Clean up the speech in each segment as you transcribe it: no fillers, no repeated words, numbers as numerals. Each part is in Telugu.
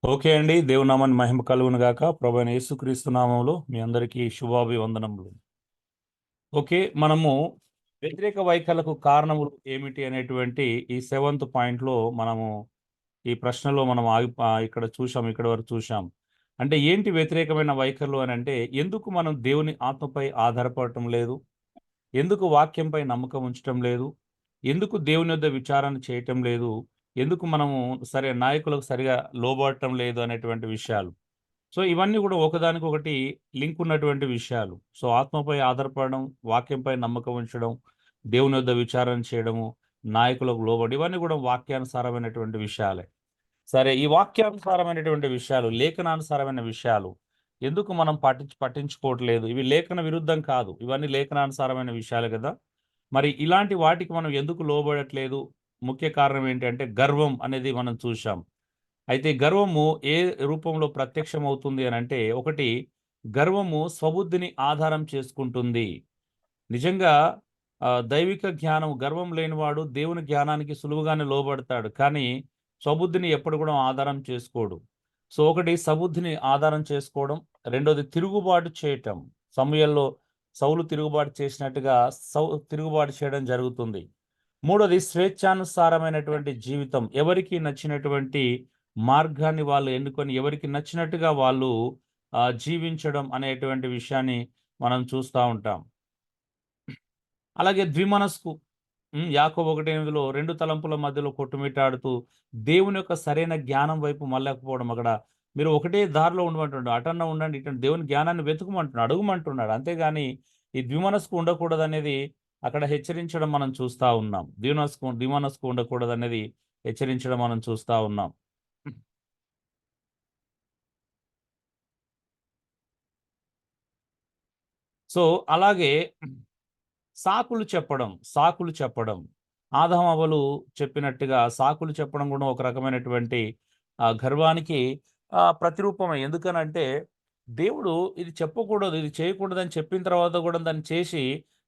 ఓకే అండి. దేవుని నామాన్ని మహిమ కలుగును గాక. ప్రభువైన యేసుక్రీస్తు నామములో మీ అందరికీ శుభాభివందనములు. ఓకే. మనము వ్యతిరేక వైఖరులకు కారణములు ఏమిటి అనేటువంటి ఈ సెవెంత్ పాయింట్‌లో మనము ఈ ప్రశ్నలో మనం ఇక్కడ చూశాం. ఇక్కడి వరకు చూశాం. అంటే ఏంటి వ్యతిరేకమైన వైఖరులు అనంటే, ఎందుకు మనం దేవుని ఆత్మపై ఆధారపడటం లేదు? ఎందుకు వాక్యంపై నమ్మకం ఉంచటం లేదు? ఎందుకు దేవుని యొద్ద విచారణ చేయటం లేదు? ఎందుకు మనము నాయకులకు సరిగా లోబడటం లేదు అనేటువంటి విషయాలు. సో, ఇవన్నీ గూడా ఒకదానికొకటి లింక్ ఉన్నటువంటి విషయాలు. సో, ఆత్మపై ఆధారపడడం, వాక్యంపై నమ్మకం ఉంచడం, దేవుని యొద్ద విచారణ చేయడము, నాయకులకు లోబడి ఇవన్నీ గూడా వాక్యానుసారమైనటువంటి విషయాలే. సరే, ఈ వాక్యానుసారమైనటువంటి విషయాలు, లేఖనానుసారమైన విషయాలు ఎందుకు మనం పట్టించుకోవట్లేదు? ఇవి లేఖన విరుద్ధం కాదు. ఇవన్నీ లేఖనానుసారమైన విషయాలే గదా! మరి ఇలాంటి వాటికి మనం ఎందుకు లోబడట్లేదు? ముఖ్య కారణం ఏంటంటే గర్వం అనేది మనం చూశాం. అయితే గర్వము ఏ రూపంలో ప్రత్యక్షమవుతుంది అనంటే, ఒకటి గర్వము స్వబుద్ధిని ఆధారం చేసుకుంటుంది. నిజంగా దైవిక జ్ఞానం గర్వం లేనివాడు దేవుని జ్ఞానానికి సులువుగానే లోబడతాడు. కానీ స్వబుద్ధిని ఎప్పుడు కూడా ఆధారం చేసుకోడు. సో, ఒకటి సబుద్ధిని ఆధారం చేసుకోవడం. రెండోది తిరుగుబాటు చేయటం. సమూయేలులో సౌలు తిరుగుబాటు చేసినట్టుగా తిరుగుబాటు చేయడం జరుగుతుంది. మూడోది స్వేచ్ఛానుసారమైనటువంటి జీవితం. ఎవరికి నచ్చినటువంటి మార్గాన్ని వాళ్ళు ఎన్నుకొని, ఎవరికి నచ్చినట్టుగా వాళ్ళు జీవించడం అనేటువంటి విషయాన్ని మనం చూస్తా ఉంటాం. అలాగే ద్విమనస్కు. యాకోబు 1:8లో 2 తలంపుల మధ్యలో కొట్టుమిట్టాడుతూ దేవుని యొక్క సరైన జ్ఞానం వైపు మళ్ళకపోవడం అక్కడ మీరు ఒకటే దారిలో ఉండమంటున్నాడు. అటన్నా ఉండండి, ఇటన్నా దేవుని జ్ఞానాన్ని వెతుకమంటున్నాడు, అడుగుమంటున్నాడు. అంతేగాని ఈ ద్విమనస్కు ఉండకూడదనేది అక్కడ హెచ్చరించడం మనం చూస్తా ఉన్నాం. ద్విమనస్కు ఉండకూడదనేది హెచ్చరించడం మనం చూస్తా ఉన్నాం. సో, అలాగే సాకులు చెప్పడం. ఆదామవ్వలు చెప్పినట్టుగా సాకులు చెప్పడం కూడా ఒక రకమైనటువంటి గర్వానికి ప్రతిరూపమే. ఎందుకనంటే, దేవుడు ఇది చెప్పకూడదు, ఇది చేయకూడదని చెప్పిన తర్వాత కూడా దాన్ని చేసి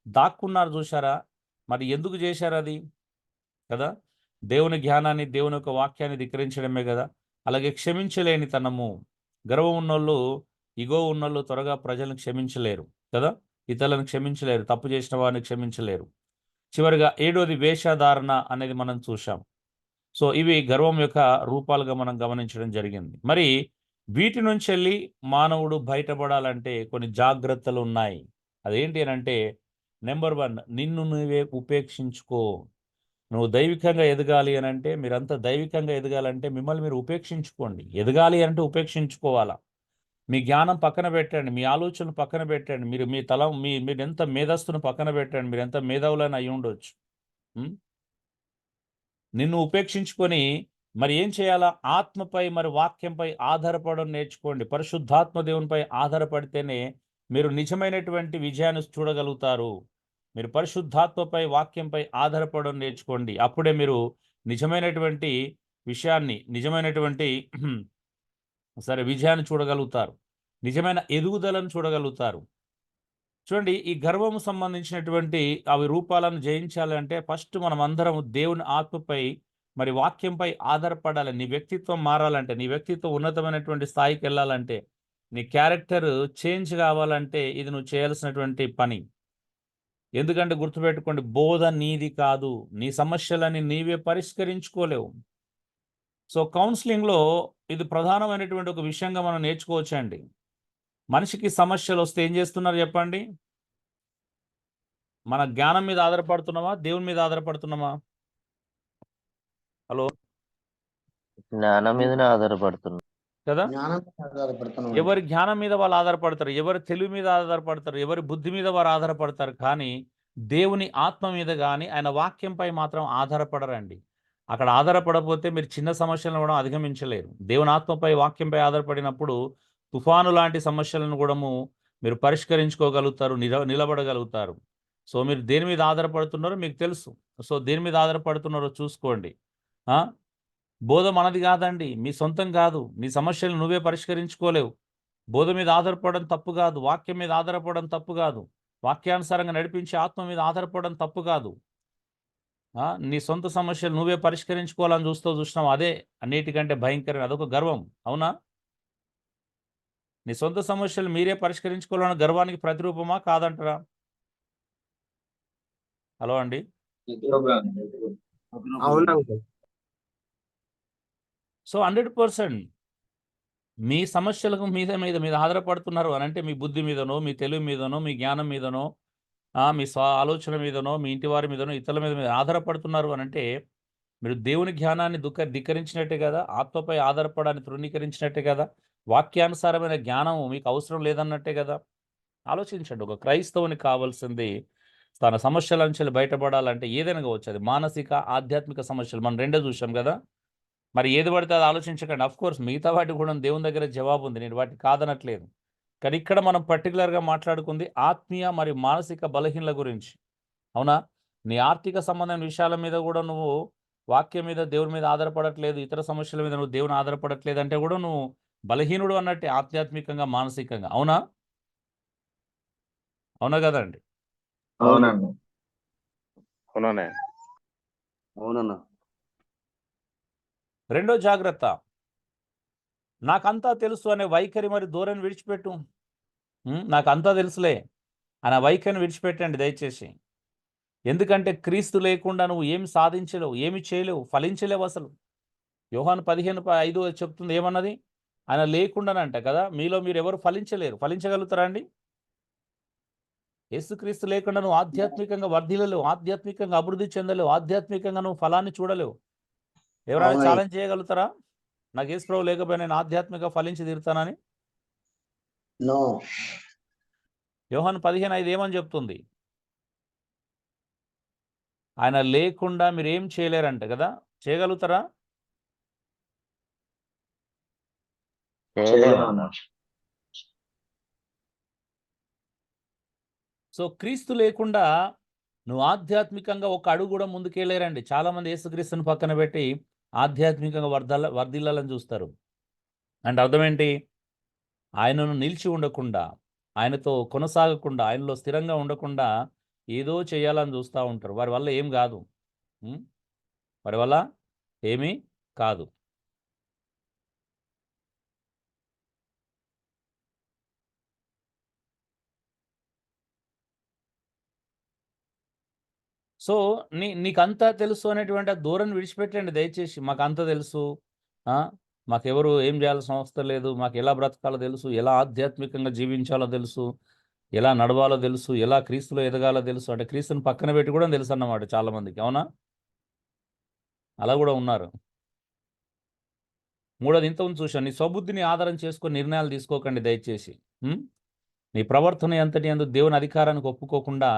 దాక్కున్నారు చూశారా? మరి ఎందుకు చేశారది? కదా! దేవుని జ్ఞానాన్ని, దేవుని యొక్క వాక్యాన్ని ధిక్కరించడమే గదా! అలాగే క్షమించలేనితనము. గర్వం ఉన్నోళ్ళు, ఇగో ఉన్నోళ్ళు త్వరగా ప్రజలను క్షమించలేరు కదా! ఇతరులను క్షమించలేరు. తప్పు చేసిన వారిని క్షమించలేరు. చివరగా ఏడోది వేషధారణ అనేది మనం చూశాం. సో, ఇవి గర్వం యొక్క రూపాలుగా మనం గమనించడం జరిగింది. మరి వీటి నుంచెళ్ళి మానవుడు బయటపడాలంటే కొన్ని జాగ్రత్తలున్నాయి. అదేంటి అనంటే, నంబర్ 1 నిన్ను నువ్వే ఉపేక్షించుకో. నువ్వు దైవికంగా ఎదగాలి అనంటే, మీరంతా దైవికంగా ఎదగాలంటే మిమ్మల్ని మీరు ఉపేక్షించుకోండి. ఎదగాలి అంటే ఉపేక్షించుకోవాలా. మీ జ్ఞానం పక్కన పెట్టండి. మీ ఆలోచనలు పక్కన పెట్టండి. మీరు మీ తల మీ మీరెంత మేధస్సును పక్కన పెట్టండి. మీరెంత మేధావులైనా అయ్యుండొచ్చు. హ్మ్. నిన్ను ఉపేక్షించుకొని మరి ఏం చేయాలా? ఆత్మపై మరి వాక్యంపై ఆధారపడడం నేర్చుకోండి. పరిశుద్ధాత్మ దేవునిపై ఆధారపడితేనే మీరు నిజమైనటువంటి విజయాన్ని చూడగలుగుతారు. మీరు పరిశుద్ధాత్మపై, వాక్యంపై ఆధారపడడం నేర్చుకోండి. అప్పుడే మీరు నిజమైనటువంటి నిజమైనటువంటి విజయాన్ని చూడగలుగుతారు. నిజమైన ఎదుగుదలను చూడగలుగుతారు. చూడండి, ఈ గర్వము సంబంధించినటువంటి అవి రూపాలను జయించాలంటే ఫస్ట్ మనమందరం దేవుని ఆత్మపై మరి వాక్యంపై ఆధారపడాలి. నీ వ్యక్తిత్వం మారాలంటే, నీ వ్యక్తిత్వం ఉన్నతమైనటువంటి స్థాయికెళ్ళాలంటే, నీ క్యారెక్టర్ చేంజ్ కావాలంటే ఇది నువ్వు చేయాల్సినటువంటి పని. ఎందుకంటే గుర్తుపెట్టుకోండి, బోధ నీది కాదు. నీ సమస్యలని నీవే పరిష్కరించుకోలేవు. సో, కౌన్సెలింగ్‌లో ఇది ప్రధానమైనటువంటి ఒక విషయంగా మనం నేర్చుకోవచ్చండి. మనిషికి సమస్యలొస్తే ఏం చేస్తున్నారు చెప్పండి? మన జ్ఞానం మీద ఆధారపడుతున్నామా? దేవుని మీద ఆధారపడుతున్నామా? హలో! జ్ఞానం మీదనే ఆధారపడుతున్నా. కదా! జ్ఞానం మీద ఆధారపడుతున్నామండి. ఎవరి జ్ఞానం మీద వాళ్ళు ఆధారపడతారు. ఎవరి తెలివి మీద ఆధారపడతారు. ఎవరి బుద్ధి మీద వారు ఆధారపడతారు. కానీ దేవుని ఆత్మ మీద గాని, ఆయన వాక్యంపై మాత్రం ఆధారపడరండి. అక్కడ ఆధారపడపోతే మీరు చిన్న సమస్యలను కూడా అధిగమించలేరు. దేవుని ఆత్మపై, వాక్యంపై ఆధారపడినప్పుడు తుఫాను లాంటి సమస్యలను కూడాము మీరు పరిష్కరించుకోగలుగుతారు. నిలబడగలుగుతారు. సో, మీరు దేని మీద ఆధారపడుతున్నారో మీకు తెలుసు. సో, దేని మీద ఆధారపడుతున్నారో చూసుకోండి. ఆ! బోధ మనది గాదండి. మీ సొంతం గాదు. నీ సమస్యలు నువ్వే పరిష్కరించుకోలేవు. బోధ మీద ఆధారపడడం తప్పు గాదు. వాక్యం మీద ఆధారపడడం తప్పు గాదు. వాక్యానుసారంగా నడిపించే ఆత్మ మీద ఆధారపడడం తప్పు గాదు. నీ సొంత సమస్యలు నువ్వే పరిష్కరించుకోవాలని చూసినావు. అదే అన్నిటికంటే భయంకరం. అదొక గర్వం. అవునా? నీ సొంత సమస్యలు మీరే పరిష్కరించుకోవాలన్న గర్వానికి ప్రతిరూపమా కాదంటారా? హలో అండి. సో 100% మీ సమస్యలకు మీద మీద మీద ఆధారపడుతున్నారు అని అంటే మీ బుద్ధి మీదనో, మీ తెలివి మీదనో, మీ జ్ఞానం మీదనో, మీ ఆలోచన మీదనో, మీ ఇంటి వారి మీదనో, ఇతరుల మీద ఆధారపడుతున్నారు అని అంటే మీరు దేవుని జ్ఞానాన్ని ధిక్కరించినట్టే కదా, ఆత్మపై ఆధారపడాన్ని తృణీకరించినట్టే కదా, వాక్యానుసారమైన జ్ఞానం మీకు అవసరం లేదన్నట్టే కదా. ఆలోచించండి. ఒక క్రైస్తవునికి కావాల్సింది తన సమస్యల నుంచి బయటపడాలంటే ఏదైనా కావచ్చు, అది మానసిక ఆధ్యాత్మిక సమస్యలు మనం రెండే చూసాం కదా. మరి ఏది పడితే అది ఆలోచించకండి. కోర్స్ మిగతా వాటి కూడా దేవుని దగ్గర జవాబు ఉంది, నేను వాటిని కాదనట్లేదు. కానీ ఇక్కడ మనం పర్టికులర్గా మాట్లాడుకుంది ఆత్మీయ మరియు మానసిక బలహీనల గురించి. అవునా? నీ ఆర్థిక సంబంధమైన విషయాల మీద కూడా నువ్వు వాక్యం మీద, దేవుని మీద ఆధారపడట్లేదు, ఇతర సమస్యల మీద నువ్వు దేవుని ఆధారపడట్లేదు అంటే కూడా నువ్వు బలహీనుడు అన్నట్టే, ఆధ్యాత్మికంగా, మానసికంగా. అవునా? అవునా కదండి? అవునండి. అవునన్నా. రెండో జాగ్రత్త, నాకంతా తెలుసు అనే వైఖరి మరి ధోరణి విడిచిపెట్టు. నాకంతా తెలుసులే అనే వైఖరిని విడిచిపెట్టండి దయచేసి. ఎందుకంటే క్రీస్తు లేకుండా నువ్వు ఏమి సాధించలేవు, ఏమి చేయలేవు, ఫలించలేవు అసలు. యోహాను 15:5 చెప్తుంది ఏమన్నది? ఆయన లేకుండానంట కదా, మీలో మీరు ఎవరు ఫలించలేరు. ఫలించగలుగుతారా అండి? యేసుక్రీస్తు లేకుండా నువ్వు ఆధ్యాత్మికంగా వర్ధిల్లలేవు, ఆధ్యాత్మికంగా అభివృద్ధి చెందలేవు, ఆధ్యాత్మికంగా నువ్వు ఫలాన్ని చూడలేవు. ఎవరైనా ఛాలెంజ్ చేయగలుగుతారా? నాకు యేసు ప్రభువు లేకపోయినా నేను ఆధ్యాత్మిక ఫలించి తీరుతానని? యోహాను 15:5 ఏమని చెప్తుంది? ఆయన లేకుండా మీరు ఏం చేయలేరంట కదా. చేయగలుగుతారా? సో క్రీస్తు లేకుండా నువ్వు ఆధ్యాత్మికంగా ఒక అడుగు కూడా ముందుకెళ్ళారండి. చాలామంది యేసుక్రీస్తుని పక్కన పెట్టి ఆధ్యాత్మికంగా వర్ధిల్లాలని చూస్తారు. అంటే అర్థం ఏంటి? ఆయనను నిలిచి ఉండకుండా, ఆయనతో కొనసాగకుండా, ఆయనలో స్థిరంగా ఉండకుండా ఏదో చేయాలని చూస్తూ ఉంటారు. వారి వల్ల ఏం కాదు. వారి వల్ల ఏమీ కాదు. సో నీకంతా తెలుసు అనేటువంటి ధోరణి విడిచిపెట్టండి దయచేసి. మాకంతా తెలుసు, మాకెవరు ఏం చేయాల్సిన అవసరం లేదు, మాకు ఎలా బ్రతకాలో తెలుసు, ఎలా ఆధ్యాత్మికంగా జీవించాలో తెలుసు, ఎలా నడవాలో తెలుసు, ఎలా క్రీస్తులో ఎదగాలో తెలుసు. అంటే క్రీస్తుని పక్కన పెట్టి కూడా తెలుసు అన్నమాట చాలామందికి. అవునా? అలా కూడా ఉన్నారు. మూడోది ఇంతకుముందు చూశాను, నీ స్వబుద్ధిని ఆధారం చేసుకొని నిర్ణయాలు తీసుకోకండి దయచేసి. నీ ప్రవర్తన ఎంతటి ఎందుకు దేవుని అధికారానికి ఒప్పుకోకుండా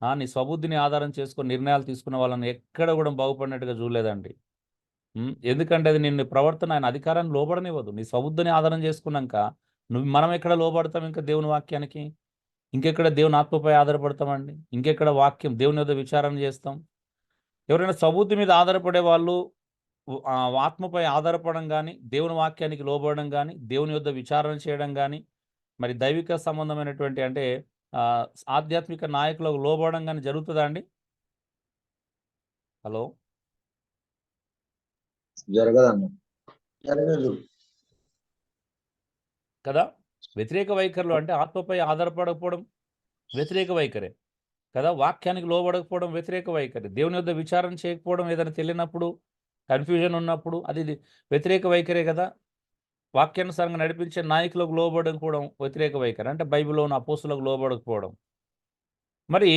నీ స్వబుద్ధిని ఆధారం చేసుకొని నిర్ణయాలు తీసుకున్న వాళ్ళని ఎక్కడ కూడా బాగుపడినట్టుగా చూడలేదండి. ఎందుకంటే అది నిన్ను ప్రవర్తన ఆయన అధికారాన్ని లోబడనివ్వదు. నీ స్వబుద్ధిని ఆధారం చేసుకున్నాక మనం ఎక్కడ లోబడతాం ఇంకా దేవుని వాక్యానికి? ఇంకెక్కడ దేవుని ఆత్మపై ఆధారపడతామండి? ఇంకెక్కడ వాక్యం దేవుని యొద్ద విచారణ చేస్తాం? ఎవరైనా స్వబుద్ధి మీద ఆధారపడే వాళ్ళు ఆత్మపై ఆధారపడడం కానీ, దేవుని వాక్యానికి లోబడడం కానీ, దేవుని యొద్ద విచారణ చేయడం కానీ, మరి దైవిక సంబంధమైనటువంటి అంటే ఆధ్యాత్మిక నాయకులకు లోబడడం కానీ జరుగుతుందా అండి? హలో, జరగదు కదా. వ్యతిరేక వైఖరులు అంటే ఆత్మపై ఆధారపడకపోవడం వ్యతిరేక వైఖరే కదా. వాక్యానికి లోబడకపోవడం వ్యతిరేక వైఖరి. దేవుని యొద్ద విచారణ చేయకపోవడం, ఏదైనా తెలియనప్పుడు, కన్ఫ్యూజన్ ఉన్నప్పుడు అది వ్యతిరేక వైఖరే కదా. వాక్యానుసారంగా నడిపించే నాయకులకు లోబడడం కూడా వ్యతిరేక వైఖరి. అంటే బైబిల్లో ఉన్న అపోస్తులకు లోబడకపోవడం. మరి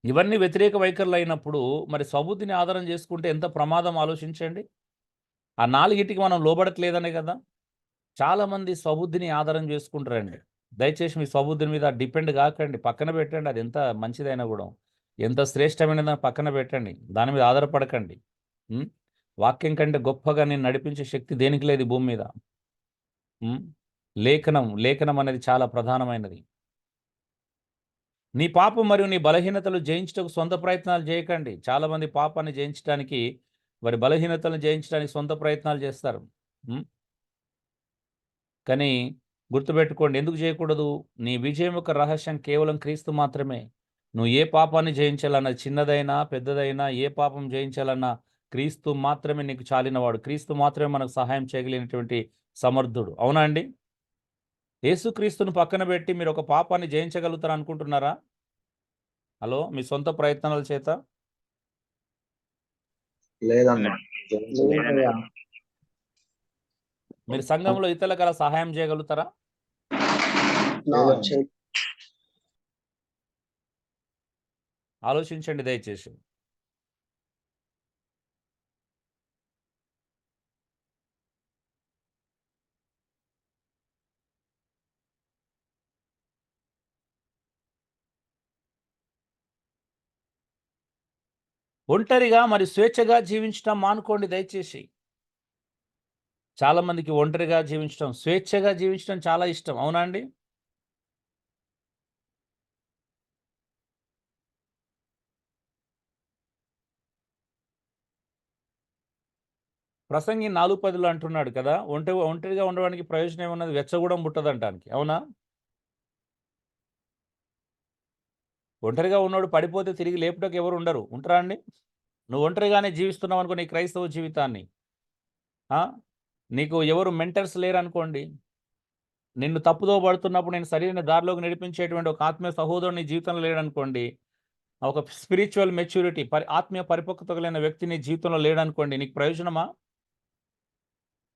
ఇవన్నీ వ్యతిరేక వైఖరులు అయినప్పుడు మరి స్వబుద్ధిని ఆధారం చేసుకుంటే ఎంత ప్రమాదం ఆలోచించండి. ఆ నాలుగిటికి మనం లోబడట్లేదనే కదా. చాలామంది స్వబుద్ధిని ఆధారం చేసుకుంటారండి. దయచేసి మీ స్వబుద్ధిని మీద డిపెండ్ కాకండి, పక్కన పెట్టండి. అది ఎంత మంచిదైనా కూడా, ఎంత శ్రేష్టమైనదని పక్కన పెట్టండి, దాని మీద ఆధారపడకండి. వాక్యం కంటే గొప్పగా నేను నడిపించే శక్తి దేనికి లేదు భూమి మీద. లేఖనం అనేది చాలా ప్రధానమైనది. నీ పాపం మరియు నీ బలహీనతలు జయించడానికి సొంత ప్రయత్నాలు చేయకండి. చాలామంది పాపాన్ని జయించడానికి, వారి బలహీనతలను జయించడానికి సొంత ప్రయత్నాలు చేస్తారు. కానీ గుర్తుపెట్టుకోండి, ఎందుకు చేయకూడదు? నీ విజయం యొక్క రహస్యం కేవలం క్రీస్తు మాత్రమే. నువ్వు ఏ పాపాన్ని జయించాలన్నా, చిన్నదైనా పెద్దదైనా ఏ పాపం జయించాలన్నా క్రీస్తు మాత్రమే నీకు చాలినవాడు. క్రీస్తు మాత్రమే మనకు సహాయం చేయగలిగినటువంటి సమర్థుడు. అవునా అండి? యేసుక్రీస్తును పక్కన పెట్టి మీరు ఒక పాపాన్ని జయించగలుగుతారు అనుకుంటున్నారా? హలో, మీ సొంత ప్రయత్నాల చేత? లేదన్నా. లేదయ్యా. మీరు సంఘంలో ఇతరులకు అలా సహాయం చేయగలుగుతారా? నో, లేదన్నా. ఆలోచించండి దయచేసి. ఒంటరిగా మరి స్వేచ్ఛగా జీవించడం మానుకోండి దయచేసి. చాలా మందికి ఒంటరిగా జీవించడం, స్వేచ్ఛగా జీవించడం చాలా ఇష్టం. అవునా అండి? ప్రసంగి 4:10 అంటున్నాడు కదా, ఒంటరిగా ఉండడానికి ప్రయోజనం ఏమున్నది? వెచ్చగూడం పుట్టదంటానికి. అవునా? ఒంటరిగా ఉన్నోడు పడిపోతే తిరిగి లేపుటకు ఎవరు ఉండరు. ఉంటారా అండి? నువ్వు ఒంటరిగానే జీవిస్తున్నావు అనుకో నీ క్రైస్తవ జీవితాన్ని. నీకు ఎవరు మెంటర్స్ లేరనుకోండి, నిన్ను తప్పుదో పడుతున్నప్పుడు నేను సరైన దారిలోకి నడిపించేటువంటి ఒక ఆత్మీయ సహోదరుడు నీ జీవితంలో లేడనుకోండి, ఒక స్పిరిచువల్ మెచ్యూరిటీ ఆత్మీయ పరిపక్వత కలిగిన వ్యక్తి నీ జీవితంలో లేడనుకోండి, నీకు ప్రయోజనమా?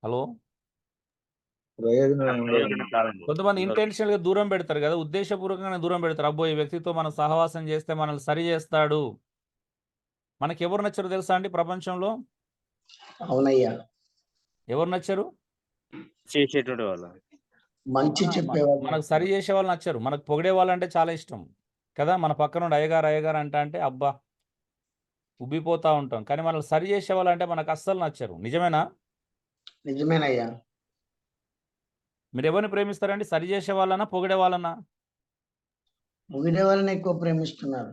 హలో, ప్రయోజనం ఉండదు. కొంతమంది ఇంటెన్షనల్ గా దూరం పెడతారు కదా, ఉద్దేశపూర్వకంగా దూరం పెడతారు. అబ్బో, ఈ వ్యక్తితో మనం సహవాసం చేస్తే మనల్ని సరి చేస్తాడు. మనకి ఎవరు నచ్చరు తెలుసా అండి ప్రపంచంలో? అవునయ్యా. ఎవరు నచ్చరు? చేసేటువంటి వాళ్ళు. మంచి చెప్పేవాళ్ళు. మనకు సరి చేసే వాళ్ళు నచ్చరు. మనకు పొగిడే వాళ్ళంటే చాలా ఇష్టం కదా. మన పక్కన నుండి అయ్యగారు అయ్యగారు అంటే అబ్బా ఉబ్బిపోతా ఉంటాం. కానీ మనల్ని సరి చేసే వాళ్ళంటే మనకు అస్సలు నచ్చరు. నిజమేనా? నిజమేనయ్యా. మీరు ఎవరిని ప్రేమిస్తారండి? సరి చేసే వాళ్ళనా, పొగిడే వాళ్ళనా? పొగిడే వాళ్ళని ఎక్కువ ప్రేమిస్తున్నారు.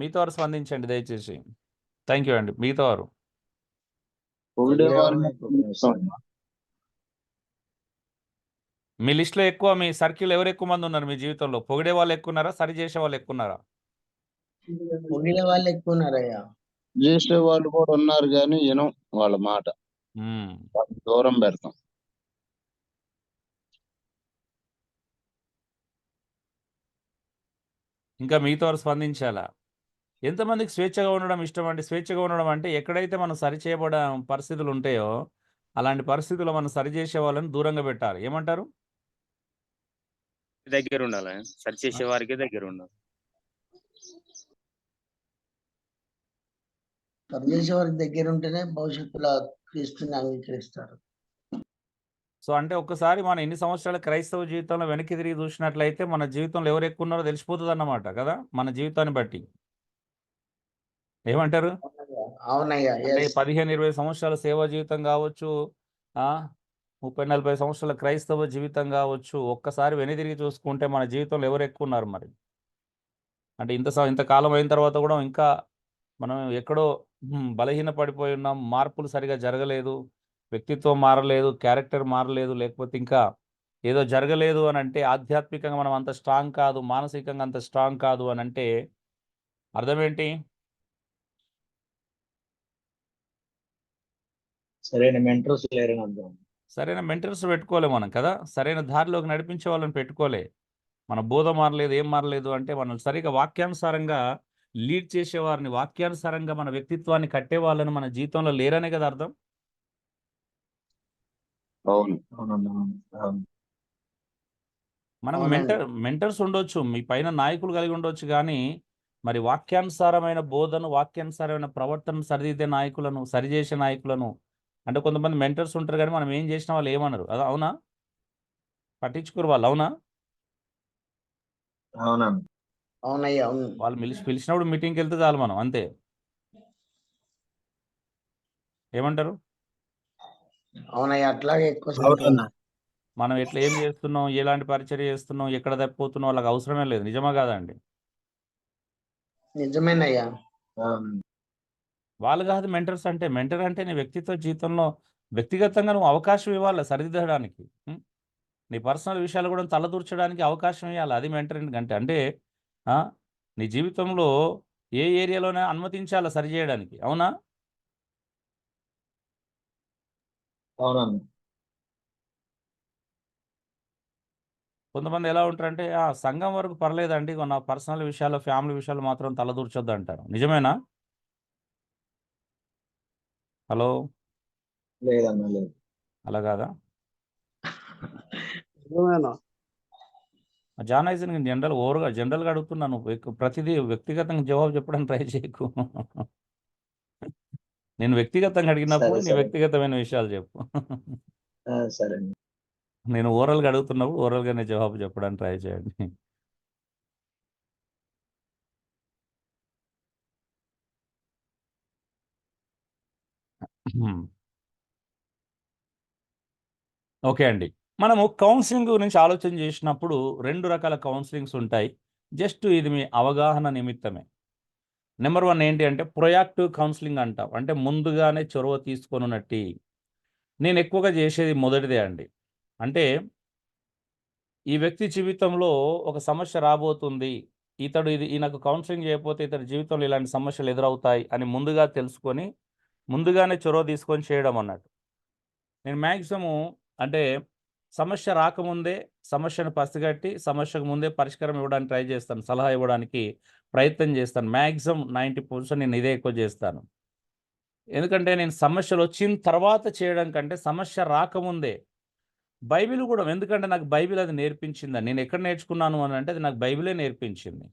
మీతో వారు స్పందించండి దయచేసి. థ్యాంక్ యూ అండి. మీతో వారు. పొగిడే వారిని మీ లిస్ట్లో ఎక్కువ, మీ సర్కిల్ ఎవరు ఎక్కువ మంది ఉన్నారు మీ జీవితంలో? పొగిడే వాళ్ళు ఎక్కువ ఉన్నారా, సరి చేసే వాళ్ళు ఎక్కువ ఉన్నారా? పొగిడే వాళ్ళు ఎక్కువ ఉన్నారయ్యా. చేసే వాళ్ళు కూడా ఉన్నారు, కానీ వాళ్ళ మాట దూరం పెడతాం. ఇంకా మీతో వారు స్పందించాలా? ఎంతమందికి స్వేచ్ఛగా ఉండడం ఇష్టం అండి? స్వేచ్ఛగా ఉండడం అంటే ఎక్కడైతే మనం సరి చేయబడ పరిస్థితులు ఉంటాయో అలాంటి పరిస్థితుల్లో మనం సరి చేసే వాళ్ళని దూరంగా పెట్టాలి. ఏమంటారు? దగ్గర ఉండాలి, సరి చేసే వారికి దగ్గర ఉండాలి. పనిచేసే వారికి దగ్గర ఉంటేనే భవిష్యత్తులో క్రీస్తుని అంగీకరిస్తారు. సో అంటే ఒక్కసారి మనం ఎన్ని సంవత్సరాల క్రైస్తవ జీవితంలో వెనక్కి తిరిగి చూసినట్లయితే మన జీవితంలో ఎవరు ఎక్కువ ఉన్నారో తెలిసిపోతుంది అన్నమాట కదా, మన జీవితాన్ని బట్టి. ఏమంటారు? అవునయ్యా. అంటే 15-20 సంవత్సరాల సేవా జీవితం కావచ్చు, 30-40 సంవత్సరాల క్రైస్తవ జీవితం కావచ్చు, ఒక్కసారి వెనక్కి తిరిగి చూసుకుంటే మన జీవితంలో ఎవరు ఎక్కువ ఉన్నారు మరి? అంటే ఇంతకాలం అయిన తర్వాత కూడా ఇంకా మనం ఎక్కడో బలహీన పడిపోయి ఉన్నాం. మార్పులు సరిగా జరగలేదు, వ్యక్తిత్వం మారలేదు, క్యారెక్టర్ మారలేదు, లేకపోతే ఇంకా ఏదో జరగలేదు అని అంటే, ఆధ్యాత్మికంగా మనం అంత స్ట్రాంగ్ కాదు, మానసికంగా అంత స్ట్రాంగ్ కాదు అని అంటే అర్థం ఏంటి? సరైన మెంటర్స్ లేరని అర్థం. సరైన మెంటర్స్ పెట్టుకోలే మనం కదా, సరైన దారిలోకి నడిపించే వాళ్ళని పెట్టుకోలే. మన బోధ మారలేదు, ఏం మారలేదు అంటే మనం సరిగా వాక్యానుసారంగా లీడ్ చేసేవారిని, వాక్యానుసారంగా మన వ్యక్తిత్వాన్ని కట్టే వాళ్ళని మన జీవితంలో లేరనే కదా అర్థం. అవును. మనకు అవునండి. మెంటర్స్ ఉండొచ్చు, మీ పైన నాయకులు కలిగి ఉండొచ్చు, కానీ మరి వాక్యానుసారమైన బోధను, వాక్యానుసారమైన ప్రవర్తన సరిదిద్దే నాయకులను, సరిచేసే నాయకులను, అంటే కొంతమంది మెంటర్స్ ఉంటారు కానీ మనం ఏం చేసినా వాళ్ళు ఏమన్నారు, అదా? అవునా? పట్టించుకోరు వాళ్ళు. అవునా? అవునండి. అవునయ్యా. అవును. వాళ్ళు పిలిచినప్పుడు మీటింగ్కి వెళ్తే చాలు మనం, అంతే. ఏమంటారు? అవునయ్యా. అట్లాగే ఎక్కువ మనం ఎట్లా ఏం చేస్తున్నాం, ఎలాంటి పరిచర్య చేస్తున్నాం, ఎక్కడ తప్పిపోతున్నాం వాళ్ళకి అవసరమే లేదు. నిజమా కాదా అండి? నిజమేనయ్యా. వాళ్ళు కాదు మెంటర్స్ అంటే. మెంటర్ అంటే నీ వ్యక్తిత్వ జీవితంలో వ్యక్తిగతంగా నువ్వు అవకాశం ఇవ్వాలి సరిదిద్దడానికి. నీ పర్సనల్ విషయాలు కూడా తలదూర్చడానికి అవకాశం ఇవ్వాలి. అది మెంటరింగ్ అంటే. అంటే నీ జీవితంలో ఏ ఏరియాలోనే అనుమతించాలా సరి చేయడానికి, అవునా? అవునన్నా. కొంతమంది ఎలా ఉంటారంటే సంఘం వరకు పర్లేదండి, నా పర్సనల్ విషయాలు ఫ్యామిలీ విషయాలు మాత్రం తలదూర్చొద్దు అంటారు. నిజమేనా? హలో, లేదన్నా, లేదు. అలా కాదా? నిజమేనా? జానైజ్ నేను జనరల్గా అడుగుతున్నాను, ప్రతిదీ వ్యక్తిగతంగా జవాబు చెప్పడానికి ట్రై చేయకు. నేను వ్యక్తిగతంగా అడిగినప్పుడు నీ సరే. వ్యక్తిగతమైన విషయాలు చెప్పు. సరే. నేను ఓరల్గా అడుగుతున్నప్పుడు ఓరల్గానే జవాబు చెప్పడానికి ట్రై చేయండి. ఓకే అండి. మనము కౌన్సిలింగ్ గురించి ఆలోచన చేసినప్పుడు 2 రకాల కౌన్సిలింగ్స్ ఉంటాయి. జస్ట్ ఇది మీ అవగాహన నిమిత్తమే. నెంబర్ 1 ఏంటి అంటే ప్రొయాక్టివ్ కౌన్సిలింగ్ అంటాం. అంటే ముందుగానే చొరవ తీసుకొనున్నట్టి. నేను ఎక్కువగా చేసేది మొదటిదే అండి. అంటే ఈ వ్యక్తి జీవితంలో ఒక సమస్య రాబోతుంది. ఈయనకు కౌన్సిలింగ్ చేయకపోతే ఇతడి జీవితంలో ఇలాంటి సమస్యలు ఎదురవుతాయి అని ముందుగా తెలుసుకొని, ముందుగానే చొరవ తీసుకొని చేయడం అన్నట్టు. నేను మ్యాక్సిమము అంటే సమస్య రాకముందే సమస్యను పసిగట్టి, సమస్యకు ముందే పరిష్కారం ఇవ్వడానికి ట్రై చేస్తాను. సలహా ఇవ్వడానికి ప్రయత్నం చేస్తాను. మ్యాక్సిమం 90% నేను ఇదే ఎక్కువ చేస్తాను. ఎందుకంటే నేను సమస్యలొచ్చిన తర్వాత చేయడం కంటే సమస్య రాకముందే బైబిల్ కూడా, ఎందుకంటే నాకు బైబిల్ అది నేర్పించిందని. నేను ఎక్కడ నేర్చుకున్నాను అని అంటే అది నాకు బైబిలే నేర్పించింది.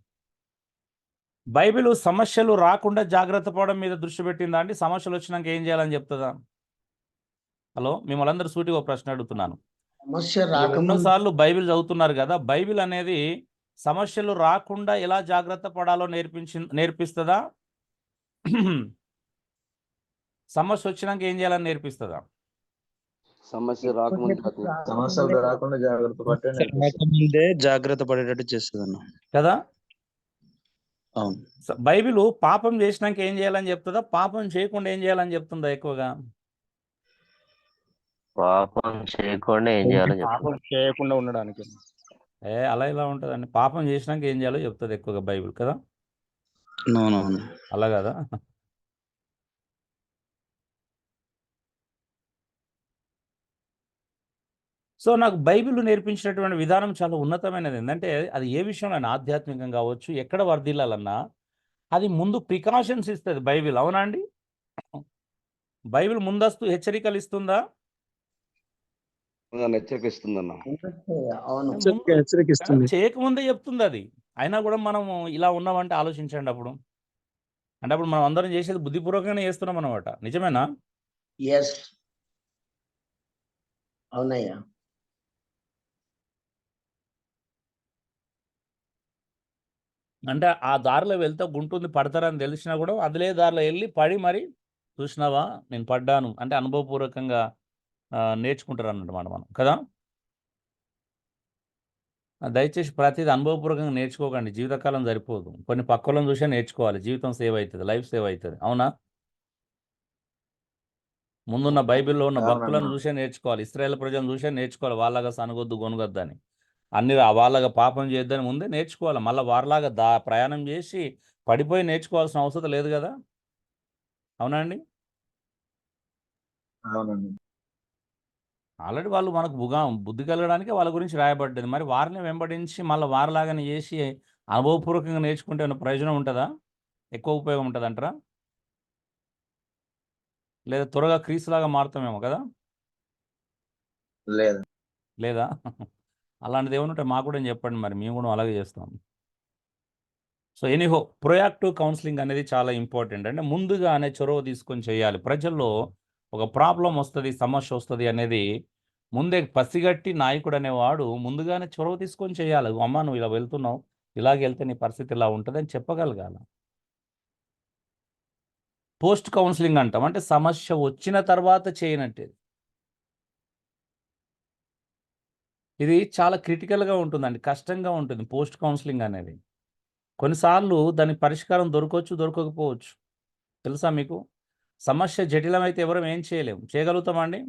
బైబిలు సమస్యలు రాకుండా జాగ్రత్త పడడం మీద దృష్టి పెట్టిందా అండి? సమస్యలు వచ్చినాక ఏం చేయాలని చెప్తుందా? హలో, మిమ్మల్ని అందరూ సూటిగా ఒక ప్రశ్న అడుగుతున్నాను. సమస్య ఎన్నో రాకముందు సార్లు బైబిల్ చదువుతున్నారు కదా, బైబిల్ అనేది సమస్యలు రాకుండా ఎలా జాగ్రత్త పడాలో నేర్పిస్తుందా? సమస్య వచ్చినాక ఏం చేయాలని నేర్పిస్తుందా? సమస్య రాకముందు సమస్యలు రాకుండా జాగ్రత్త పట్టే రాకముందే జాగ్రత్త పడేటట్టు చేస్తుంది అన్న. కదా? అవును. బైబిల్ పాపం చేసినాక ఏం చేయాలని చెప్తుందా, పాపం చేయకుండా ఏం చేయాలని చెప్తుందా ఎక్కువగా? పాపం చేయకుండా ఏం చేయాలో పాపం చెప్తుంది. చేయకుండా ఉండడానికి. అలా ఇలా ఉంటుందండి. పాపం చేసినాక ఏం చేయాలో చెప్తుంది ఎక్కువగా బైబిల్, కదా? అవునవును. అలా కదా? సో నాకు బైబిల్ నేర్పించినటువంటి విధానం చాలా ఉన్నతమైనది. ఏంటంటే అది ఏ విషయంలో ఆధ్యాత్మికంగా కావచ్చు, ఎక్కడ వర్ధిల్లాలన్నా అది ముందు ప్రికాషన్స్ ఇస్తుంది బైబిల్, అవునా అండి? బైబిల్ ముందస్తు హెచ్చరికలు ఇస్తుందా? హెచ్చరికిస్తుందన్న. అవును. హెచ్చరికిస్తుంది. చేయకముందే చెప్తుంది అది. అయినా కూడా మనం ఇలా ఉన్నామంటే ఆలోచించండి అప్పుడు. అంటే అప్పుడు మనం అందరం చేసేది బుద్ధిపూర్వకంగానే చేస్తున్నాం అనమాట. నిజమేనా? ఎస్, అవునయ్యా. అంటే ఆ దారిలో వెళ్తే గుంటుంది పడతారని తెలిసినా కూడా అదిలే దారిలో వెళ్ళి పడి మరి చూసినావా నేను పడ్డాను అంటే అనుభవపూర్వకంగా నేర్చుకుంటారు అన్నమాట మనం, కదా? దయచేసి ప్రతిదీ అనుభవపూర్వకంగా నేర్చుకోకండి. జీవితకాలం సరిపోదు. కొన్ని పక్కలను చూసే నేర్చుకోవాలి. జీవితం సేవ్ అవుతుంది, లైఫ్ సేవ్ అవుతుంది, అవునా? ముందున్న బైబిల్లో ఉన్న భక్తులను చూసే నేర్చుకోవాలి. ఇశ్రాయేల్ ప్రజలను చూసే నేర్చుకోవాలి. వాళ్ళగా సనగొద్దు గొనగొద్దని, అన్ని వాళ్ళగా పాపం చేయొద్దని ముందే నేర్చుకోవాలి. మళ్ళీ వారిలాగా ప్రయాణం చేసి పడిపోయి నేర్చుకోవాల్సిన అవసరం లేదు కదా, అవునా అండి? అవునండి. ఆల్రెడీ వాళ్ళు మనకు బుద్ధి కలగడానికి వాళ్ళ గురించి రాయబడ్డది. మరి వారిని వెంబడించి మళ్ళీ వారిలాగానే చేసి అనుభవపూర్వకంగా నేర్చుకుంటే ఏమైనా ప్రయోజనం ఉంటుందా? ఎక్కువ ఉపయోగం ఉంటుంది అంటారా? లేదా త్వరగా క్రీస్తులాగా మారుతామేమో కదా? లేదు. లేదా? అలాంటిది ఏమైనా ఉంటే మాకు కూడా చెప్పండి, మరి మేము కూడా అలాగే చేస్తాం. సో ఎనీహో ప్రొయాక్టివ్ కౌన్సిలింగ్ అనేది చాలా ఇంపార్టెంట్. అంటే ముందుగానే చొరవ తీసుకొని చేయాలి. ప్రజల్లో ఒక ప్రాబ్లం వస్తుంది, సమస్య వస్తుంది అనేది ముందే పసిగట్టి నాయకుడు అనేవాడు ముందుగానే చొరవ తీసుకొని చేయాలి. అమ్మ నువ్వు ఇలా వెళ్తున్నావు, ఇలాగ వెళ్తే నీ పరిస్థితి ఇలా ఉంటుంది అని చెప్పగలగాల. పోస్ట్ కౌన్సిలింగ్ అంటాం. అంటే సమస్య వచ్చిన తర్వాత చేయనట్టు. ఇది చాలా క్రిటికల్గా ఉంటుందండి, కష్టంగా ఉంటుంది పోస్ట్ కౌన్సిలింగ్ అనేది. కొన్నిసార్లు దాని పరిష్కారం దొరకవచ్చు, దొరకకపోవచ్చు. తెలుసా మీకు? సమస్య జటిలమైతే ఎవరం ఏం చేయలేము. చేయగలుగుతామా అండి?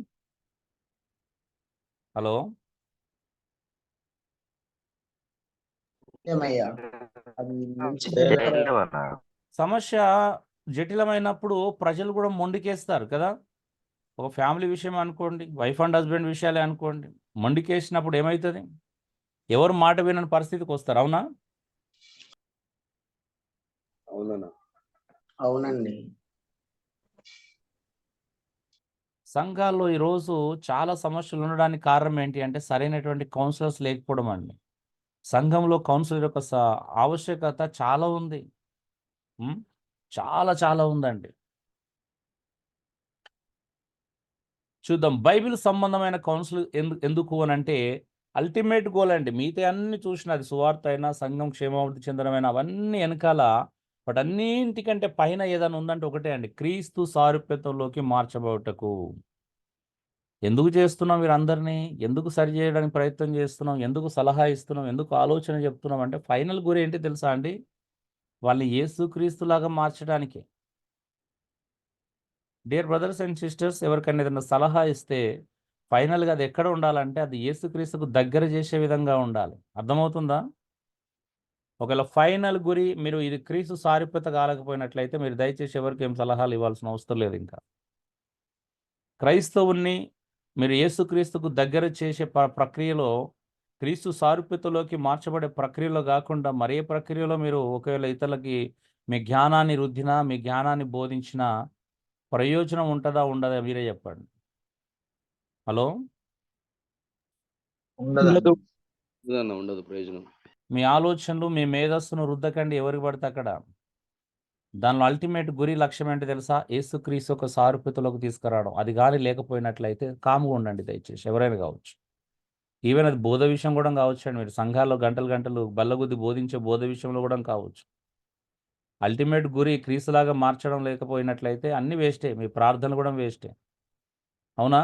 హలో, ఏమయ్యా అది మంచి ఏమన్నా? సమస్య జటిలమైనప్పుడు ప్రజలు కూడా మొండికేస్తారు కదా. ఒక ఫ్యామిలీ విషయం అనుకోండి, వైఫ్ అండ్ హస్బెండ్ విషయాలే అనుకోండి, మొండికేసినప్పుడు ఏమవుతుంది? ఎవరు మాట వినని పరిస్థితికి వస్తారు. అవునా? అవునన్నా. అవునండి. సంఘాల్లో ఈరోజు చాలా సమస్యలు ఉండడానికి కారణం ఏంటి అంటే సరైనటువంటి కౌన్సిలర్స్ లేకపోవడం అండి. సంఘంలో కౌన్సిలర్ యొక్క ఆవశ్యకత చాలా ఉంది. చాలా చాలా ఉందండి. చూద్దాం, బైబిల్ సంబంధమైన కౌన్సిల్ ఎందుకు అని అంటే అల్టిమేట్ గోల్ అండి. మిగతా అన్ని చూసిన, అది సువార్త అయినా, సంఘం క్షేమాభివృద్ధి చెందడమైనా, అవన్నీ వెనకాల వాటన్నింటికంటే పైన ఏదైనా ఉందంటే ఒకటే అండి, క్రీస్తు సారూప్యతలోకి మార్చబడుటకు. ఎందుకు చేస్తున్నాం వీరందరినీ? ఎందుకు సరి చేయడానికి ప్రయత్నం చేస్తున్నాం? ఎందుకు సలహా ఇస్తున్నాం? ఎందుకు ఆలోచన చెప్తున్నాం అంటే ఫైనల్ గురి ఏంటి తెలుసా అండి? వాళ్ళని యేసుక్రీస్తులాగా మార్చడానికి. డియర్ బ్రదర్స్ అండ్ సిస్టర్స్, ఎవరికైనా ఏదైనా సలహా ఇస్తే ఫైనల్గా అది ఎక్కడ ఉండాలంటే అది యేసుక్రీస్తుకు దగ్గర చేసే విధంగా ఉండాలి. అర్థమవుతుందా? ఒకవేళ ఫైనల్ గురి మీరు ఇది క్రీస్తు సారూప్యత కాలేకపోయినట్లయితే మీరు దయచేసి ఎవరికి ఏం సలహాలు ఇవ్వాల్సిన అవసరం లేదు. ఇంకా క్రైస్తవుణ్ణి మీరు యేసుక్రీస్తుకు దగ్గర చేసే ప్రక్రియలో, క్రీస్తు సారూప్యతలోకి మార్చబడే ప్రక్రియలో కాకుండా మరే ప్రక్రియలో మీరు ఒకవేళ ఇతరులకి మీ జ్ఞానాన్ని రుద్దినా, మీ జ్ఞానాన్ని బోధించినా ప్రయోజనం ఉంటుందా ఉండదా మీరే చెప్పండి. హలో, ఉండదు. ఉండదు ప్రయోజనం. మీ ఆలోచనలు, మీ మేధస్సును రుద్దకండి ఎవరికి పడితే అక్కడ. దానిలో అల్టిమేట్ గురి, లక్ష్యం ఏంటి తెలుసా? యేసుక్రీస్తు ఒక సారూప్యతలోకి తీసుకురావడం. అది కానీ లేకపోయినట్లయితే కాముగా ఉండండి దయచేసి, ఎవరైనా కావచ్చు. ఈవెన్ అది బోధ విషయం కూడా కావచ్చు అండి. మీరు సంఘాల్లో గంటలు గంటలు బల్లగుద్ది బోధించే బోధ విషయంలో కూడా కావచ్చు. అల్టిమేట్ గురి క్రీస్తులాగా మార్చడం లేకపోయినట్లయితే అన్ని వేస్టే, మీ ప్రార్థనలు కూడా వేస్టే. అవునా?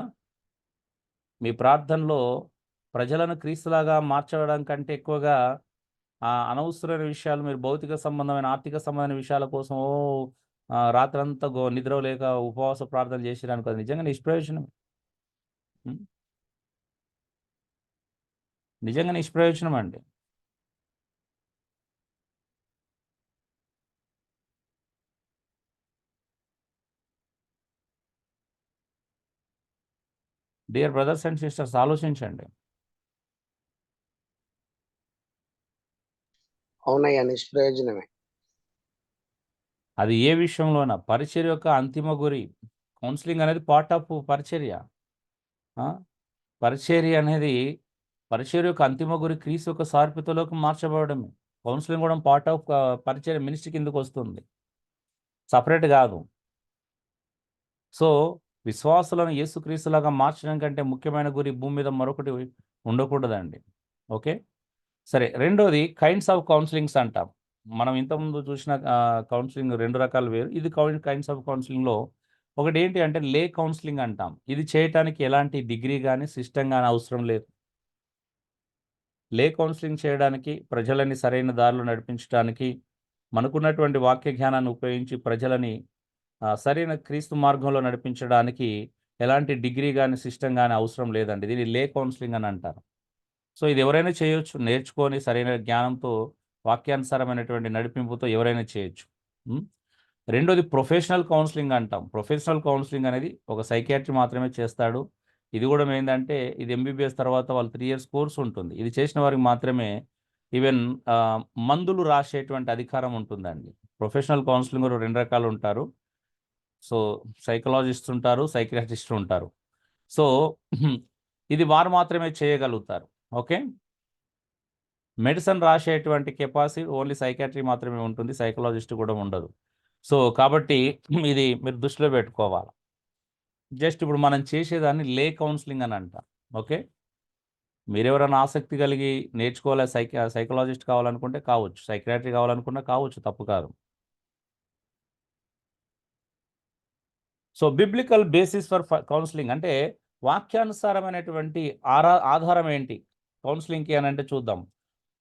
మీ ప్రార్థనలో ప్రజలను క్రీస్తులాగా మార్చడం కంటే ఎక్కువగా అనవసరమైన విషయాలు, మీరు భౌతిక సంబంధమైన, ఆర్థిక సంబంధమైన విషయాల కోసం రాత్రంతా నిద్ర లేక ఉపవాస ప్రార్థన చేసిరనుకో, అది నిజంగా నిష్ప్రయోజనం. నిజంగా నిష్ప్రయోజనం అండి. డియర్ బ్రదర్స్ అండ్ సిస్టర్స్, ఆలోచించండి. అవునయ్యా, నిష్ప్రయోజనమే. అది ఏ విషయంలోనా? పరిచర్య యొక్క అంతిమ గురి కౌన్సిలింగ్ అనేది పార్ట్ ఆఫ్ పరిచర్య. పరిచర్య యొక్క అంతిమ గురి క్రీస్తు యొక్క సారూప్యతలోకి మార్చబడమే. కౌన్సిలింగ్ కూడా పార్ట్ ఆఫ్ పరిచర్య, మినిస్ట్రీ కిందకు వస్తుంది, సపరేట్ కాదు. సో విశ్వాసులను యేసుక్రీస్తులాగా మార్చడం కంటే ముఖ్యమైన గురి భూమి మీద మరొకటి ఉండకూడదండి. ఓకే, సరే. రెండోది కైండ్స్ ఆఫ్ కౌన్సిలింగ్స్ అంటాం. మనం ఇంతకుముందు చూసిన కౌన్సిలింగ్ 2 రకాలు వేరు. ఇది కైండ్స్ ఆఫ్ కౌన్సిలింగ్లో ఒకటి ఏంటి అంటే లే కౌన్సిలింగ్ అంటాం. ఇది చేయటానికి ఎలాంటి డిగ్రీ కానీ సిస్టమ్ కానీ అవసరం లేదు. లే కౌన్సిలింగ్ చేయడానికి, ప్రజలని సరైన దారిలో నడిపించడానికి, మనకున్నటువంటి వాక్య జ్ఞానాన్ని ఉపయోగించి ప్రజలని సరైన క్రీస్తు మార్గంలో నడిపించడానికి ఎలాంటి డిగ్రీ కానీ సిస్టమ్ కానీ అవసరం లేదండి. దీన్ని లే కౌన్సిలింగ్ అని అంటారు. సో ఇది ఎవరైనా చేయొచ్చు, నేర్చుకొని సరైన జ్ఞానంతో, వాక్యానుసారమైనటువంటి నడిపింపుతో ఎవరైనా చేయొచ్చు. రెండోది ప్రొఫెషనల్ కౌన్సిలింగ్ అంటాం. ప్రొఫెషనల్ కౌన్సిలింగ్ అనేది ఒక సైకియాట్రీ మాత్రమే చేస్తాడు. ఇది కూడా ఏంటంటే ఇది ఎంబీబీఎస్ తర్వాత వాళ్ళు 3 years కోర్స్ ఉంటుంది. ఇది చేసిన వారికి మాత్రమే ఈవెన్ మందులు రాసేటువంటి అధికారం ఉంటుందండి. ప్రొఫెషనల్ కౌన్సిలింగ్ 2 రకాలు ఉంటారు. సో సైకలాజిస్ట్ ఉంటారు, సైకియాట్రిస్ట్ ఉంటారు. సో ఇది వారు మాత్రమే చేయగలుగుతారు. ఓకే, మెడిసిన్ రాసేటువంటి కెపాసిటీ ఓన్లీ సైకాట్రీ మాత్రమే ఉంటుంది, సైకలాజిస్ట్ కూడా ఉండదు. సో కాబట్టి ఇది మీరు దృష్టిలో పెట్టుకోవాలి. జస్ట్ ఇప్పుడు మనం చేసేదాన్ని లే కౌన్సిలింగ్ అని అంటాం. ఓకే, మీరెవరైనా ఆసక్తి కలిగి నేర్చుకోవాలి, సైకలాజిస్ట్ కావాలనుకుంటే కావచ్చు, సైకియాట్రీ కావాలనుకున్నా కావచ్చు, తప్పు కాదు. So biblical basis for counselling అంటే వాక్యానుసారమైనటువంటి ఆధారం ఏంటి కౌన్సిలింగ్కి అని అంటే చూద్దాం.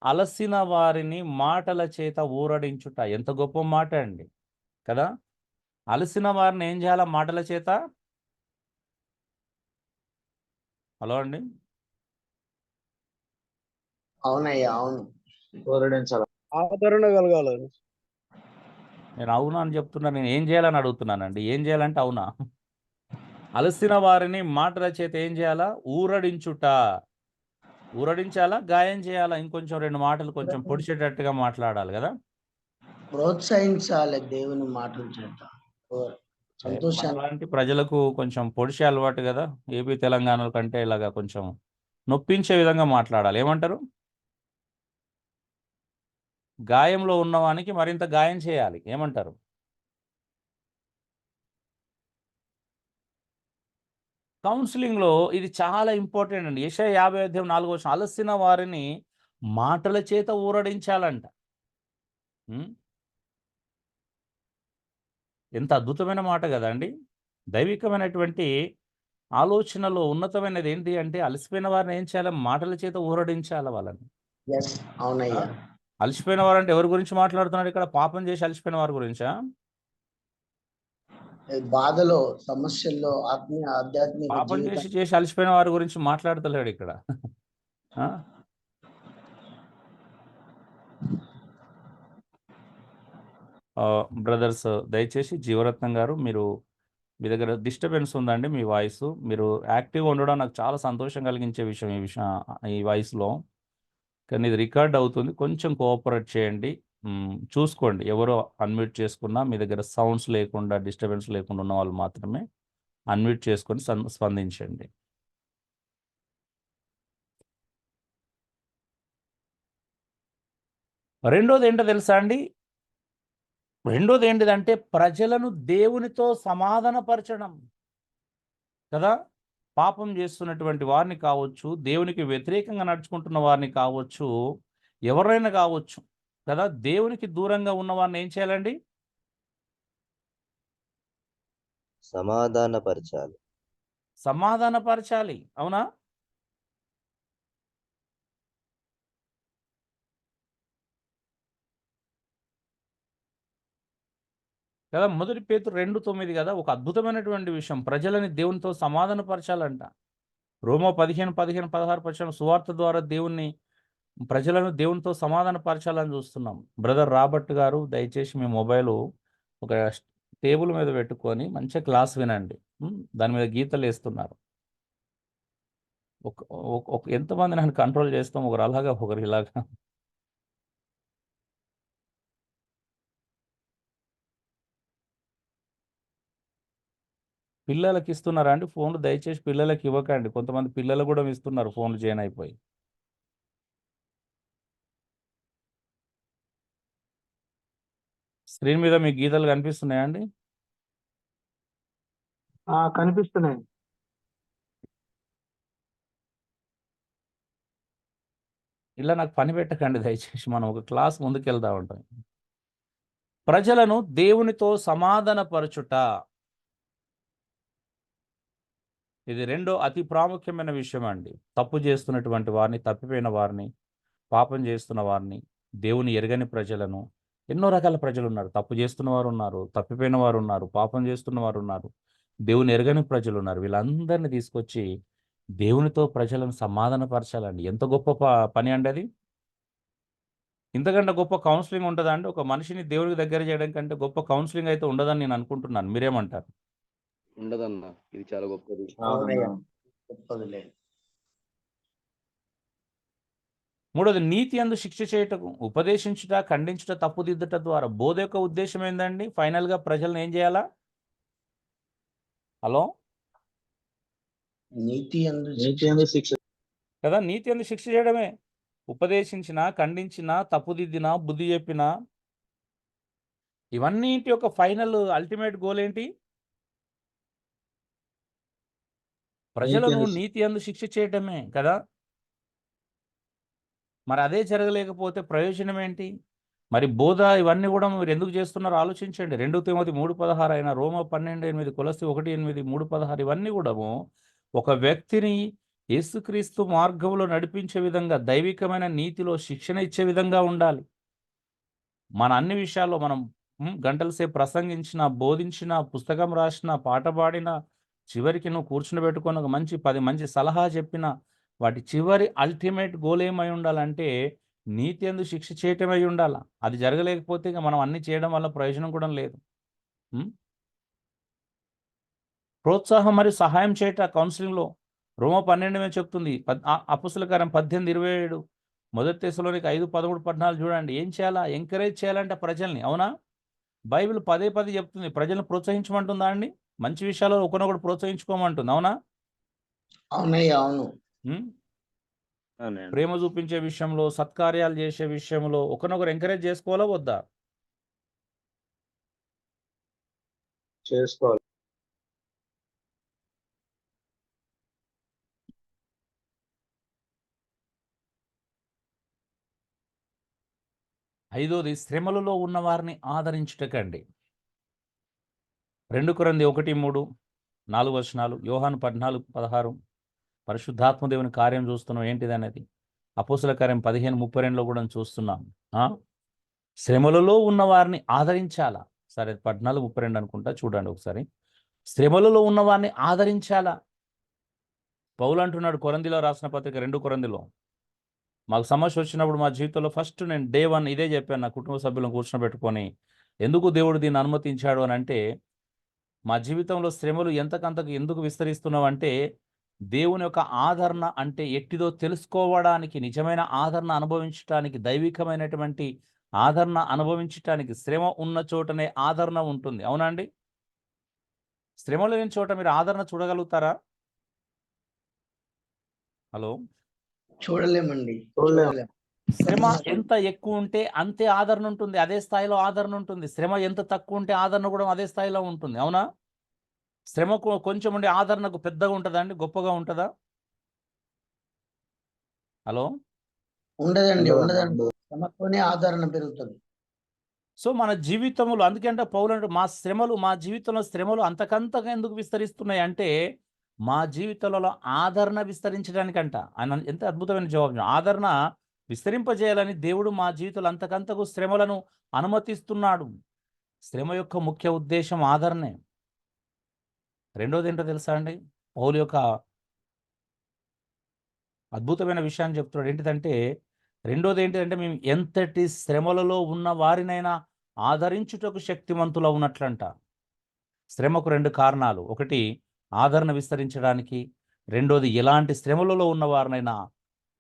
అలసిన వారిని మాటల చేత ఊరడించుట. ఎంత గొప్ప మాట అండి కదా! అలసిన వారిని ఏం చేయాలా? మాటల చేత. హలో అండి. అవునయ్యా, అవును. ఆదరణ కలగాలని. నేను అవునా అని చెప్తున్నా, నేను ఏం చేయాలని అడుగుతున్నానండి. ఏం చేయాలంటే అవునా? అలసిన వారిని మాటల చేత ఏం చేయాలా? ఊరడించుట. ఊరడించాలా, గాయం చేయాలా? ఇంకొంచెం 2 మాటలు కొంచెం పొడిచేటట్టుగా మాట్లాడాలి కదా. ప్రోత్సహించాలి దేవుని మాటల చేత. సంతోషాన్ని మనలాంటి ప్రజలకు కొంచెం పొడిచే అలవాటు కదా. ఏపీ తెలంగాణల కంటే ఇలాగా కొంచెం నొప్పించే విధంగా మాట్లాడాలి. ఏమంటారు? గాయంలో ఉన్నవానికి మరింత గాయం చేయాలి. ఏమంటారు? కౌన్సిలింగ్లో ఇది చాలా ఇంపార్టెంట్ అండి. యెషయా 50:4 అలసిన వారిని మాటల చేత ఊరడించాలంట. ఎంత అద్భుతమైన మాట కదండి. దైవికమైనటువంటి ఆలోచనలో ఉన్నతమైనది ఏంటి అంటే, అలసిపోయిన వారిని ఏం చేయాలి? మాటల చేత ఊరడించాలి వాళ్ళని. ఎస్ అవునయ్యా. అలసిపోయిన వారంటే ఎవరి గురించి మాట్లాడుతున్నాడు ఇక్కడ? పాపం చేసి అలసిపోయిన వారి గురించా? బాధలో, సమస్యల్లో, ఆధ్యాత్మిక పాపం జీవితం చేసి అలసిపోయిన వారి గురించి మాట్లాడతలేడు ఇక్కడ. ఆ? బ్రదర్స్ దయచేసి జీవరత్నం గారు, మీ దగ్గర డిస్టర్బెన్స్ ఉందండి. మీ వాయిస్ మీరు యాక్టివ్గా ఉండడం నాకు చాలా సంతోషం కలిగించే విషయం. ఈ వాయిస్లో కానీ ఇది రికార్డ్ అవుతుంది. కొంచెం కోఆపరేట్ చేయండి. చూసుకోండి, ఎవరో అన్మ్యూట్ చేసుకున్నా మీ దగ్గర సౌండ్స్ లేకుండా, డిస్టర్బెన్స్ లేకుండా ఉన్న వాళ్ళు మాత్రమే అన్మ్యూట్ చేసుకొని స్పందించండి. రెండోది ఏంటో తెలుసా అండి? రెండోది ఏంటిదంటే ప్రజలను దేవునితో సమాధానపరచడం కదా. పాపం చేస్తున్నటువంటి వారిని కావచ్చు, దేవునికి వ్యతిరేకంగా నడుచుకుంటున్న వారిని కావచ్చు, ఎవరైనా కావచ్చు కదా, దేవునికి దూరంగా ఉన్న వారిని ఏం చేయాలండి? సమాధానపరచాలి. సమాధానపరచాలి. అవునా? కదా. మొదటి పేతురు 2:9 కదా, ఒక అద్భుతమైనటువంటి విషయం. ప్రజలని దేవునితో సమాధానపరచాలంట. రోమా 15:16 సువార్త ద్వారా ప్రజలను దేవునితో సమాధానపరచాలని చూస్తున్నాం. బ్రదర్ రాబర్ట్ గారు దయచేసి మీ మొబైల్ ఒక టేబుల్ మీద పెట్టుకొని మంచిగా క్లాస్ వినండి. దాని మీద గీతలు వేస్తున్నారు. ఎంతమంది నన్ను కంట్రోల్ చేస్తాం? ఒకరు అలాగా, ఒకరు ఇలాగా. పిల్లలకి ఇస్తున్నారా అండి ఫోన్లు? దయచేసి పిల్లలకి ఇవ్వకండి. కొంతమంది పిల్లలు కూడా ఇస్తున్నారు ఫోన్లు జాయిన్ అయిపోయి. స్క్రీన్ మీద మీకు గీతలు కనిపిస్తున్నాయా అండి? కనిపిస్తున్నాయి. ఇలా నాకు పని పెట్టకండి దయచేసి. మనం ఒక క్లాస్ ముందుకు వెళ్తా ఉంటాం. ప్రజలను దేవునితో సమాధానపరచుట, ఇది రెండో అతి ప్రాముఖ్యమైన విషయం అండి. తప్పు చేస్తున్నటువంటి వారిని, తప్పిపోయిన వారిని, పాపం చేస్తున్న వారిని, దేవుని ఎరగని ప్రజలను, ఎన్నో రకాల ప్రజలు ఉన్నారు. తప్పు చేస్తున్న వారు ఉన్నారు, తప్పిపోయిన వారు ఉన్నారు, పాపం చేస్తున్న వారు ఉన్నారు, దేవుని ఎరగని ప్రజలు ఉన్నారు. వీళ్ళందరినీ తీసుకొచ్చి దేవునితో ప్రజలను సమాధానపరచాలండి. ఎంత గొప్ప పని అండి అది. ఇంతకంటే గొప్ప కౌన్సిలింగ్ ఉంటుందా అండి? ఒక మనిషిని దేవుడికి దగ్గర చేయడం కంటే గొప్ప కౌన్సిలింగ్ అయితే ఉండదని నేను అనుకుంటున్నాను. మీరేమంటారు? ఉండదన్న, ఇది చాలా గొప్పది. అవునయ్యా, గొప్పదిలే. మూడోది నీతి అందు శిక్ష చేయుటకు, ఉపదేశించుట, ఖండించుట, తప్పుదిద్దుట ద్వారా. బోధ యొక్క ఉద్దేశం ఏందండి? ఫైనల్గా ప్రజలను ఏం చేయాలా? హలో, నీతి అందు శిక్ష కదా. నీతి అందు శిక్ష చేయడమే. ఉపదేశించిన, ఖండించిన, తప్పుదిద్దిన, బుద్ధి చెప్పిన, ఇవన్నింటి యొక్క ఫైనల్ అల్టిమేట్ గోల్ ఏంటి? ప్రజలను నీతి అందు శిక్ష చేయటమే కదా. మరి అదే జరగలేకపోతే ప్రయోజనం ఏంటి? మరి బోధ ఇవన్నీ కూడా మీరు ఎందుకు చేస్తున్నారో ఆలోచించండి. 2 తిమోతి 3:16 అయినా, రోమా 12:8, కొలస్సీ 1:8, 3:16 ఇవన్నీ కూడాము ఒక వ్యక్తిని యేసుక్రీస్తు మార్గంలో నడిపించే విధంగా, దైవికమైన నీతిలో శిక్షణ ఇచ్చే విధంగా ఉండాలి. మన అన్ని విషయాల్లో మనం గంటల సేపు ప్రసంగించిన, బోధించిన, పుస్తకం రాసిన, పాట పాడిన, చివరికి నువ్వు కూర్చుని పెట్టుకొని ఒక 10 మంచి సలహా చెప్పిన, వాటి చివరి అల్టిమేట్ గోల్ ఏమై ఉండాలంటే నీతి యందు శిక్ష చేయటమై ఉండాల. అది జరగలేకపోతే ఇక మనం అన్ని చేయడం వల్ల ప్రయోజనం కూడా లేదు. ప్రోత్సాహం మరియు సహాయం చేయట కౌన్సిలింగ్లో రోమ 12 చెప్తుంది. అపోస్తలుల కార్యం 18:27, మొదటి తెస్సలోనికై 5:13-14 చూడండి. ఏం చేయాలా? ఎంకరేజ్ చేయాలంటే ప్రజల్ని. అవునా? బైబిల్ పదే చెప్తుంది. ప్రజలను ప్రోత్సహించమంటుందా అండి? మంచి విషయాల్లో ఒకరినొకడు ప్రోత్సహించుకోమంటుంది. అవునా? అవునయ్యా, అవును. అవునండి. ప్రేమ చూపించే విషయంలో, సత్కార్యాలు చేసే విషయంలో ఒకరినొకరు ఎంకరేజ్ చేసుకోవాలా వద్దా? చేసుకోవాలి. ఐదోది శ్రమలలో ఉన్న వారిని ఆదరించుటకండి. 2 కొరింథీ 1:3, 4 వచనాలు, యోహాను 14:16, పరిశుద్ధాత్మ దేవుని కార్యం చూస్తున్నాం ఏంటిదనేది. అపోస్తలుల కార్యం 15:32లో కూడా చూస్తున్నాం. శ్రమలలో ఉన్న వారిని ఆదరించాలా. సరే 14:32 అనుకుంటా, చూడండి ఒకసారి. శ్రమలలో ఉన్న వారిని ఆదరించాలా. పౌలు అంటున్నాడు కొరింథీలో రాసిన పత్రిక 2 కొరింథీలో, మాకు సమస్య వచ్చినప్పుడు మా జీవితంలో ఫస్ట్ నేను డే 1 ఇదే చెప్పాను నా కుటుంబ సభ్యులను కూర్చోబెట్టుకొని. ఎందుకు దేవుడు దీన్ని అనుమతించాడు అని అంటే, మా జీవితంలో శ్రమలు ఎంతకంతకు ఎందుకు విస్తరిస్తున్నావు అంటే, దేవుని యొక్క ఆదరణ అంటే ఎట్టిదో తెలుసుకోవడానికి, నిజమైన ఆదరణ అనుభవించడానికి, దైవికమైనటువంటి ఆదరణ అనుభవించటానికి శ్రమ ఉన్న చోటనే ఆదరణ ఉంటుంది. అవునా అండి? శ్రమ లేని చోట మీరు ఆదరణ చూడగలుగుతారా? హలో, చూడలేమండి. చూడలేం. చూడలేం. శ్రమ ఎంత ఎక్కువ ఉంటే అంతే ఆదరణ ఉంటుంది. అదే స్థాయిలో ఆదరణ ఉంటుంది. శ్రమ ఎంత తక్కువ ఉంటే ఆదరణ కూడా అదే స్థాయిలో ఉంటుంది. అవునా? శ్రమ కొంచెం ఉండే ఆదరణకు పెద్దగా ఉంటుందా అండి? గొప్పగా ఉంటుందా? హలో, ఉండదండి. శ్రమతోనే ఆదరణ పెరుగుతుంది. సో మన జీవితంలో అందుకంటే పౌలు అంటే మా జీవితంలో శ్రమలు అంతకంతగా ఎందుకు విస్తరిస్తున్నాయి అంటే, మా జీవితంలో ఆదరణ విస్తరించడానికంట. ఆయన ఎంత అద్భుతమైన జవాబు. ఆదరణ విస్తరింపజేయాలని దేవుడు మా జీవితంలో అంతకంతకు శ్రమలను అనుమతిస్తున్నాడు. శ్రమ యొక్క ముఖ్య ఉద్దేశం ఆదరణే. రెండోది ఏంటో తెలుసా అండి? పౌలు యొక్క అద్భుతమైన విషయాన్ని చెప్తున్నాడు. ఏంటిదంటే, రెండోది ఏంటిదంటే, మేము ఎంతటి శ్రమలలో ఉన్న వారినైనా ఆదరించుటకు శక్తివంతులు ఉన్నట్లంట. శ్రమకు 2 కారణాలు. ఒకటి ఆదరణ విస్తరించడానికి, రెండోది ఎలాంటి శ్రమలలో ఉన్న వారినైనా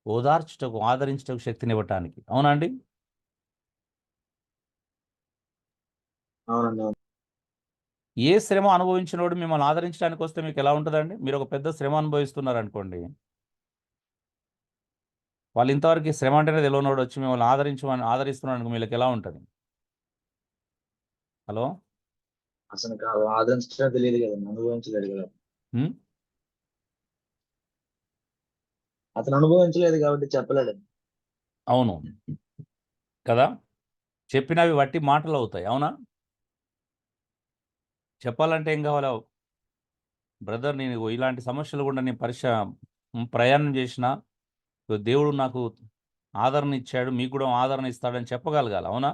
ఓదార్చుటకు, ఆదరించుటకు శక్తినివ్వటానికి. అవునా అండి? అవునండి. ఏ శ్రమ అనుభవించినోడు మిమ్మల్ని ఆదరించడానికి వస్తే మీకు ఎలా ఉంటుందండి? మీరు ఒక పెద్ద శ్రమ అనుభవిస్తున్నారు అనుకోండి, వాళ్ళు ఇంతవరకు శ్రమ అంటేనే తెలియనోడు వచ్చి మిమ్మల్ని ఆదరిస్తున్నాడు మీకు ఎలా ఉంటుంది? హలో, అసలు ఆదరించడం తెలియదు కదా, అనుభవించలేదు కదా. అతను అనుభవించలేదు కాబట్టి చెప్పలేడు. అవును కదా? చెప్పినవి వట్టి మాటలు అవుతాయి. అవునా? చెప్పాలంటే ఏం కావాలో, బ్రదర్ నేను ఇలాంటి సమస్యలు కూడా నేను ప్రయాణం చేసిన, దేవుడు నాకు ఆదరణ ఇచ్చాడు, మీకు కూడా ఆదరణ ఇస్తాడని చెప్పగలగాలి. అవునా?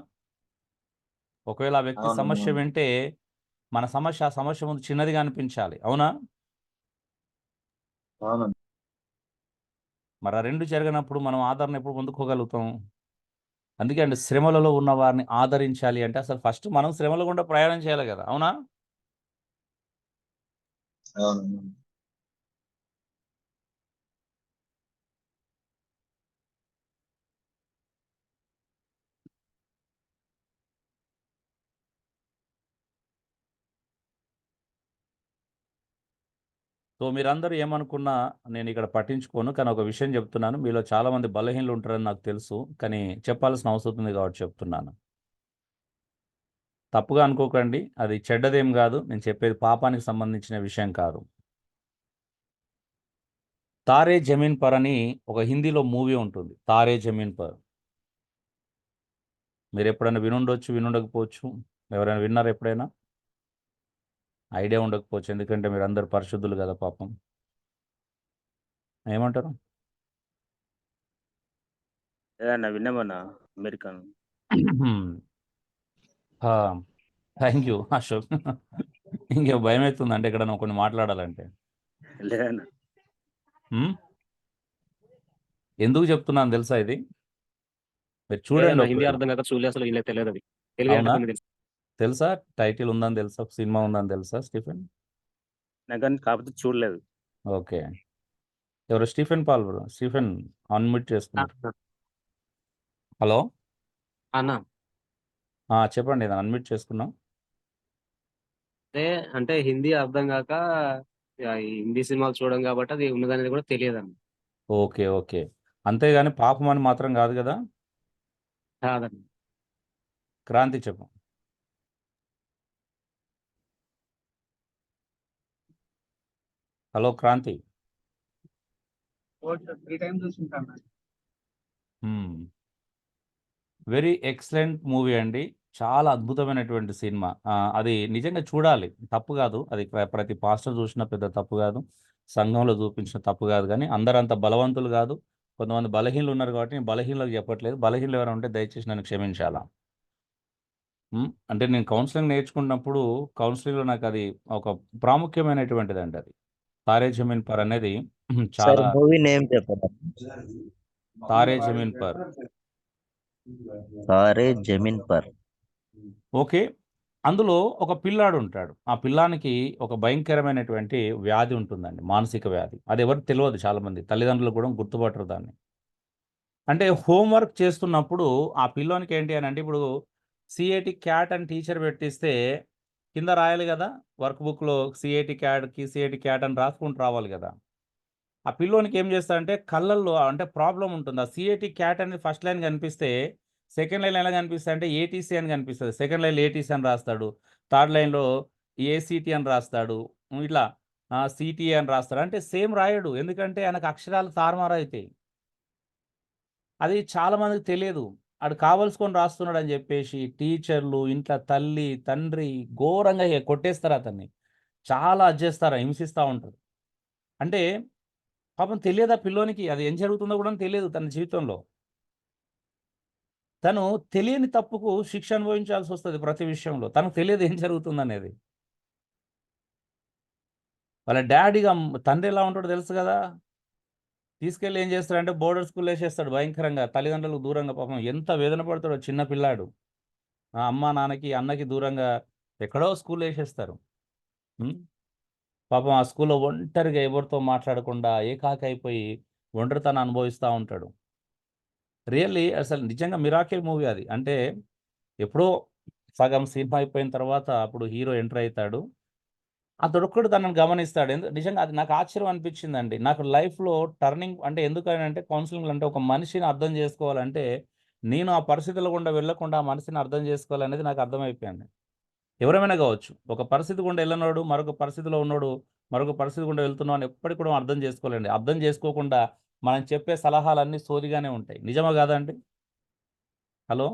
ఒకవేళ ఆ వ్యక్తి సమస్య వింటే మన సమస్య ఆ సమస్య ముందు చిన్నదిగా అనిపించాలి. అవునా? మరి ఆ 2 జరగనప్పుడు మనం ఆదరణ ఎప్పుడు పొందుకోగలుగుతాం? అందుకే అండి శ్రమలలో ఉన్న వారిని ఆదరించాలి అంటే అసలు ఫస్ట్ మనం శ్రమల గుండా ప్రయాణం చేయాలి కదా. అవునా? సో మీరందరూ ఏమనుకున్నా నేను ఇక్కడ పట్టించుకోను. కానీ ఒక విషయం చెప్తున్నాను. మీలో చాలామంది బలహీనలు ఉంటారని నాకు తెలుసు. కానీ చెప్పాల్సిన అవసరం ఉంది కాబట్టి చెప్తున్నాను. తప్పుగా అనుకోకండి. అది చెడ్డదేం కాదు. నేను చెప్పేది పాపానికి సంబంధించిన విషయం కాదు. తారే జమీన్ పర్ అని ఒక హిందీలో మూవీ ఉంటుంది. తారే జమీన్ పర్. మీరు ఎప్పుడైనా వినుండకపోవచ్చు. ఎవరైనా విన్నారా ఎప్పుడైనా? ఐడియా ఉండకపోవచ్చు. ఎందుకంటే మీరు అందరు పరిశుద్ధులు కదా పాపం. ఏమంటారు? ఏదన్నా విన్నామన్నా అమెరికన్. Thank you Ashok. ఇంకే భయం అవుతుంది అంటే ఇక్కడ కొన్ని మాట్లాడాలంటే. లేదన్నా. ఎందుకు చెప్తున్నాను తెలుసా ఇది? మీరు చూడండి లేదన్న హిందీ ఒకవేళ. అర్థం కాక చూడలే, అసలు వీళ్ళకి తెలియదు అది. తెలుగు అవునా? ఏమంటుంది తెలుసు. తెలుసా? టైటిల్ ఉందని తెలుసా? సినిమా ఉందని తెలుసా స్టీఫెన్? నాకు కానీ కాకపోతే చూడలేదు. ఓకే. ఎవరు? Stephen Paul bro. Stephen unmute చేసుకున్నారు. హలో. అన్న చెప్పండి, ఏదైనా అన్మ్యూట్ చేసుకున్నాం. అదే అంటే హిందీ అర్థం కాక ఈ హిందీ సినిమాలు చూడడం కాబట్టి అది ఉన్నదనేది కూడా తెలియదు అన్న. Okay, okay. అంతేగాని పాపం అని మాత్రం కాదు కదా. కాదన్న. క్రాంతి చెప్పు. Hello Kranti. Very excellent movie అండి. చాలా అద్భుతమైనటువంటి సినిమా. అది నిజంగా చూడాలి, తప్పు కాదు. అది ప్రతి పాస్టర్ చూసిన పెద్ద తప్పు కాదు, సంఘంలో చూపించిన తప్పు కాదు. కానీ అందరంత బలవంతులు కాదు, కొంతమంది బలహీనలు ఉన్నారు కాబట్టి నేను బలహీనలకు చెప్పట్లేదు. బలహీనలు ఎవరైనా ఉంటే దయచేసి నన్ను క్షమించాలా. అంటే నేను కౌన్సిలింగ్ నేర్చుకున్నప్పుడు కౌన్సిలింగ్లో నాకు అది ఒక ప్రాముఖ్యమైనటువంటిది అండి. అది తారే జమీన్ పర్ అనేది చాలా. మూవీ నేమ్ చెప్పండి. తారే జమీన్ పర్. తారే జమీన్ పర్. ఓకే. అందులో ఒక పిల్లాడు ఉంటాడు. ఆ పిల్లానికి ఒక భయంకరమైనటువంటి వ్యాధి ఉంటుందండి, మానసిక వ్యాధి. అది ఎవరికి తెలియదు, చాలామంది తల్లిదండ్రులు కూడా గుర్తుపట్టరు దాన్ని. అంటే హోంవర్క్ చేస్తున్నప్పుడు ఆ పిల్లోనికి ఏంటి అని అంటే, ఇప్పుడు సిఏటి క్యాట్ అని టీచర్ పెట్టిస్తే కింద రాయాలి కదా, వర్క్ బుక్లో సిఏటి క్యాట్కి సిఏటి క్యాట్ అని రాసుకుంటూ రావాలి కదా. ఆ పిల్లోనికి ఏం చేస్తాడంటే కళ్ళల్లో అంటే ప్రాబ్లం ఉంటుంది. ఆ సిఏటి క్యాట్ అనేది ఫస్ట్ లైన్ కనిపిస్తే సెకండ్ లైన్ ఎలా కనిపిస్తుంది అంటే ఏటీసీ అని కనిపిస్తుంది. సెకండ్ లైన్లో ఏటీసీ అని రాస్తాడు, థర్డ్ లైన్లో ఏసీటీ అని రాస్తాడు, ఇట్లా సిటీఏ అని రాస్తాడు. అంటే సేమ్ రాయడు, ఎందుకంటే ఆయనకు అక్షరాలు తారుమారు అవుతాయి. అది చాలామందికి తెలియదు. ఆడు కావలసుకొని రాస్తున్నాడు అని చెప్పేసి టీచర్లు, ఇంట్లో తల్లి తండ్రి ఘోరంగా కొట్టేస్తారు అతన్ని, చాలా చేస్తారు, హింసిస్తూ ఉంటారు. అంటే పాపం తెలియదు ఆ పిల్లోనికి, అది ఏం జరుగుతుందో కూడా తెలియదు తన జీవితంలో. తను తెలియని తప్పుకు శిక్ష అనుభవించాల్సి వస్తుంది ప్రతి విషయంలో. తనకు తెలియదు ఏం జరుగుతుందనేది. వాళ్ళ డాడీగా తండ్రి ఎలా ఉంటాడో తెలుసు కదా. తీసుకెళ్ళి ఏం చేస్తాడంటే బోర్డర్ స్కూల్ వేసేస్తాడు భయంకరంగా, తల్లిదండ్రులకు దూరంగా. పాపం ఎంత వేదన పడతాడో చిన్న పిల్లాడు. అమ్మ నాన్నకి అన్నకి దూరంగా ఎక్కడో స్కూల్ వేసేస్తారు. పాపం ఆ స్కూల్లో ఒంటరిగా ఎవరితో మాట్లాడకుండా ఏకాకి అయిపోయి ఒంటరితనం అనుభవిస్తూ ఉంటాడు. రియల్లీ అసలు నిజంగా మిరాకిల్ మూవీ అది. అంటే ఎప్పుడో సగం సినిమా అయిపోయిన తర్వాత అప్పుడు హీరో ఎంటర్ అవుతాడు, అతడొక్కడు తనను గమనిస్తాడు. నిజంగా అది నాకు ఆశ్చర్యం అనిపించిందండి. నాకు లైఫ్లో టర్నింగ్ అంటే ఎందుకనంటే కౌన్సిలింగ్ అంటే ఒక మనిషిని అర్థం చేసుకోవాలంటే నేను ఆ పరిస్థితుల గుండా వెళ్ళకుండా ఆ మనిషిని అర్థం చేసుకోవాలనేది నాకు అర్థమైపోయింది. ఎవరైనా కావచ్చు, ఒక పరిస్థితి గుండా వెళ్ళినోడు మరొక పరిస్థితిలో ఉన్నోడు మరొక పరిస్థితి గుండా వెళ్తున్నావు అని ఎప్పటికి కూడా అర్థం చేసుకోలేండి. అర్థం చేసుకోకుండా మనం చెప్పే సలహాలన్నీ సోదిగానే ఉంటాయి. నిజమా కాదండి? హలో.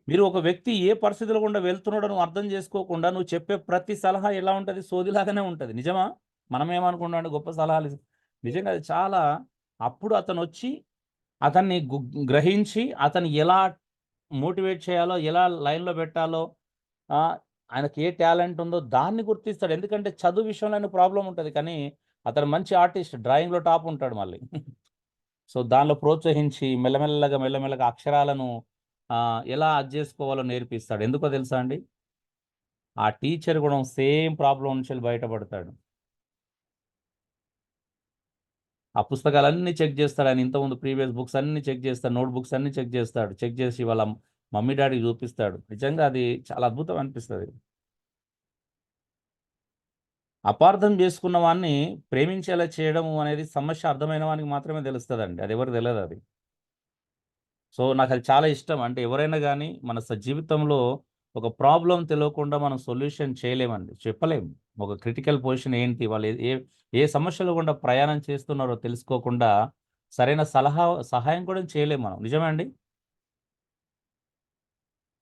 మీరు ఒక వ్యక్తి ఏ పరిస్థితుల గుండా వెళ్తున్నాడో నువ్వు అర్థం చేసుకోకుండా నువ్వు చెప్పే ప్రతి సలహా ఎలా ఉంటుంది? సోదిలాగానే ఉంటుంది. నిజమా? మనం ఏమనుకుంటాం గొప్ప సలహాలు నిజంగా అది చాలా. అప్పుడు అతను వచ్చి అతన్ని గ్రహించి అతను ఎలా మోటివేట్ చేయాలో, ఎలా లైన్లో పెట్టాలో, ఆయనకి ఏ టాలెంట్ ఉందో దాన్ని గుర్తిస్తాడు. ఎందుకంటే చదువు విషయంలో ప్రాబ్లం ఉంటుంది, కానీ అతను మంచి ఆర్టిస్ట్, డ్రాయింగ్లో టాప్ ఉంటాడు మళ్ళీ. సో దానిలో ప్రోత్సహించి మెల్లమెల్లగా అక్షరాలను ఎలా చేసుకోవాలో నేర్పిస్తాడు. ఎందుకో తెలుసా అండి? ఆ టీచర్ కూడా సేమ్ ప్రాబ్లం నుంచి బయటపడతాడు. ఆ పుస్తకాలన్నీ చెక్ చేస్తాడు ఆయన. ఇంతకుముందు ప్రీవియస్ బుక్స్ అన్ని చెక్ చేస్తాడు, నోట్ బుక్స్ అన్ని చెక్ చేస్తాడు. చెక్ చేసి వాళ్ళ మమ్మీ డాడీకి చూపిస్తాడు. నిజంగా అది చాలా అద్భుతం అనిపిస్తుంది. అపార్థం చేసుకున్న వాడిని ప్రేమించేలా చేయడం అనేది సమస్య అర్థమైన వానికి మాత్రమే తెలుస్తుందండి, అది ఎవరికి తెలియదు అది. సో నాకు అది చాలా ఇష్టం. అంటే ఎవరైనా కానీ మన జీవితంలో ఒక ప్రాబ్లం తెలియకుండా మనం సొల్యూషన్ చేయలేమండి, చెప్పలేము. ఒక క్రిటికల్ పొజిషన్ ఏంటి, వాళ్ళు ఏ సమస్యలు గుండా ప్రయాణం చేస్తున్నారో తెలుసుకోకుండా సరైన సహాయం కూడా చేయలేము మనం. నిజమే అండి?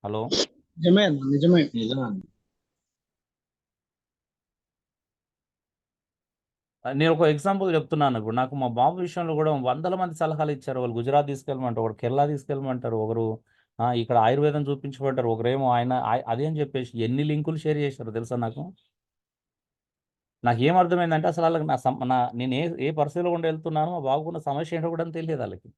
హలో. నిజమే. నేను ఒక ఎగ్జాంపుల్ చెప్తున్నాను. ఇప్పుడు నాకు మా బాబు విషయంలో కూడా వందల మంది సలహాలు ఇచ్చారు. వాళ్ళు గుజరాత్ తీసుకెళ్ళమంటారు, ఒకరు కేరళ తీసుకెళ్ళమంటారు, ఒకరు ఇక్కడ ఆయుర్వేదం చూపించమంటారు, ఒకరేమో ఆయన అదే అని చెప్పేసి ఎన్ని లింకులు షేర్ చేశారు తెలుసా నాకు. నాకేం అర్థమైందంటే అసలు వాళ్ళకి నేను ఏ పరిస్థితిలో ఉండి వెళ్తున్నానో మా బాబుకున్న సమస్య ఏంటో కూడా తెలియదు వాళ్ళకి.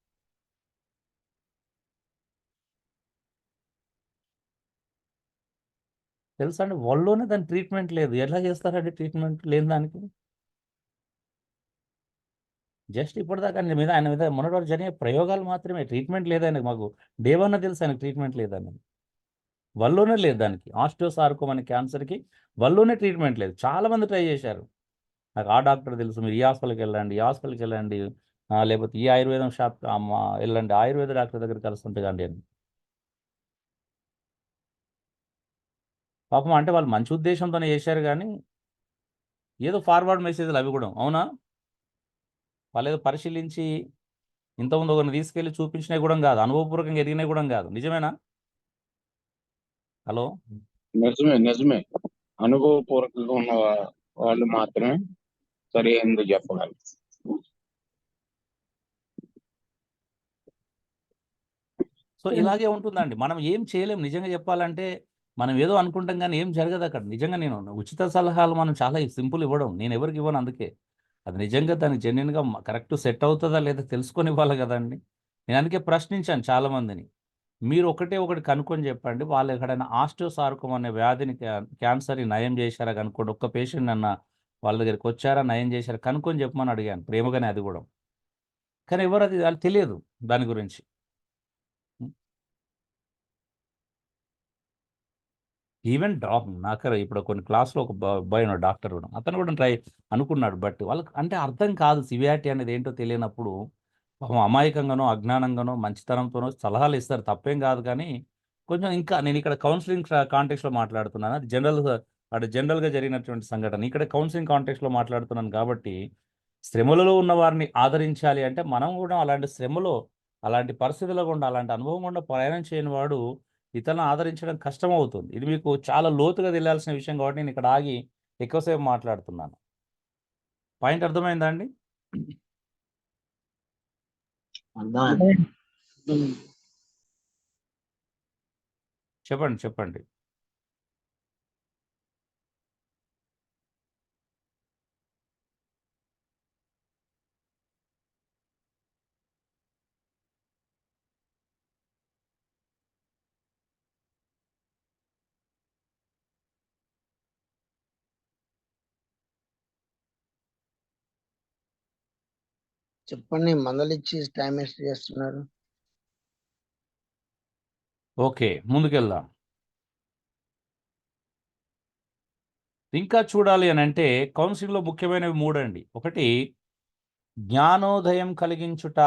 తెలుసా అండి, వాళ్ళలోనే దాని ట్రీట్మెంట్ లేదు. ఎలా చేస్తారండి ట్రీట్మెంట్ లేని దానికి? జస్ట్ ఇప్పటిదాకా ఆయన మీద మొన్నటి వరకు జరిగే ప్రయోగాలు మాత్రమే, ట్రీట్మెంట్ లేదు ఆయనకు. మాకు డే 1 తెలుసు ఆయనకు ట్రీట్మెంట్ లేదని. వాళ్ళలోనే లేదు దానికి. ఆస్టియోసార్కోమా అనే క్యాన్సర్కి వాళ్ళలోనే ట్రీట్మెంట్ లేదు. చాలా మంది ట్రై చేశారు. నాకు ఆ డాక్టర్ తెలుసు, మీరు ఈ హాస్పిటల్కి వెళ్ళండి, ఈ హాస్పిటల్కి వెళ్ళండి, లేకపోతే ఈ ఆయుర్వేదం షాప్ వెళ్ళండి, ఆయుర్వేద డాక్టర్ దగ్గర కలుస్తుంటే కానీ అని. పాపం అంటే వాళ్ళు మంచి ఉద్దేశంతోనే చేశారు కానీ ఏదో ఫార్వర్డ్ మెసేజ్లు అవి కూడా. అవునా? వాళ్ళు ఏదో పరిశీలించి ఇంతకుముందు ఒకరిని తీసుకెళ్ళి చూపించినవి కూడా కాదు, అనుభవపూర్వకంగా ఎదిగినవి కూడా కాదు. నిజమేనా? హలో, నిజమే. అనుభవపూర్వకంగా ఉన్న వాళ్ళు మాత్రమే సరి అయింది చెప్పగలరు. సో ఇలాగే ఉంటుందండి. మనం ఏం చేయలేం. నిజంగా చెప్పాలంటే మనం ఏదో అనుకుంటాం కానీ ఏం జరగదు అక్కడ. నిజంగా నేను ఉచిత సలహాలు మనం చాలా సింపుల్ ఇవ్వడం, నేను ఎవరికి ఇవ్వను. అందుకే అది నిజంగా దానికి జెన్యున్గా కరెక్ట్ సెట్ అవుతుందా లేదా తెలుసుకొని ఇవ్వాలి కదండి. నేను అందుకే ప్రశ్నించాను చాలామందిని. మీరు ఒకటి కనుక్కొని చెప్పండి, వాళ్ళు ఎక్కడైనా ఆస్టియోసార్కోమా అనే వ్యాధిని క్యాన్సర్ని నయం చేశారా కనుక్కోండి. ఒక్క పేషెంట్ అన్న వాళ్ళ దగ్గరికి వచ్చారా, నయం చేశారా కనుక్కొని చెప్పమని అడిగాను, ప్రేమగానే. అది కూడా కానీ ఎవరు అది వాళ్ళు తెలియదు దాని గురించి. ఈవెన్ నాకు ఇప్పుడు కొన్ని క్లాస్లో ఒక అబ్బాయి ఉన్నాడు, డాక్టర్ కూడా. అతను కూడా ట్రై అనుకున్నాడు. బట్ వాళ్ళకి అంటే అర్థం కాదు సివియారిటీ అనేది ఏంటో తెలియనప్పుడు పాపం అమాయకంగానో అజ్ఞానంగానో మంచితనంతోనో సలహాలు ఇస్తారు, తప్పేం కాదు. కానీ కొంచెం ఇంకా నేను ఇక్కడ కౌన్సిలింగ్ కాంటెక్స్లో మాట్లాడుతున్నాను. అది జనరల్గా జరిగినటువంటి సంఘటన. ఇక్కడ కౌన్సిలింగ్ కాంటెక్స్లో మాట్లాడుతున్నాను కాబట్టి శ్రమలలో ఉన్న వారిని ఆదరించాలి అంటే మనం కూడా అలాంటి శ్రమలో, అలాంటి పరిస్థితుల్లో గుండా, అలాంటి అనుభవం గుండా ప్రయాణం చేయని వాడు ఇతరులను ఆదరించడం కష్టమవుతుంది. ఇది మీకు చాలా లోతుగా తెలియాల్సిన విషయం కాబట్టి నేను ఇక్కడ ఆగి ఎక్కువసేపు మాట్లాడుతున్నాను. పాయింట్ అర్థమైందా అండి? చెప్పండి. చెప్పండి, మందలిచ్చి టైం వేస్ట్ చేస్తున్నారు. ఓకే, ముందుకెళ్దాం. ఇంకా చూడాలి అని అంటే కౌన్సిలింగ్లో ముఖ్యమైనవి 3 అండి. ఒకటి జ్ఞానోదయం కలిగించుట.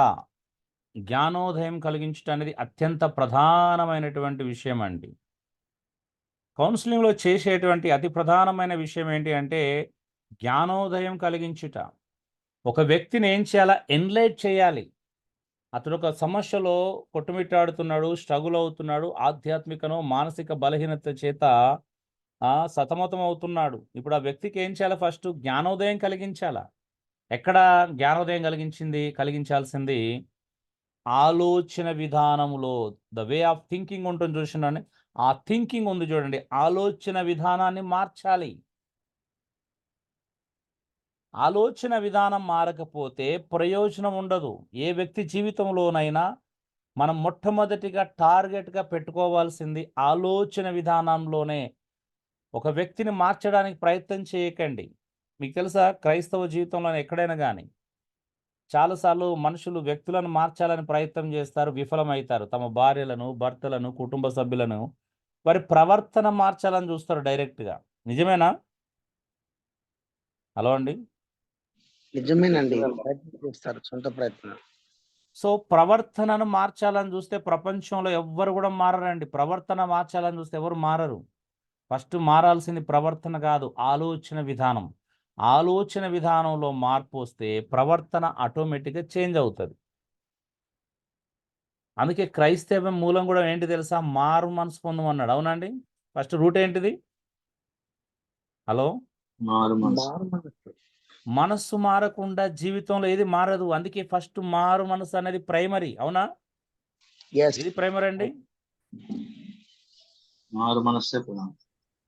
జ్ఞానోదయం కలిగించుట అనేది అత్యంత ప్రధానమైనటువంటి విషయం అండి. కౌన్సిలింగ్లో చేసేటువంటి అతి ప్రధానమైన విషయం ఏంటి అంటే జ్ఞానోదయం కలిగించుట. ఒక వ్యక్తిని ఏం చేయాలా? ఎన్లైట్ చేయాలి. అతడు ఒక సమస్యలో కొట్టుమిట్టాడుతున్నాడు, స్ట్రగుల్ అవుతున్నాడు, ఆధ్యాత్మికనో మానసిక బలహీనత చేత సతమతం అవుతున్నాడు. ఇప్పుడు ఆ వ్యక్తికి ఏం చేయాలి? ఫస్ట్ జ్ఞానోదయం కలిగించాలా. ఎక్కడ జ్ఞానోదయం కలిగించాల్సింది? ఆలోచన విధానములో. ద వే ఆఫ్ థింకింగ్ ఉంటుంది చూసినండి, ఆ థింకింగ్ ఉంది చూడండి, ఆలోచన విధానాన్ని మార్చాలి. ఆలోచన విధానం మారకపోతే ప్రయోజనం ఉండదు. ఏ వ్యక్తి జీవితంలోనైనా మనం మొట్టమొదటిగా టార్గెట్గా పెట్టుకోవాల్సింది ఆలోచన విధానంలోనే. ఒక వ్యక్తిని మార్చడానికి ప్రయత్నం చేయకండి. మీకు తెలుసా, క్రైస్తవ జీవితంలో ఎక్కడైనా కానీ చాలాసార్లు మనుషులు వ్యక్తులను మార్చాలని ప్రయత్నం చేస్తారు, విఫలమవుతారు. తమ భార్యలను, భర్తలను, కుటుంబ సభ్యులను వారి ప్రవర్తన మార్చాలని చూస్తారు డైరెక్ట్గా. నిజమేనా? హలో అండి. నిజమేనండి, ప్రయత్నం చేస్తారు, సొంత ప్రయత్నం. సో ప్రవర్తనను మార్చాలని చూస్తే ప్రపంచంలో ఎవ్వరు కూడా మారరండి. ప్రవర్తన మార్చాలని చూస్తే ఎవరు మారరు. ఫస్ట్ మారాల్సింది ప్రవర్తన కాదు, ఆలోచన విధానం. ఆలోచన విధానంలో మార్పు వస్తే ప్రవర్తన ఆటోమేటిక్గా చేంజ్ అవుతుంది. అందుకే క్రైస్తవం మూలం కూడా ఏంటి తెలుసా? మారు మనసు పొందమన్నాడు. అవునండి. ఫస్ట్ రూట్ ఏంటిది? హలో, మనస్సు మారకుండా జీవితంలో ఏది మారదు. అందుకే ఫస్ట్ మారు మనసు అనేది ప్రైమరీ. అవునా? ఇది ప్రైమరీ అండి. మారు మనస్సే ప్రధానం.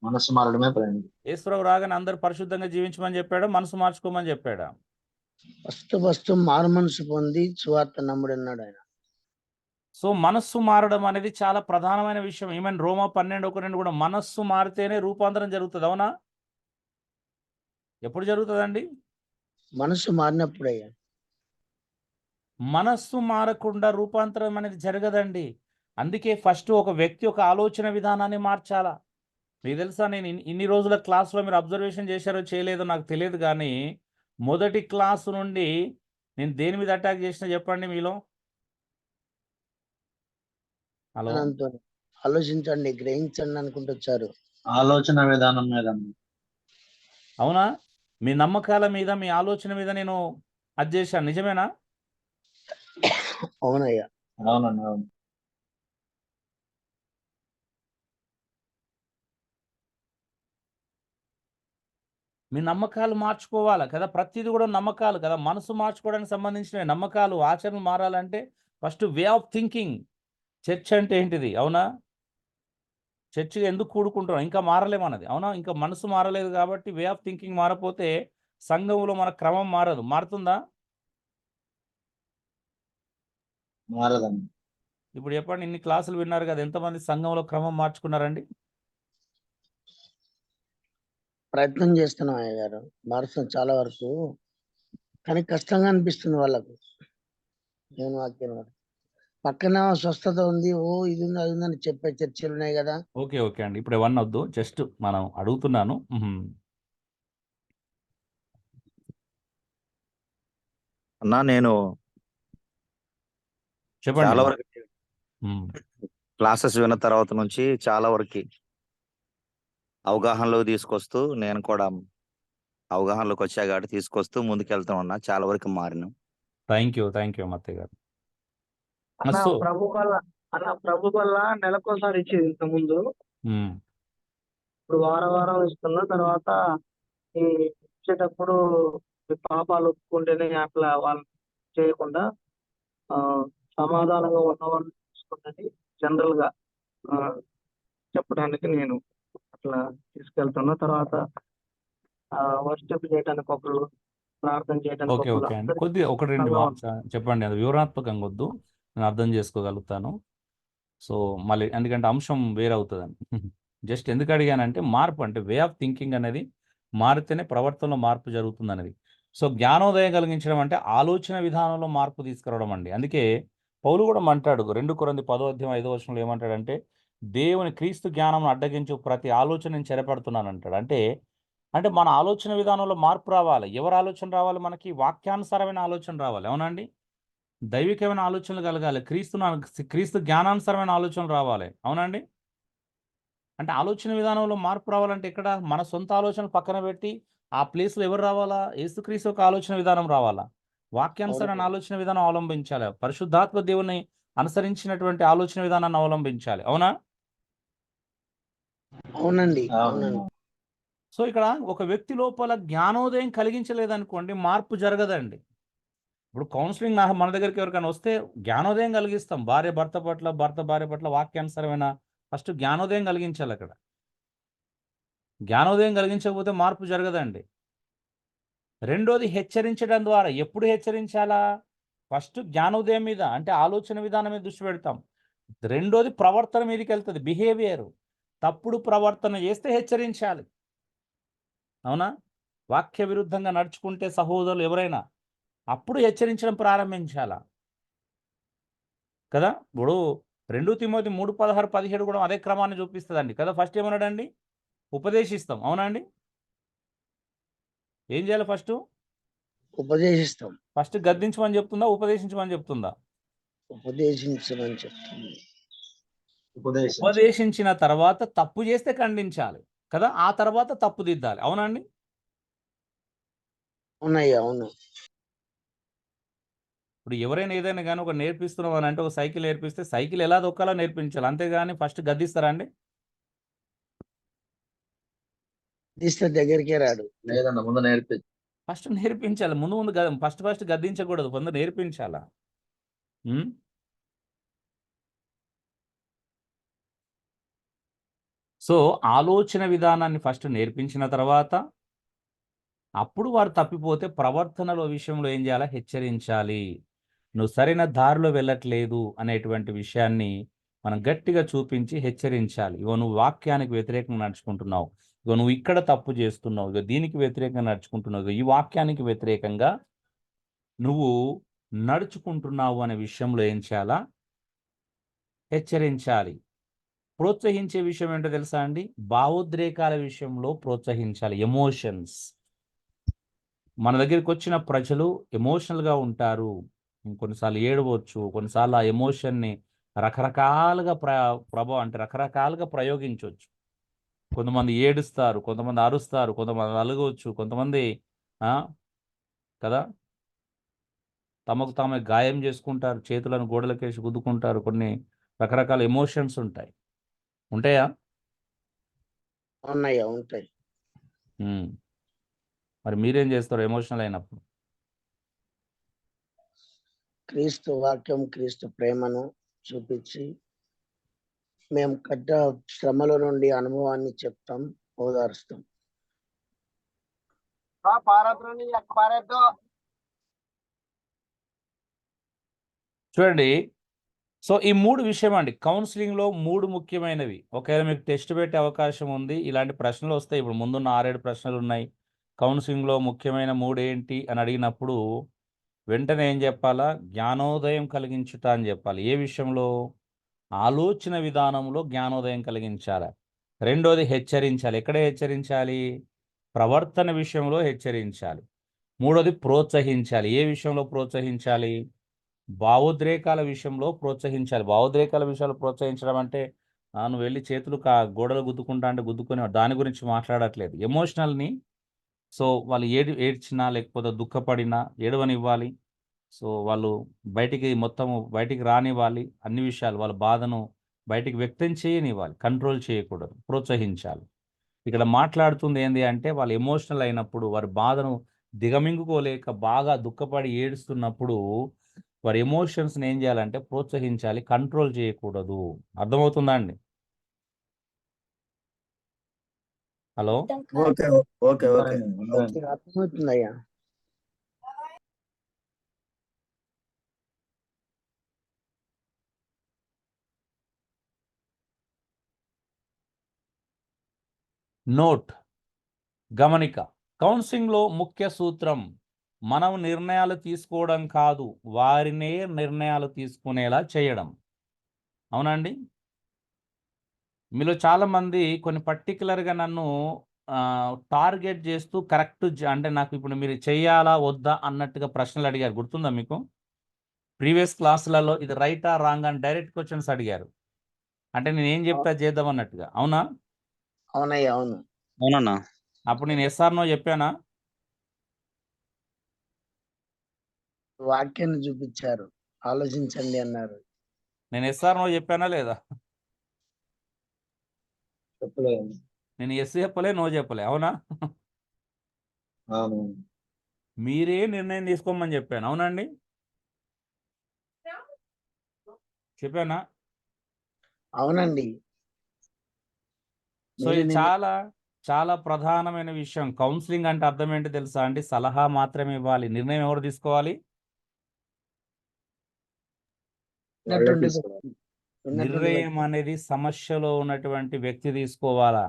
మనసు మారడమే ప్రేమ. యేసుప్రభు రాగానే అందరు పరిశుద్ధంగా జీవించమని చెప్పాడా, మనసు మార్చుకోమని చెప్పాడా? ఫస్ట్ మారు మనసు పొంది సువార్త నమ్ముడు అన్నాడు ఆయన. సో మనస్సు మారడం అనేది చాలా ప్రధానమైన విషయం. ఈవెన్ రోమా 12:1 కూడా మనస్సు మారితేనే రూపాంతరం జరుగుతుంది. అవునా? ఎప్పుడు జరుగుతుందండి? మనసు మారినప్పుడయ్యా. మనస్సు మారకుండా రూపాంతరం అనేది జరగదండి. అందుకే ఫస్ట్ ఒక వ్యక్తి ఒక ఆలోచన విధానాన్ని మార్చాలా. మీకు తెలుసా, నేను ఇన్ని రోజుల క్లాస్లో మీరు అబ్జర్వేషన్ చేశారో చేయలేదో నాకు తెలియదు, కానీ మొదటి క్లాసు నుండి నేను దేని మీద అటాక్ చేసినా చెప్పండి మీలో. హలో, జ్ఞానంతో ఆలోచించండి, గ్రహించండి అనుకుంటూ వచ్చారు. ఆలోచన విధానం మీద అవునా? మీ నమ్మకాల మీద, మీ ఆలోచన మీద నేను అది చేశాను. నిజమేనా? అవునయ్యా. అవునండి, అవును. మీ నమ్మకాలు మార్చుకోవాలి కదా. ప్రతిదీ కూడా నమ్మకాలు కదా. మనసు మార్చుకోవడానికి సంబంధించిన నమ్మకాలు, ఆచరణలు మారాలంటే first way of thinking. Church అంటే ఏంటిది? అవునా? చర్చిగా ఎందుకు కూడుకుంటున్నాం? ఇంకా మారలేమన్నది. అవునా? ఇంకా మనసు మారలేదు కాబట్టి వే ఆఫ్ థింకింగ్ మారపోతే సంఘంలో మన క్రమం మారదు. మారుతుందా? మారదండి. ఇప్పుడు చెప్పండి, ఇన్ని క్లాసులు విన్నారు కదా, ఎంతమంది సంఘంలో క్రమం మార్చుకున్నారండి? ప్రయత్నం చేస్తున్నాం అయ్య గారు, మారుస్తాం చాలా వరకు, కానీ కష్టంగా అనిపిస్తుంది వాళ్ళకు. నేను వాక్యం పక్కన స్వస్థత ఉంది, ఓ ఇది ఉంది అది ఉందని చెప్పే చర్చలు ఉన్నాయి కదా. ఓకే అండి, ఇప్పుడు ఇవన్నీ వద్దు, జస్ట్ మనం అడుగుతున్నాను. అన్నా నేను చెప్పండి. చాలా వరకు క్లాసెస్ విన్న తర్వాత నుంచి చాలా వరకు అవగాహనలోకి తీసుకొస్తూ నేను కూడా అవగాహనలోకి వచ్చా కాబట్టి తీసుకొస్తూ ముందుకెళ్తా ఉన్నా. చాలా వరకు మారిన. థ్యాంక్ యూ మత్తయ్య గారు. అన్న సో ప్రభు వల్ల నెలకోసారి ఇచ్చేది ఇంత ముందు. ఇప్పుడు వారం ఇస్తున్న తర్వాత ఈ ఇచ్చేటప్పుడు ఈ పాపాలు ఒప్పుకుంటేనే అట్లా వాళ్ళు చేయకుండా సమాధానంగా ఉన్నవాళ్ళు తీసుకుంటుంది జనరల్ గా చెప్పడానికి నేను అట్లా తీసుకెళ్తున్నా. తర్వాత వర్షిప్ చేయడానికి ఒకరు, ప్రార్థన చేయడానికి ఓకే అండి, కొద్దిగా ఒకటి రెండు చెప్పండి. అది వివరణాత్మకంగా వద్దు, నేను అర్థం చేసుకోగలుగుతాను. సో మళ్ళీ ఎందుకంటే అంశం వేరే అవుతుందని జస్ట్ ఎందుకు అడిగానంటే, మార్పు అంటే వే ఆఫ్ థింకింగ్ అనేది మారితేనే ప్రవర్తనలో మార్పు జరుగుతుంది అనేది. సో జ్ఞానోదయం కలిగించడం అంటే ఆలోచన విధానంలో మార్పు తీసుకురావడం అండి. అందుకే పౌలు కూడా అంటాడు 2 కొరింథీ 10:5 ఏమంటాడంటే, దేవుని క్రీస్తు జ్ఞానం అడ్డగించు ప్రతి ఆలోచన నేను చెరపడుతున్నాను అంటాడు. అంటే మన ఆలోచన విధానంలో మార్పు రావాలి. ఎవరి ఆలోచన రావాలి? మనకి వాక్యానుసారమైన ఆలోచన రావాలి. అవునండి? దైవికమైన ఆలోచనలు కలగాలి. క్రీస్తు జ్ఞానానుసారమైన ఆలోచనలు రావాలి. అవునండి? అంటే ఆలోచన విధానంలో మార్పు రావాలంటే ఇక్కడ మన సొంత ఆలోచనలు పక్కన పెట్టి ఆ ప్లేస్లో ఎవరు రావాలా? యేసుక్రీస్తు ఒక ఆలోచన విధానం రావాలా? వాక్యానుసారమైన ఆలోచన విధానం అవలంబించాలి. పరిశుద్ధాత్మ దేవుని అనుసరించినటువంటి ఆలోచన విధానాన్ని అవలంబించాలి. అవునా? అవునండి. సో ఇక్కడ ఒక వ్యక్తి లోపల జ్ఞానోదయం కలిగించలేదనుకోండి, మార్పు జరగదండి. ఇప్పుడు కౌన్సిలింగ్ మన దగ్గరికి ఎవరికైనా వస్తే జ్ఞానోదయం కలిగిస్తాం. భర్త భార్య పట్ల వాక్యానుసరమైన ఫస్ట్ జ్ఞానోదయం కలిగించాలి. అక్కడ జ్ఞానోదయం కలిగించకపోతే మార్పు జరగదండి. రెండోది హెచ్చరించడం ద్వారా. ఎప్పుడు హెచ్చరించాలా? ఫస్ట్ జ్ఞానోదయం మీద అంటే ఆలోచన విధానం మీద దృష్టి పెడతాం. రెండోది ప్రవర్తన మీదకి వెళ్తుంది, బిహేవియర్. తప్పుడు ప్రవర్తన చేస్తే హెచ్చరించాలి. అవునా? వాక్య విరుద్ధంగా నడుచుకుంటే సహోదరులు ఎవరైనా అప్పుడు హెచ్చరించడం ప్రారంభించాలా కదా. ఇప్పుడు 2 తిమోతి 3:16-17 కూడా అదే క్రమాన్ని చూపిస్తుందండి కదా. ఫస్ట్ ఏమన్నాడండి? ఉపదేశిస్తాం. అవునా అండి? ఏం చేయాలి? ఉపదేశిస్తాం. ఫస్ట్ గద్దించమని చెప్తుందా, ఉపదేశించమని చెప్తుందా? ఉపదేశించమని చెప్తుంది. ఉపదేశించిన తర్వాత తప్పు చేస్తే ఖండించాలి కదా, ఆ తర్వాత తప్పు దిద్దాలి. అవునండి? అవునయ్యా, అవును. ఇప్పుడు ఎవరైనా ఏదైనా కానీ ఒక నేర్పిస్తున్నాం అని అంటే, ఒక సైకిల్ నేర్పిస్తే సైకిల్ ఎలా దొక్కాలో నేర్పించాలి. అంతేగాని ఫస్ట్ గద్దిస్తారా అండి? తీస్తే దగ్గరికే రాడు. లేదన్న, ముందు ఫస్ట్ నేర్పించాలి. ముందు ఫస్ట్ గద్దించకూడదు, ముందు నేర్పించాలా. సో ఆలోచన విధానాన్ని ఫస్ట్ నేర్పించిన తర్వాత అప్పుడు వారు తప్పిపోతే ప్రవర్తనలో విషయంలో ఏం చేయాలి? హెచ్చరించాలి. నువ్వు సరైన దారిలో వెళ్ళట్లేదు అనేటువంటి విషయాన్ని మనం గట్టిగా చూపించి హెచ్చరించాలి. ఇగో నువ్వు వాక్యానికి వ్యతిరేకంగా నడుచుకుంటున్నావు, ఇగో నువ్వు ఇక్కడ తప్పు చేస్తున్నావు, ఇగో దీనికి వ్యతిరేకంగా నడుచుకుంటున్నావు, ఇగో ఈ వాక్యానికి వ్యతిరేకంగా నువ్వు నడుచుకుంటున్నావు అనే విషయంలో ఏం చేయాలా? హెచ్చరించాలి. ప్రోత్సహించే విషయం ఏంటో తెలుసా అండి? భావోద్రేకాల విషయంలో ప్రోత్సహించాలి. ఎమోషన్స్. మన దగ్గరికి వచ్చిన ప్రజలు ఎమోషనల్గా ఉంటారు, కొన్నిసార్లు ఏడవచ్చు, కొన్నిసార్లు ఆ ఎమోషన్ని రకరకాలుగా రకరకాలుగా ప్రయోగించవచ్చు. కొంతమంది ఏడుస్తారు, కొంతమంది అరుస్తారు, కొంతమంది అలగవచ్చు, కొంతమంది కదా తమకు తామే గాయం చేసుకుంటారు, చేతులను గోడలకేసి గుద్దుకుంటారు. కొన్ని రకరకాల ఎమోషన్స్ ఉంటాయా? ఉన్నాయా? ఉంటాయి. మరి మీరేం చేస్తారు ఎమోషనల్ అయినప్పుడు? క్రీస్తు వాక్యం, క్రీస్తు ప్రేమను చూపించి మేము శ్రమల నుండి అనుభవాన్ని చెప్తాం, ఓదారుస్తాం. చూడండి, సో ఈ 3 విషయం అండి కౌన్సిలింగ్లో 3 ముఖ్యమైనవి. ఒకవేళ మీకు టెస్ట్ పెట్టే అవకాశం ఉంది, ఇలాంటి ప్రశ్నలు వస్తాయి. ఇప్పుడు ముందున్న 6-7 ప్రశ్నలు ఉన్నాయి. కౌన్సిలింగ్లో ముఖ్యమైన 3 ఏంటి అని అడిగినప్పుడు వెంటనే ఏం చెప్పాలా? జ్ఞానోదయం కలిగించుట అని చెప్పాలి. ఏ విషయంలో? ఆలోచన విధానంలో జ్ఞానోదయం కలిగించాలి. రెండోది హెచ్చరించాలి. ఎక్కడ హెచ్చరించాలి? ప్రవర్తన విషయంలో హెచ్చరించాలి. మూడోది ప్రోత్సహించాలి. ఏ విషయంలో ప్రోత్సహించాలి? భావోద్రేకాల విషయంలో ప్రోత్సహించాలి. భావోద్రేకాల విషయాలు ప్రోత్సహించడం అంటే నువ్వు వెళ్ళి చేతులు గోడలు గుద్దుకుంటా అంటే గుద్దుకునే దాని గురించి మాట్లాడట్లేదు. ఎమోషనల్ని, సో వాళ్ళు ఏడ్చినా లేకపోతే దుఃఖపడినా ఏడవనివ్వాలి. సో వాళ్ళు బయటికి రానివ్వాలి. అన్ని విషయాలు వాళ్ళ బాధను బయటికి వ్యక్తం చేయనివ్వాలి, కంట్రోల్ చేయకూడదు, ప్రోత్సహించాలి. ఇక్కడ మాట్లాడుతుంది ఏంది అంటే వాళ్ళు ఎమోషనల్ అయినప్పుడు, వారి బాధను దిగమింగుకోలేక బాగా దుఃఖపడి ఏడుస్తున్నప్పుడు వారి ఎమోషన్స్ని ఏం చేయాలంటే ప్రోత్సహించాలి, కంట్రోల్ చేయకూడదు. అర్థమవుతుందా అండి? హలో, అర్థమవుతుందయ్యా. నోట్, గమనిక. కౌన్సిలింగ్లో ముఖ్య సూత్రం మనం నిర్ణయాలు తీసుకోవడం కాదు, వారినే నిర్ణయాలు తీసుకునేలా చేయడం. అవునండి? మీలో చాలామంది కొన్ని పర్టికులర్గా నన్ను టార్గెట్ చేస్తూ కరెక్ట్ అంటే నాకు ఇప్పుడు మీరు చెయ్యాలా వద్దా అన్నట్టుగా ప్రశ్నలు అడిగారు. గుర్తుందా మీకు? ప్రీవియస్ క్లాసులలో ఇది రైటా రాంగ్ అని డైరెక్ట్ క్వశ్చన్స్ అడిగారు. అంటే నేను ఏం చెప్తా చేద్దాం అన్నట్టుగా. అవునా? అవునయ్యా, అవును. అవునన్నా. అప్పుడు నేను ఎస్ఆర్ నో చెప్పానా? వాక్యాన్ని చూపించారు, ఆలోచించండి అన్నారు. నేను ఎస్ఆర్ నో చెప్పానా లేదా? చెప్పలేదు. నేను ఎస్ చెప్పలే, నో చెప్పలే. అవునా? మీరే నిర్ణయం తీసుకోమని చెప్పాను. అవునండి? చెప్పానా? అవునండి. సో ఇది చాలా చాలా ప్రధానమైన విషయం. కౌన్సిలింగ్ అంటే అర్థం ఏంటి తెలుసా అండి? సలహా మాత్రమే ఇవ్వాలి. నిర్ణయం ఎవరు తీసుకోవాలి? నిర్ణయం అనేది సమస్యలో ఉన్నటువంటి వ్యక్తి తీసుకోవాలా?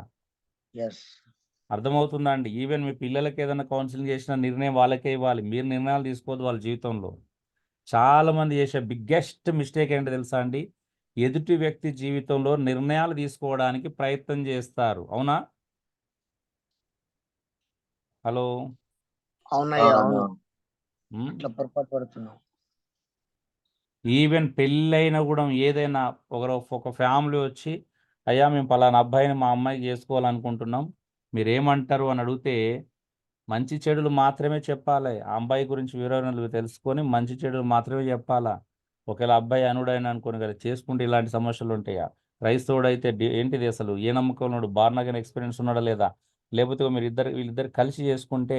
అర్థమవుతుందా అండి? ఈవెన్ మీ పిల్లలకి ఏదైనా కౌన్సిలింగ్ చేసిన నిర్ణయం వాళ్ళకే ఇవ్వాలి. మీరు నిర్ణయాలు తీసుకోవద్దు వాళ్ళ జీవితంలో. చాలామంది చేసే బిగ్గెస్ట్ మిస్టేక్ ఏంటో తెలుసా అండి? ఎదుటి వ్యక్తి జీవితంలో నిర్ణయాలు తీసుకోవడానికి ప్రయత్నం చేస్తారు. అవునా? హలో, అవునయ్యా, అవును. అట్లా పొరపాటు పడుతున్నాం. ఈవెన్ పెళ్ళైనా కూడా ఏదైనా ఒక ఫ్యామిలీ వచ్చి, అయ్యా మేము పలానా అబ్బాయిని మా అమ్మాయికి చేసుకోవాలనుకుంటున్నాం, మీరేమంటారు అని అడిగితే మంచి చెడులు మాత్రమే చెప్పాలి. ఆ అబ్బాయి గురించి వివరణలు తెలుసుకొని మంచి చెడులు మాత్రమే చెప్పాలా. ఒకవేళ అబ్బాయి అనుడైన అనుకోని కదా చేసుకుంటే ఇలాంటి సమస్యలు ఉంటాయా? క్రైస్తవుడైతే ఏంటిది అసలు ఏ నమ్మకం ఉన్నాడు? బార్నగన్ ఎక్స్పీరియన్స్ ఉన్నాడా లేదా? లేకపోతే వీళ్ళిద్దరు కలిసి చేసుకుంటే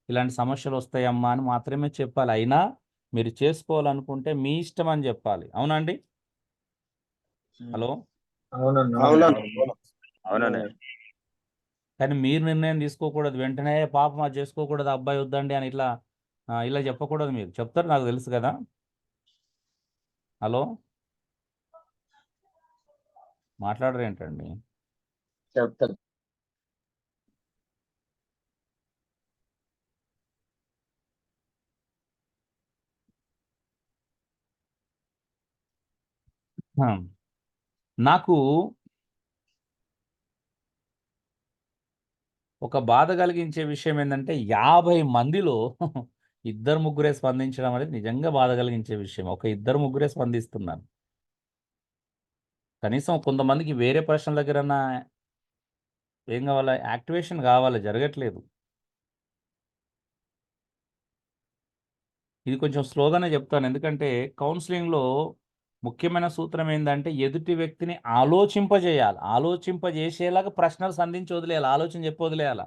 ఇలాంటి సమస్యలు వస్తాయమ్మా అని మాత్రమే చెప్పాలి. అయినా మీరు చేసుకోవాలనుకుంటే మీ ఇష్టం అని చెప్పాలి. అవునండి? హలో, అవునండి. కానీ మీరు నిర్ణయం తీసుకోకూడదు. వెంటనే పాపం అది చేసుకోకూడదు, అబ్బాయి వద్దండి అని ఇట్లా ఇలా చెప్పకూడదు. మీరు చెప్తారు, నాకు తెలుసు కదా. హలో, మాట్లాడరు ఏంటండి? చెప్తారు. నాకు ఒక బాధ కలిగించే విషయం ఏంటంటే 50 మందిలో ఇద్దరు ముగ్గురే స్పందించడం అనేది నిజంగా బాధ కలిగించే విషయం. ఒక ఇద్దరు ముగ్గురే స్పందిస్తున్నారు. కనీసం కొంతమందికి వేరే ప్రశ్నల దగ్గరన్నా ఏం కావాలి, యాక్టివేషన్ కావాలి, జరగట్లేదు. ఇది కొంచెం స్లోగానే చెప్తాను, ఎందుకంటే కౌన్సిలింగ్లో ముఖ్యమైన సూత్రం ఏంటంటే ఎదుటి వ్యక్తిని ఆలోచింపజేయాలి. ఆలోచింపజేసేలాగా ప్రశ్నలు సంధించి వదిలేయాలి, ఆలోచన చెప్పి వదిలేయాలి.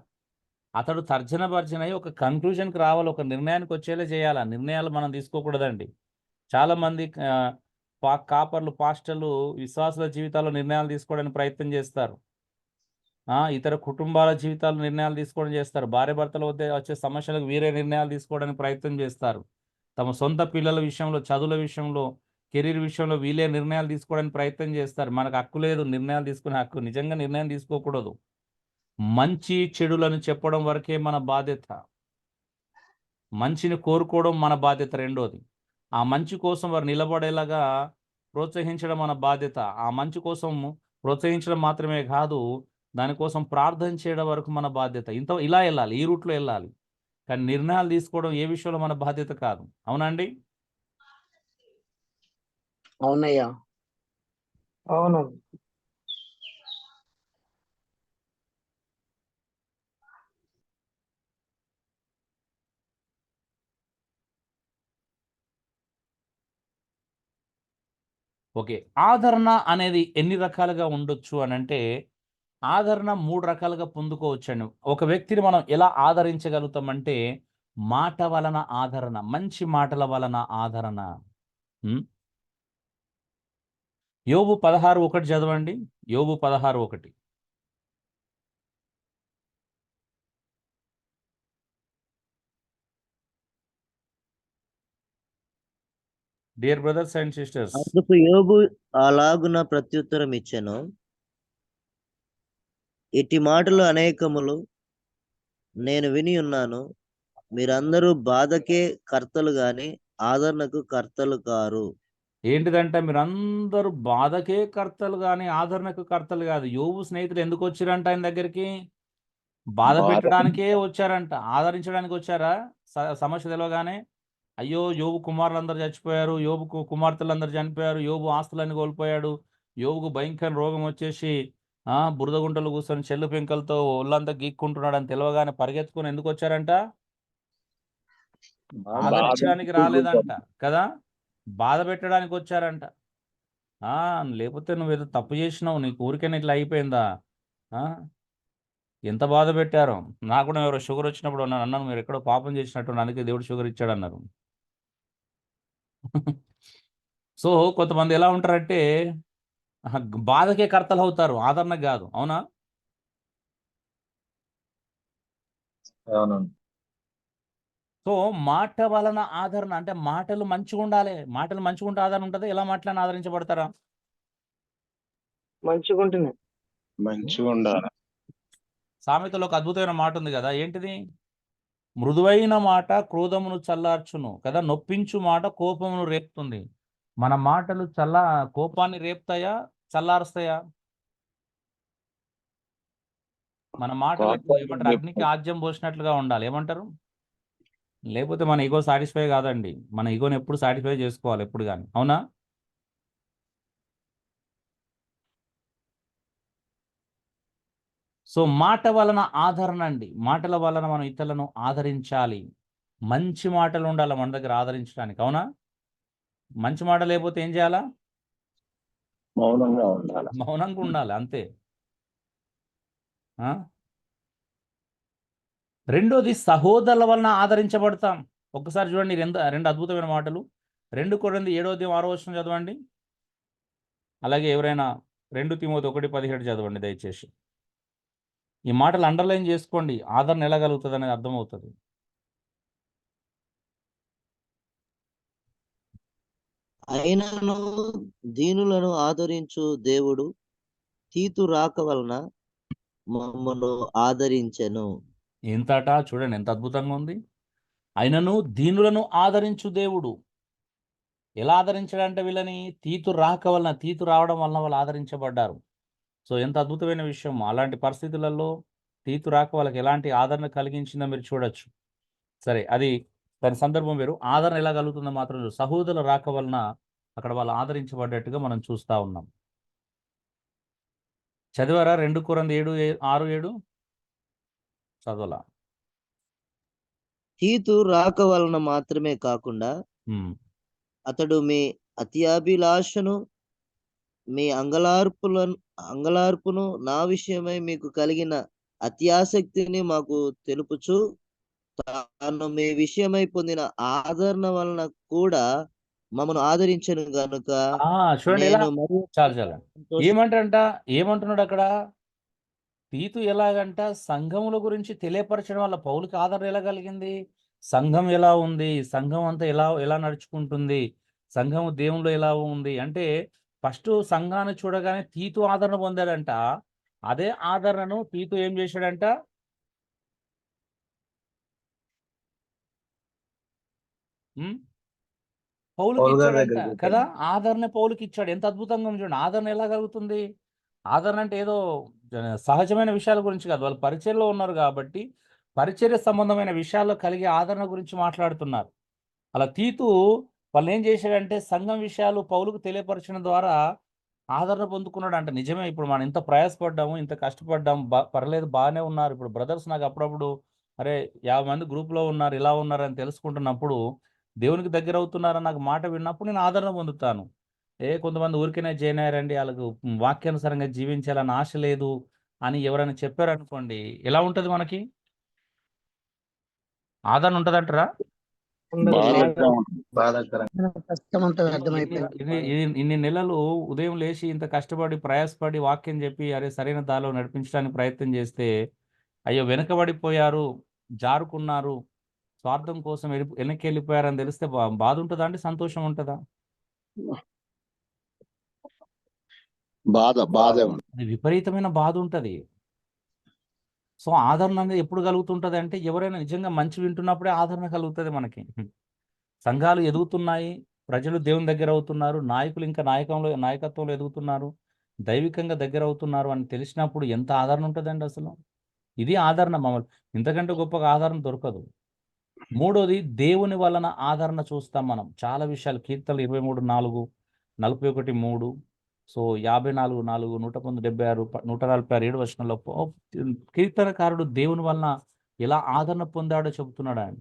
అతడు తర్జన భర్జన అయ్యి ఒక కన్క్లూజన్కి రావాలి, ఒక నిర్ణయానికి వచ్చేలా చేయాలి. ఆ నిర్ణయాలు మనం తీసుకోకూడదండి. చాలామంది కాపర్లు, పాస్టర్లు విశ్వాసుల జీవితాల్లో నిర్ణయాలు తీసుకోవడానికి ప్రయత్నం చేస్తారు. ఇతర కుటుంబాల జీవితాల్లో నిర్ణయాలు తీసుకోవడం చేస్తారు. భార్య భర్తల వద్ద వచ్చే సమస్యలకు వీరే నిర్ణయాలు తీసుకోవడానికి ప్రయత్నం చేస్తారు. తమ సొంత పిల్లల విషయంలో, చదువుల విషయంలో, కెరీర్ విషయంలో వీళ్ళే నిర్ణయాలు తీసుకోవడానికి ప్రయత్నం చేస్తారు. మనకు హక్కు లేదు నిర్ణయాలు తీసుకునే హక్కు. నిజంగా నిర్ణయం తీసుకోకూడదు. మంచి చెడులను చెప్పడం వరకే మన బాధ్యత. మంచిని కోరుకోవడం మన బాధ్యత రెండోది. ఆ మంచి కోసం వారు నిలబడేలాగా ప్రోత్సహించడం మన బాధ్యత. ఆ మంచి కోసం ప్రోత్సహించడం మాత్రమే కాదు, దానికోసం ప్రార్థన చేయడం వరకు మన బాధ్యత. ఇలా వెళ్ళాలి, ఈ రూట్లో వెళ్ళాలి. కానీ నిర్ణయాలు తీసుకోవడం ఏ విషయంలో మన బాధ్యత కాదు. అవునండి? అవునయ్యా, అవును. ఓకే. ఆదరణ అనేది ఎన్ని రకాలుగా ఉండొచ్చు అనంటే, ఆదరణ 3 రకాలుగా పొందుకోవచ్చండి. ఒక వ్యక్తిని మనం ఎలా ఆదరించగలుగుతామంటే, మాట వలన ఆదరణ, మంచి మాటల వలన ఆదరణ. యోబు 16:1 చదవండి. యోబు 16:1. డియర్ బ్రదర్స్ అండ్ సిస్టర్స్, అందుకు యోబు అలాగున ప్రత్యుత్తరం ఇచ్చెను, ఇట్టి మాటలు అనేకములు నేను విని ఉన్నాను. మీరందరూ బాధకే కర్తలు గాని ఆదరణకు కర్తలు కారు. ఏంటిదంటే మీరందరూ బాధకే కర్తలు కానీ ఆదరణకు కర్తలు కాదు. యోబు స్నేహితులు ఎందుకు వచ్చారంట ఆయన దగ్గరికి? బాధ పెట్టడానికే వచ్చారంట. ఆదరించడానికి వచ్చారా? సమస్య తెలియగానే అయ్యో యోబు కుమారులందరూ చచ్చిపోయారు, యోబు కుమార్తెలందరూ చనిపోయారు, యోబు ఆస్తులన్నీ కోల్పోయాడు, యోబుకు భయంకర రోగం వచ్చేసి బురద గుంటలు కూర్చొని చెల్లు పెంకలతో ఒళ్ళంతా గీక్కుంటున్నాడు అని తెలియగానే పరిగెత్తుకొని ఎందుకు వచ్చారంట? ఆదరించడానికి రాలేదంట కదా, బాధ పెట్టడానికి వచ్చారంట. లేకపోతే నువ్వేదో తప్పు చేసినావు, నీకు ఊరికైనా ఇట్లా అయిపోయిందా? ఎంత బాధ పెట్టారో. నాకు కూడా ఎవరో షుగర్ వచ్చినప్పుడు అన్నాను, మీరు ఎక్కడో పాపం చేసినట్టు, అందుకే దేవుడు షుగర్ ఇచ్చాడు అన్నారు. సో కొంతమంది ఎలా ఉంటారంటే బాధకే కర్తలు అవుతారు, ఆదరణ కాదు. అవునా? అవునండి. సో మాట వలన ఆదరణ అంటే మాటలు మంచిగా ఉండాలి. మాటలు మంచిగా ఉంటే ఆదరణ ఉంటుంది. ఎలా మాటలను ఆదరించబడతారా? మంచిగా ఉంటుంది. మంచిగా ఉండాలి. సామెతలో ఒక అద్భుతమైన మాట ఉంది కదా, ఏంటిది? మృదువైన మాట క్రోధమును చల్లార్చును కదా, నొప్పించు మాట కోపమును రేపుతుంది. మన మాటలు కోపాన్ని రేపుతాయా, చల్లారుస్తాయా? మన మాటలకు ఏమంటారు, అగ్నికి ఆజ్యం పోసినట్లుగా ఉండాలి. ఏమంటారు? లేకపోతే మన ఈగో సాటిస్ఫై కాదండి. మన ఈగోని ఎప్పుడు సాటిస్ఫై చేసుకోవాలి, ఎప్పుడు కానీ. అవునా? సో మాట వలన ఆదరణ అండి. మాటల వలన మనం ఇతరులను ఆదరించాలి. మంచి మాటలు ఉండాలి మన దగ్గర ఆదరించడానికి. అవునా? మంచి మాట లేకపోతే ఏం చేయాలా? మౌనంగా ఉండాలి. మౌనంగా ఉండాలి, అంతే. రెండోది సహోదరుల వలన ఆదరించబడతాం. ఒక్కసారి చూడండి, రెండు అద్భుతమైన మాటలు. 2 కొరింథీ 7:6 చదవండి. అలాగే ఎవరైనా 2 తిమోతి 1:17 చదవండి దయచేసి. ఈ మాటలు అండర్లైన్ చేసుకోండి. ఆదరణ ఎలా కలుగుతుంది అనేది అర్థమవుతుంది. అయినను దీనులను ఆదరించు దేవుడు తీతు రాక వలన మమ్మను ఆదరించెను. ఎంతట చూడండి, ఎంత అద్భుతంగా ఉంది. అయినను దీనులను ఆదరించు దేవుడు. ఎలా ఆదరించాడంటే వీళ్ళని తీతు రాక వలన, తీతు రావడం వలన వాళ్ళు ఆదరించబడ్డారు. సో ఎంత అద్భుతమైన విషయం. అలాంటి పరిస్థితులలో తీతు రాక వాళ్ళకి ఎలాంటి ఆదరణ కలిగించిందో మీరు చూడొచ్చు. సరే, అది దాని సందర్భం వేరు. ఆదరణ ఎలా కలుగుతుందో మాత్రం సహోదరుల రాక వలన అక్కడ వాళ్ళు ఆదరించబడ్డట్టుగా మనం చూస్తా ఉన్నాం. చదివారా 2 కొరింథీ 6:7? చదవలా? తీతు రాక వలన మాత్రమే కాకుండా అతడు మీ అత్యాభిలాషను మీ అంగలార్పును నా విషయమై మీకు కలిగిన అత్యాసక్తిని మాకు తెలుపుచు తాను మీ విషయమై పొందిన ఆదరణ వలన కూడా మమ్మను ఆదరించను గనుక చూడండి నేను చాలా ఏమంటున్నాడు అక్కడ? తీతు ఎలాగంట సంఘముల గురించి తెలియపరచడం వల్ల పౌలుకి ఆదరణ ఎలా కలిగింది? సంఘం ఎలా ఉంది, సంఘం అంతా ఎలా నడుచుకుంటుంది, సంఘము దేవుళ్ళు ఎలా ఉంది అంటే ఫస్ట్ సంఘాన్ని చూడగానే తీతు ఆదరణ పొందాడంట. అదే ఆదరణను తీతు ఏం చేశాడంట? పౌలుకి ఇచ్చాడంట కదా. ఆదరణ పౌలుకి ఇచ్చాడు. ఎంత అద్భుతంగా చూడండి. ఆదరణ ఎలా కలుగుతుంది? ఆదరణ అంటే ఏదో సహజమైన విషయాల గురించి కాదు. వాళ్ళు పరిచర్యలో ఉన్నారు కాబట్టి పరిచర్య సంబంధమైన విషయాల్లో కలిగే ఆదరణ గురించి మాట్లాడుతున్నారు. అలా తీతు వాళ్ళు ఏం చేశాడంటే సంఘం విషయాలు పౌలుకు తెలియపరచడం ద్వారా ఆదరణ పొందుకున్నాడు అంట. నిజమే, ఇప్పుడు మనం ఇంత ప్రయాసపడ్డాము, ఇంత కష్టపడ్డాము, పర్లేదు బాగానే ఉన్నారు. ఇప్పుడు బ్రదర్స్ నాకు అప్పుడప్పుడు అరే 50 మంది గ్రూప్లో ఉన్నారు, ఇలా ఉన్నారు అని తెలుసుకుంటున్నప్పుడు, దేవునికి దగ్గర అవుతున్నారని నాకు మాట విన్నప్పుడు నేను ఆదరణ పొందుతాను. కొంతమంది ఊరికనే జాయిన్ అయ్యారండి, వాళ్ళకు వాక్యానుసారంగా జీవించాలని ఆశ లేదు అని ఎవరైనా చెప్పారనుకోండి, ఎలా ఉంటుంది మనకి? ఆదరణ ఉంటుందంటారా? ఇన్ని నెలలు ఉదయం లేచి ఇంత కష్టపడి ప్రయాసపడి వాక్యం చెప్పి అరే సరైన దారిలో నడిపించడానికి ప్రయత్నం చేస్తే అయ్యో వెనకబడిపోయారు, జారుకున్నారు, స్వార్థం కోసం వెనక్కి వెళ్ళిపోయారని తెలిస్తే బాధ ఉంటుందా అండి, సంతోషం ఉంటుందా? అది విపరీతమైన బాధ ఉంటుంది. సో ఆదరణ అనేది ఎప్పుడు కలుగుతుంటుంది అంటే ఎవరైనా నిజంగా మంచి వింటున్నప్పుడే ఆదరణ కలుగుతుంది మనకి. సంఘాలు ఎదుగుతున్నాయి, ప్రజలు దేవుని దగ్గర అవుతున్నారు, నాయకులు ఇంకా నాయకత్వంలో ఎదుగుతున్నారు, దైవికంగా దగ్గర అవుతున్నారు అని తెలిసినప్పుడు ఎంత ఆదరణ ఉంటుందండి అసలు. ఇది ఆదరణ. మమ్మల్ని ఇంతకంటే గొప్పగా ఆదరణ దొరకదు. మూడోది దేవుని వలన ఆదరణ చూస్తాం మనం. చాలా విషయాలు కీర్తనలు 23:4, 41:3, సో 54:4, 176, 146 వచనంలో కీర్తనకారుడు దేవుని వలన ఎలా ఆదరణ పొందాడో చెబుతున్నాడు ఆయన.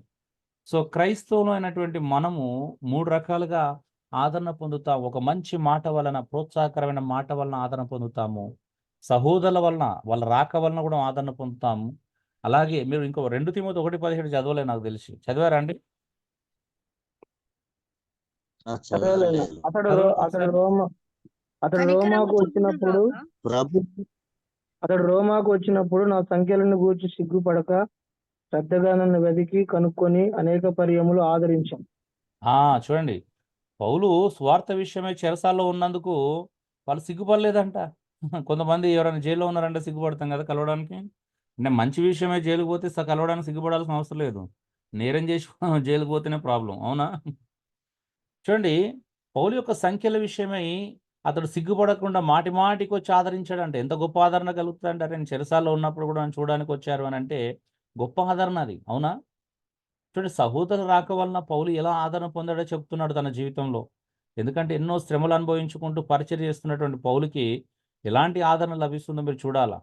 సో క్రైస్తవులు అయినటువంటి మనము 3 రకాలుగా ఆదరణ పొందుతాం. ఒక మంచి మాట వలన, ప్రోత్సాహకరమైన మాట వలన ఆదరణ పొందుతాము. సహోదరుల వలన, వాళ్ళ రాక వలన కూడా ఆదరణ పొందుతాము. అలాగే మీరు ఇంకో 2 తిమోతి 1:17 చదవలే నాకు తెలిసి. చదివారా అండి? అతడు రోమాకు వచ్చినప్పుడు నా సంఖ్యలను గూర్చి సిగ్గుపడక శ్రద్ధగా నన్ను వెతికి కనుక్కొని అనేక పర్యములు ఆదరించాం. చూడండి, పౌలు స్వార్థ విషయమై చెరసాల్లో ఉన్నందుకు వాళ్ళు సిగ్గుపడలేదంట. కొంతమంది ఎవరైనా జైల్లో ఉన్నారంటే సిగ్గుపడతాం కదా కలవడానికి. అంటే మంచి విషయమే జైలుకు పోతే కలవడానికి సిగ్గుపడాల్సిన అవసరం లేదు. నేరం చేసి జైలుకు పోతేనే ప్రాబ్లం, అవునా? చూడండి, పౌలు యొక్క సంఖ్యల విషయమై అతడు సిగ్గుపడకుండా మాటి మాటికి వచ్చి ఆదరించాడంటే ఎంత గొప్ప ఆదరణ కలుగుతుందంటే, నేను చెరసాల్లో ఉన్నప్పుడు కూడా చూడడానికి వచ్చారు అని అంటే గొప్ప ఆదరణ అది, అవునా? చూడండి, సహోదరు రాక వలన పౌలు ఎలా ఆదరణ పొందాడో చెప్తున్నాడు తన జీవితంలో. ఎందుకంటే ఎన్నో శ్రమలు అనుభవించుకుంటూ పరిచర్య చేస్తున్నటువంటి పౌలుకి ఎలాంటి ఆదరణ లభిస్తుందో మీరు చూడాలా.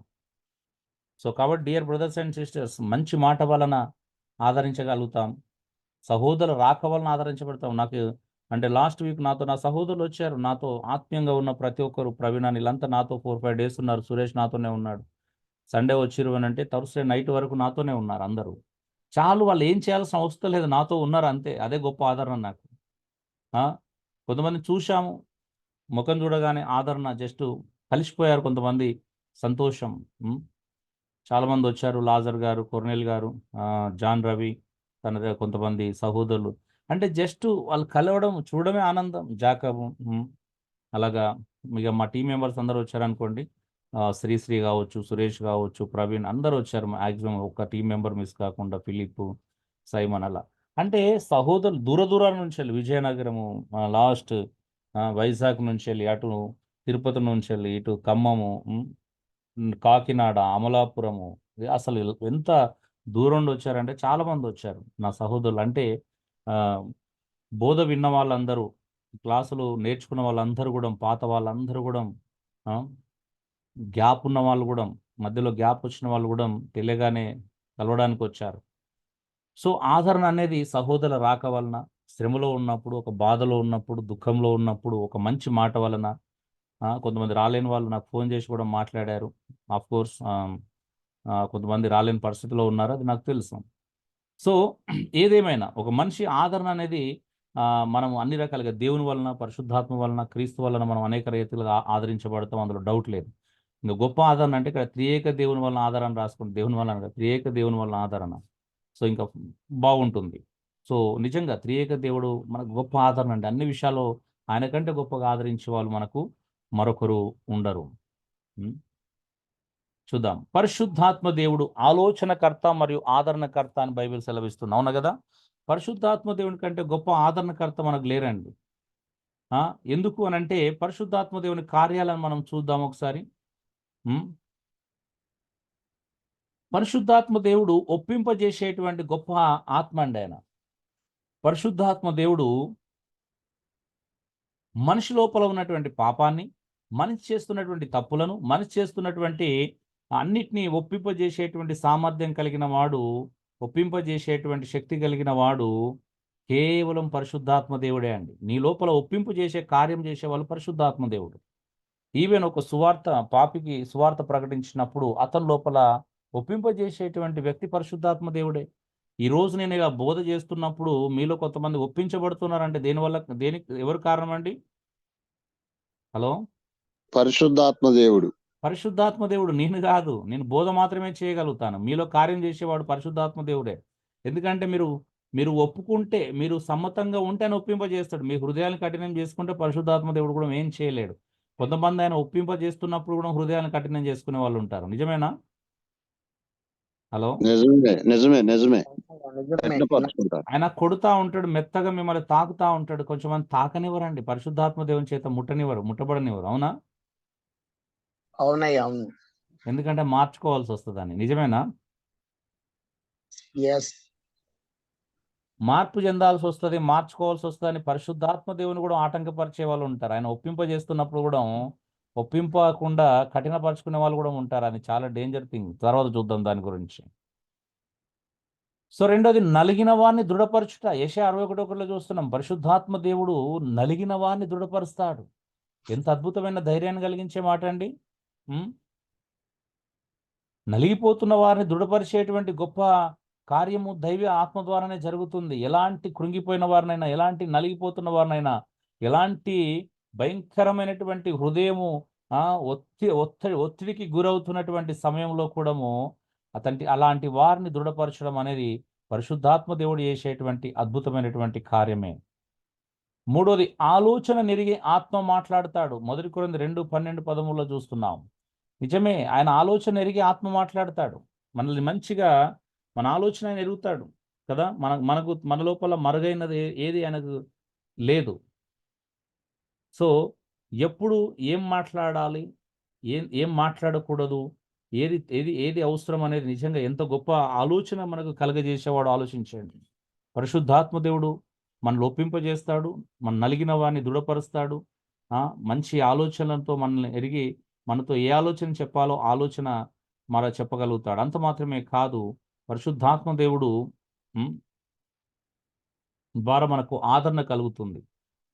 సో కాబట్టి డియర్ బ్రదర్స్ అండ్ సిస్టర్స్, మంచి మాట వలన ఆదరించగలుగుతాం, సహోదరులు రాక వలన ఆదరించబడతాం. నాకు అంటే లాస్ట్ వీక్ నాతో నా సహోదరులు వచ్చారు, నాతో ఆత్మీయంగా ఉన్న ప్రతి ఒక్కరు, ప్రవీణ్ వీళ్ళంతా నాతో 4-5 డేస్ ఉన్నారు. సురేష్ నాతోనే ఉన్నాడు. సండే వచ్చిరు అని అంటే థర్స్డే నైట్ వరకు నాతోనే ఉన్నారు అందరూ. చాలు, వాళ్ళు ఏం చేయాల్సిన అవసరం లేదు, నాతో ఉన్నారు అంతే. అదే గొప్ప ఆదరణ నాకు. కొంతమంది చూశాము, ముఖం చూడగానే ఆదరణ, జస్ట్ కలిసిపోయారు కొంతమంది, సంతోషం. చాలామంది వచ్చారు, లాజర్ గారు, కొర్నేల్ గారు, జాన్ రవి, తన కొంతమంది సహోదరులు. అంటే జస్ట్ వాళ్ళు కలవడం చూడడమే ఆనందం. జాకబ్, అలాగా ఇక మా టీం మెంబర్స్ అందరూ వచ్చారనుకోండి. శ్రీశ్రీ కావచ్చు, సురేష్ కావచ్చు, ప్రవీణ్ అందరూ వచ్చారు. మ్యాక్సిమం ఒక టీం మెంబర్ మిస్ కాకుండా, ఫిలిప్, సైమన్ అలా. అంటే సహోదరులు దూర దూరాల నుంచి వెళ్ళి విజయనగరము, లాస్ట్ వైజాగ్ నుంచి వెళ్ళి అటు తిరుపతి నుంచి వెళ్ళి ఇటు ఖమ్మము, కాకినాడ, అమలాపురము, అసలు ఎంత దూరం నుండి వచ్చారంటే చాలా మంది వచ్చారు నా సహోదరులు. అంటే బోధ విన్న వాళ్ళందరూ, క్లాసులు నేర్చుకున్న వాళ్ళందరూ కూడా, పాత వాళ్ళందరూ కూడా, గ్యాప్ ఉన్న వాళ్ళు కూడా, మధ్యలో గ్యాప్ వచ్చిన వాళ్ళు కూడా తెలియగానే కలవడానికి వచ్చారు. సో ఆదరణ అనేది సహోదరుల రాక వలన, శ్రమలో ఉన్నప్పుడు, ఒక బాధలో ఉన్నప్పుడు, దుఃఖంలో ఉన్నప్పుడు, ఒక మంచి మాట వలన, కొంతమంది రాలేని వాళ్ళు నాకు ఫోన్ చేసి కూడా మాట్లాడారు. ఆఫ్ కోర్స్ కొంతమంది రాలేని పరిస్థితిలో ఉన్నారు, అది నాకు తెలుసు. సో ఏదేమైనా ఒక మనిషి ఆదరణ అనేది మనం అన్ని రకాలుగా దేవుని వలన, పరిశుద్ధాత్మ వలన, క్రీస్తు వలన మనం అనేక రీతిలుగా ఆదరించబడతాం, అందులో డౌట్ లేదు. ఇంకా గొప్ప ఆదరణ అంటే ఇక్కడ త్రియేక దేవుని వలన ఆదరణ రాసుకుంటే, దేవుని వలన త్రియేక దేవుని వలన ఆదరణ. సో ఇంకా బాగుంటుంది. సో నిజంగా త్రియేక దేవుడు మనకు గొప్ప ఆదరణ అండి. అన్ని విషయాల్లో ఆయన కంటే గొప్పగా ఆదరించే వాళ్ళు మనకు మరొకరు ఉండరు. చూద్దాం. పరిశుద్ధాత్మ దేవుడు ఆలోచనకర్త మరియు ఆదరణకర్త అని బైబిల్ సెలవిస్తుంది. అవునా కదా? పరిశుద్ధాత్మ దేవుని కంటే గొప్ప ఆదరణకర్త మనకు లేరండి. ఎందుకు అనంటే పరిశుద్ధాత్మ దేవుని కార్యాలను మనం చూద్దాం ఒకసారి. పరిశుద్ధాత్మ దేవుడు ఒప్పింపజేసేటువంటి గొప్ప ఆత్మ అండి ఆయన. పరిశుద్ధాత్మ దేవుడు మనిషి లోపల ఉన్నటువంటి పాపాన్ని, మనిషి చేస్తున్నటువంటి తప్పులను, మనిషి చేస్తున్నటువంటి అన్నిటినీ ఒప్పింపజేసేటువంటి సామర్థ్యం కలిగిన వాడు, ఒప్పింపజేసేటువంటి శక్తి కలిగిన వాడు కేవలం పరిశుద్ధాత్మ దేవుడే అండి. నీ లోపల ఒప్పింపు చేసే కార్యం చేసేవాళ్ళు పరిశుద్ధాత్మ దేవుడు. ఈవెన్ ఒక పాపికి సువార్త ప్రకటించినప్పుడు అతని లోపల ఒప్పింపజేసేటువంటి వ్యక్తి పరిశుద్ధాత్మ దేవుడే. ఈ రోజు నేను ఇలా బోధ చేస్తున్నప్పుడు మీలో కొంతమంది ఒప్పించబడుతున్నారంటే ఎవరు కారణం అండి? హలో, పరిశుద్ధాత్మ దేవుడు. పరిశుద్ధాత్మ దేవుడు, నేను కాదు. నేను బోధ మాత్రమే చేయగలుగుతాను. మీలో కార్యం చేసేవాడు పరిశుద్ధాత్మ దేవుడే. ఎందుకంటే మీరు ఒప్పుకుంటే, మీరు సమ్మతంగా ఉంటే ఆయన ఒప్పింపజేస్తాడు. మీ హృదయాన్ని కఠినం చేసుకుంటే పరిశుద్ధాత్మ దేవుడు కూడా ఏం చేయలేడు. కొంతమంది ఆయన ఒప్పింపజేస్తున్నప్పుడు కూడా హృదయాన్ని కఠినం చేసుకునే వాళ్ళు ఉంటారు. నిజమేనా? హలో, నిజమే. ఆయన కొడుతా ఉంటాడు, మెత్తగా మిమ్మల్ని తాకుతా ఉంటాడు. కొంచెం మంది తాకనివ్వరండి, పరిశుద్ధాత్మ దేవుని చేత ముట్టబడనివ్వరు. అవునా? అవునయ్యా, అవును. ఎందుకంటే మార్చుకోవాల్సి వస్తుందని. నిజమేనా? మార్పు చెందాల్సి వస్తుంది, మార్చుకోవాల్సి వస్తుందని పరిశుద్ధాత్మ దేవుని కూడా ఆటంకపరిచే వాళ్ళు ఉంటారు. ఆయన ఒప్పింపజేస్తున్నప్పుడు కూడా ఒప్పింపకుండా కఠినపరుచుకునే వాళ్ళు కూడా ఉంటారు. అది చాలా డేంజర్ థింగ్. తర్వాత చూద్దాం దాని గురించి. సో రెండోది, నలిగిన వారిని దృఢపరచుట. యెషయా 61:1 చూస్తున్నాం. పరిశుద్ధాత్మ దేవుడు నలిగిన వారిని దృఢపరుస్తాడు. ఎంత అద్భుతమైన ధైర్యాన్ని కలిగించే మాట అండి. నలిగిపోతున్న వారిని దృఢపరిచేటువంటి గొప్ప కార్యము దైవ ఆత్మ ద్వారానే జరుగుతుంది. ఎలాంటి కృంగిపోయిన వారినైనా, ఎలాంటి నలిగిపోతున్న వారినైనా, ఎలాంటి భయంకరమైనటువంటి హృదయము ఒత్తిడికి గురవుతున్నటువంటి సమయంలో కూడాము అలాంటి వారిని దృఢపరచడం అనేది పరిశుద్ధాత్మ దేవుడు చేసేటువంటి అద్భుతమైనటువంటి కార్యమే. మూడోది, ఆలోచన నెరిగి ఆత్మ మాట్లాడతాడు. 1 కొరింథీ 2:12-13 చూస్తున్నాం. నిజమే, ఆయన ఆలోచన ఎరిగి ఆత్మ మాట్లాడతాడు. మనల్ని మంచిగా మన ఆలోచన ఆయన ఎరుగుతాడు కదా. మన లోపల మరుగైనది ఏది ఆయనకు లేదు. సో ఎప్పుడు ఏం మాట్లాడాలి, ఏం మాట్లాడకూడదు, ఏది అవసరం అనేది నిజంగా ఎంత గొప్ప ఆలోచన మనకు కలగజేసేవాడు. ఆలోచించండి. పరిశుద్ధాత్మ దేవుడు మనల్ని ఒప్పింపజేస్తాడు, మన నలిగిన వారిని దృఢపరుస్తాడు. మంచి ఆలోచనలతో మనల్ని ఎరిగి మనతో ఏ ఆలోచన చెప్పాలో ఆలోచన చెప్పగలుగుతాడు. అంత మాత్రమే కాదు, పరిశుద్ధాత్మ దేవుడు ద్వారా మనకు ఆదరణ కలుగుతుంది.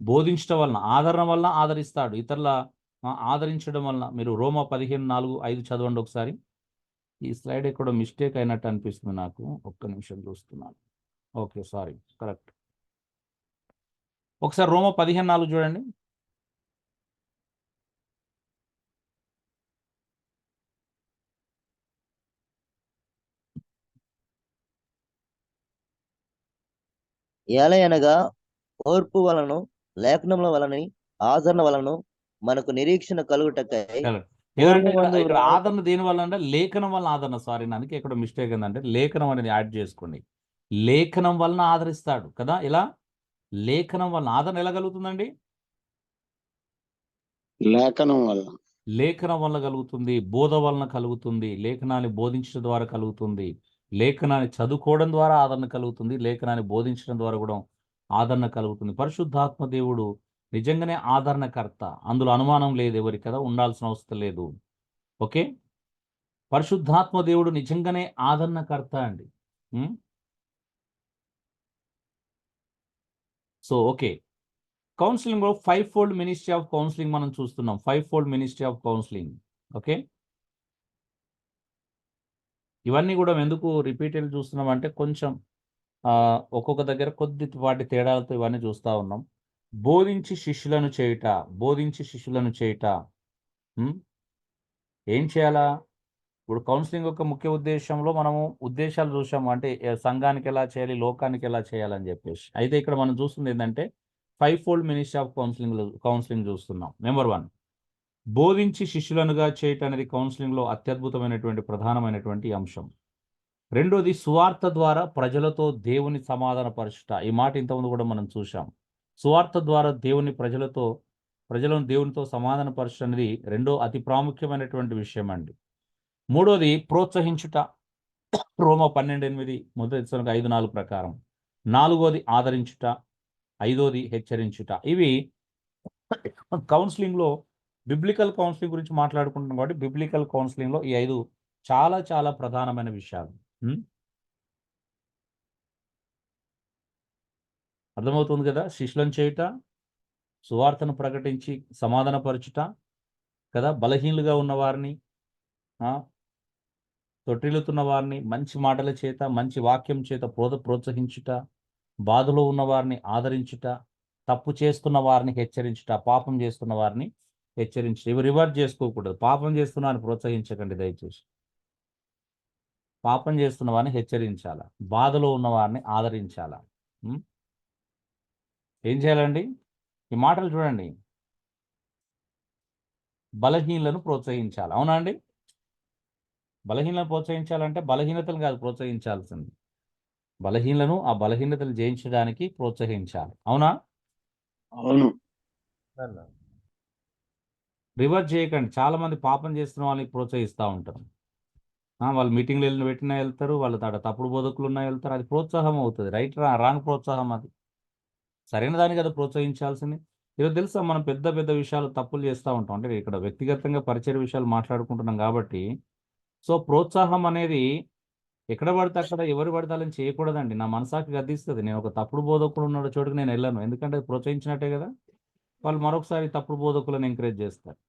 బోధించడం వలన, ఆదరణ వలన ఆదరిస్తాడు. ఇతరుల ఆదరించడం వలన. మీరు రోమా 15:4-5 చదవండి ఒకసారి. ఈ స్లైడ్ ఎక్కడో మిస్టేక్ అయినట్టు అనిపిస్తుంది నాకు. ఒక్క నిమిషం చూస్తున్నాను. Okay, sorry, correct. ఒకసారి రోమా 15:4 చూడండి. ఏలయనగా ఓర్పు వలను లేఖనముల వలని ఆదరణ వలను మనకు నిరీక్షణ కలుగుటకై కరెక్ట్. ఎందుకంటే ఇక్కడ పూర్వమందు ఇక్కడ ఆదరణ దేని వల్ల అంటే లేఖనం వలన ఆదరణ. సారీ, నాకు ఇక్కడ మిస్టేక్ ఏంటంటే లేఖనం అనేది యాడ్ చేసుకోండి. లేఖనం వలన ఆదరిస్తాడు కదా. ఇలా లేఖనం వలన ఆదరణ ఎలా కలుగుతుందండి? లేఖనం వల్ల. లేఖనం వల్ల కలుగుతుంది, బోధ వలన కలుగుతుంది, లేఖనాన్ని బోధించడం ద్వారా కలుగుతుంది, లేఖనాన్ని చదువుకోవడం ద్వారా ఆదరణ కలుగుతుంది, లేఖనాన్ని బోధించడం ద్వారా కూడా ఆదరణ కలుగుతుంది. పరిశుద్ధాత్మ దేవుడు నిజంగానే ఆదరణకర్త, అందులో అనుమానం లేదు ఎవరికి కదా, ఉండాల్సిన అవసరం లేదు. ఓకే, పరిశుద్ధాత్మ దేవుడు నిజంగానే ఆదరణకర్త అండి. సో ఓకే, కౌన్సిలింగ్లో 5-fold మినిస్ట్రీ ఆఫ్ కౌన్సిలింగ్ మనం చూస్తున్నాం. 5-fold ministry of counselling. Okay, ఇవన్నీ కూడా ఎందుకు రిపీటెడ్ చూస్తున్నాం అంటే కొంచెం ఒక్కొక్క దగ్గర కొద్దిపాటి తేడాలతో ఇవన్నీ చూస్తూ ఉన్నాం. బోధించి శిష్యులను చేయుట, బోధించి శిష్యులను చేయుట. ఏం చేయాలా? ఇప్పుడు కౌన్సిలింగ్ యొక్క ముఖ్య ఉద్దేశంలో మనము ఉద్దేశాలు చూసాము, అంటే సంఘానికి ఎలా చేయాలి, లోకానికి ఎలా చేయాలని చెప్పేసి. అయితే ఇక్కడ మనం చూస్తుంది ఏంటంటే 5-fold మినిస్ట్రీ ఆఫ్ కౌన్సిలింగ్ చూస్తున్నాం. నెంబర్ 1, బోధించి శిష్యులనుగా చేయటం అనేది కౌన్సిలింగ్లో అత్యద్భుతమైనటువంటి ప్రధానమైనటువంటి అంశం. రెండోది, సువార్త ద్వారా ప్రజలతో దేవుని సమాధాన పరచుట. ఈ మాట ఇంతకుముందు కూడా మనం చూసాం. సువార్త ద్వారా ప్రజలను దేవునితో సమాధాన పరచుట అనేది రెండో అతి ప్రాముఖ్యమైనటువంటి విషయం అండి. మూడోది, ప్రోత్సహించుట. రోమా 12:8, 5:4 ప్రకారం. నాలుగోది, ఆదరించుట. ఐదోది, హెచ్చరించుట. ఇవి కౌన్సిలింగ్లో బిబ్లికల్ కౌన్సిలింగ్ గురించి మాట్లాడుకుంటున్నాం కాబట్టి బిబ్లికల్ కౌన్సిలింగ్లో ఈ 5 చాలా చాలా ప్రధానమైన విషయాలు. అర్థమవుతుంది కదా. శిష్యులను చేయుట, సువార్తను ప్రకటించి సమాధానపరచుట కదా, బలహీనులుగా ఉన్నవారిని, తొట్టిల్లుతున్న వారిని మంచి మాటల చేత, మంచి వాక్యం చేత ప్రోత్సహించుట, బాధలో ఉన్నవారిని ఆదరించుట, తప్పు చేస్తున్న వారిని హెచ్చరించుట, పాపం చేస్తున్న వారిని హెచ్చరించుట. ఇవి రివర్స్ చేసుకోకూడదు. పాపం చేస్తున్న వారిని ప్రోత్సహించకండి దయచేసి. పాపం చేస్తున్న వారిని హెచ్చరించాల, బాధలో ఉన్న వారిని ఆదరించాల. ఏం చేయాలండి? ఈ మాటలు చూడండి, బలహీనలను ప్రోత్సహించాలి. అవునా అండి? బలహీనలను ప్రోత్సహించాలంటే బలహీనతలు కాదు ప్రోత్సహించాల్సింది, బలహీనలను ఆ బలహీనతలు జయించడానికి ప్రోత్సహించాలి. అవునా? అవును. రివర్స్ చేయకండి. చాలా మంది పాపం చేస్తున్న వాళ్ళని ప్రోత్సహిస్తూ ఉంటారు. వాళ్ళు మీటింగ్లు పెట్టినా వెళ్తారు, వాళ్ళు తప్పుడు బోధకులు ఉన్నా వెళ్తారు. అది ప్రోత్సాహం అవుతుంది. రైట్ రాంగ్ ప్రోత్సాహం. అది సరైన దాన్ని కదా ప్రోత్సహించాల్సింది. ఈరోజు తెలుసా, మనం పెద్ద పెద్ద విషయాలు తప్పులు చేస్తూ ఉంటాం. అంటే ఇక్కడ వ్యక్తిగతంగా పరిచయ విషయాలు మాట్లాడుకుంటున్నాం కాబట్టి. సో ప్రోత్సాహం అనేది ఎక్కడ పడితే అక్కడ ఎవరు పడతాలని చేయకూడదండి. నా మనసాకి గద్దిస్తుంది. నేను ఒక తప్పుడు బోధకులు ఉన్న చోటుకు నేను వెళ్ళాను, ఎందుకంటే ప్రోత్సహించినట్టే కదా. వాళ్ళు మరొకసారి తప్పుడు బోధకులను ఎంకరేజ్ చేస్తారు.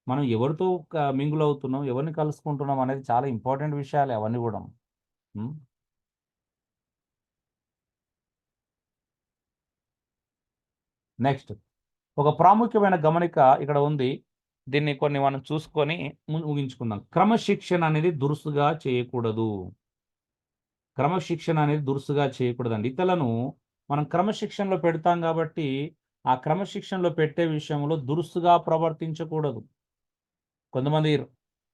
మనం ఎవరితో మింగుల్ అవుతున్నాం, ఎవరిని కలుసుకుంటున్నాం అనేది చాలా ఇంపార్టెంట్ విషయాలే అవన్నీ కూడా. నెక్స్ట్, ఒక ప్రాముఖ్యమైన గమనిక ఇక్కడ ఉంది. దీన్ని కొన్ని మనం చూసుకొని ముగించుకుందాం. క్రమశిక్షణ అనేది దురుసుగా చేయకూడదు. క్రమశిక్షణ అనేది దురుసుగా చేయకూడదండి. ఇతరులను మనం క్రమశిక్షణలో పెడతాం కాబట్టి ఆ క్రమశిక్షణలో పెట్టే విషయంలో దురుసుగా ప్రవర్తించకూడదు. కొంతమంది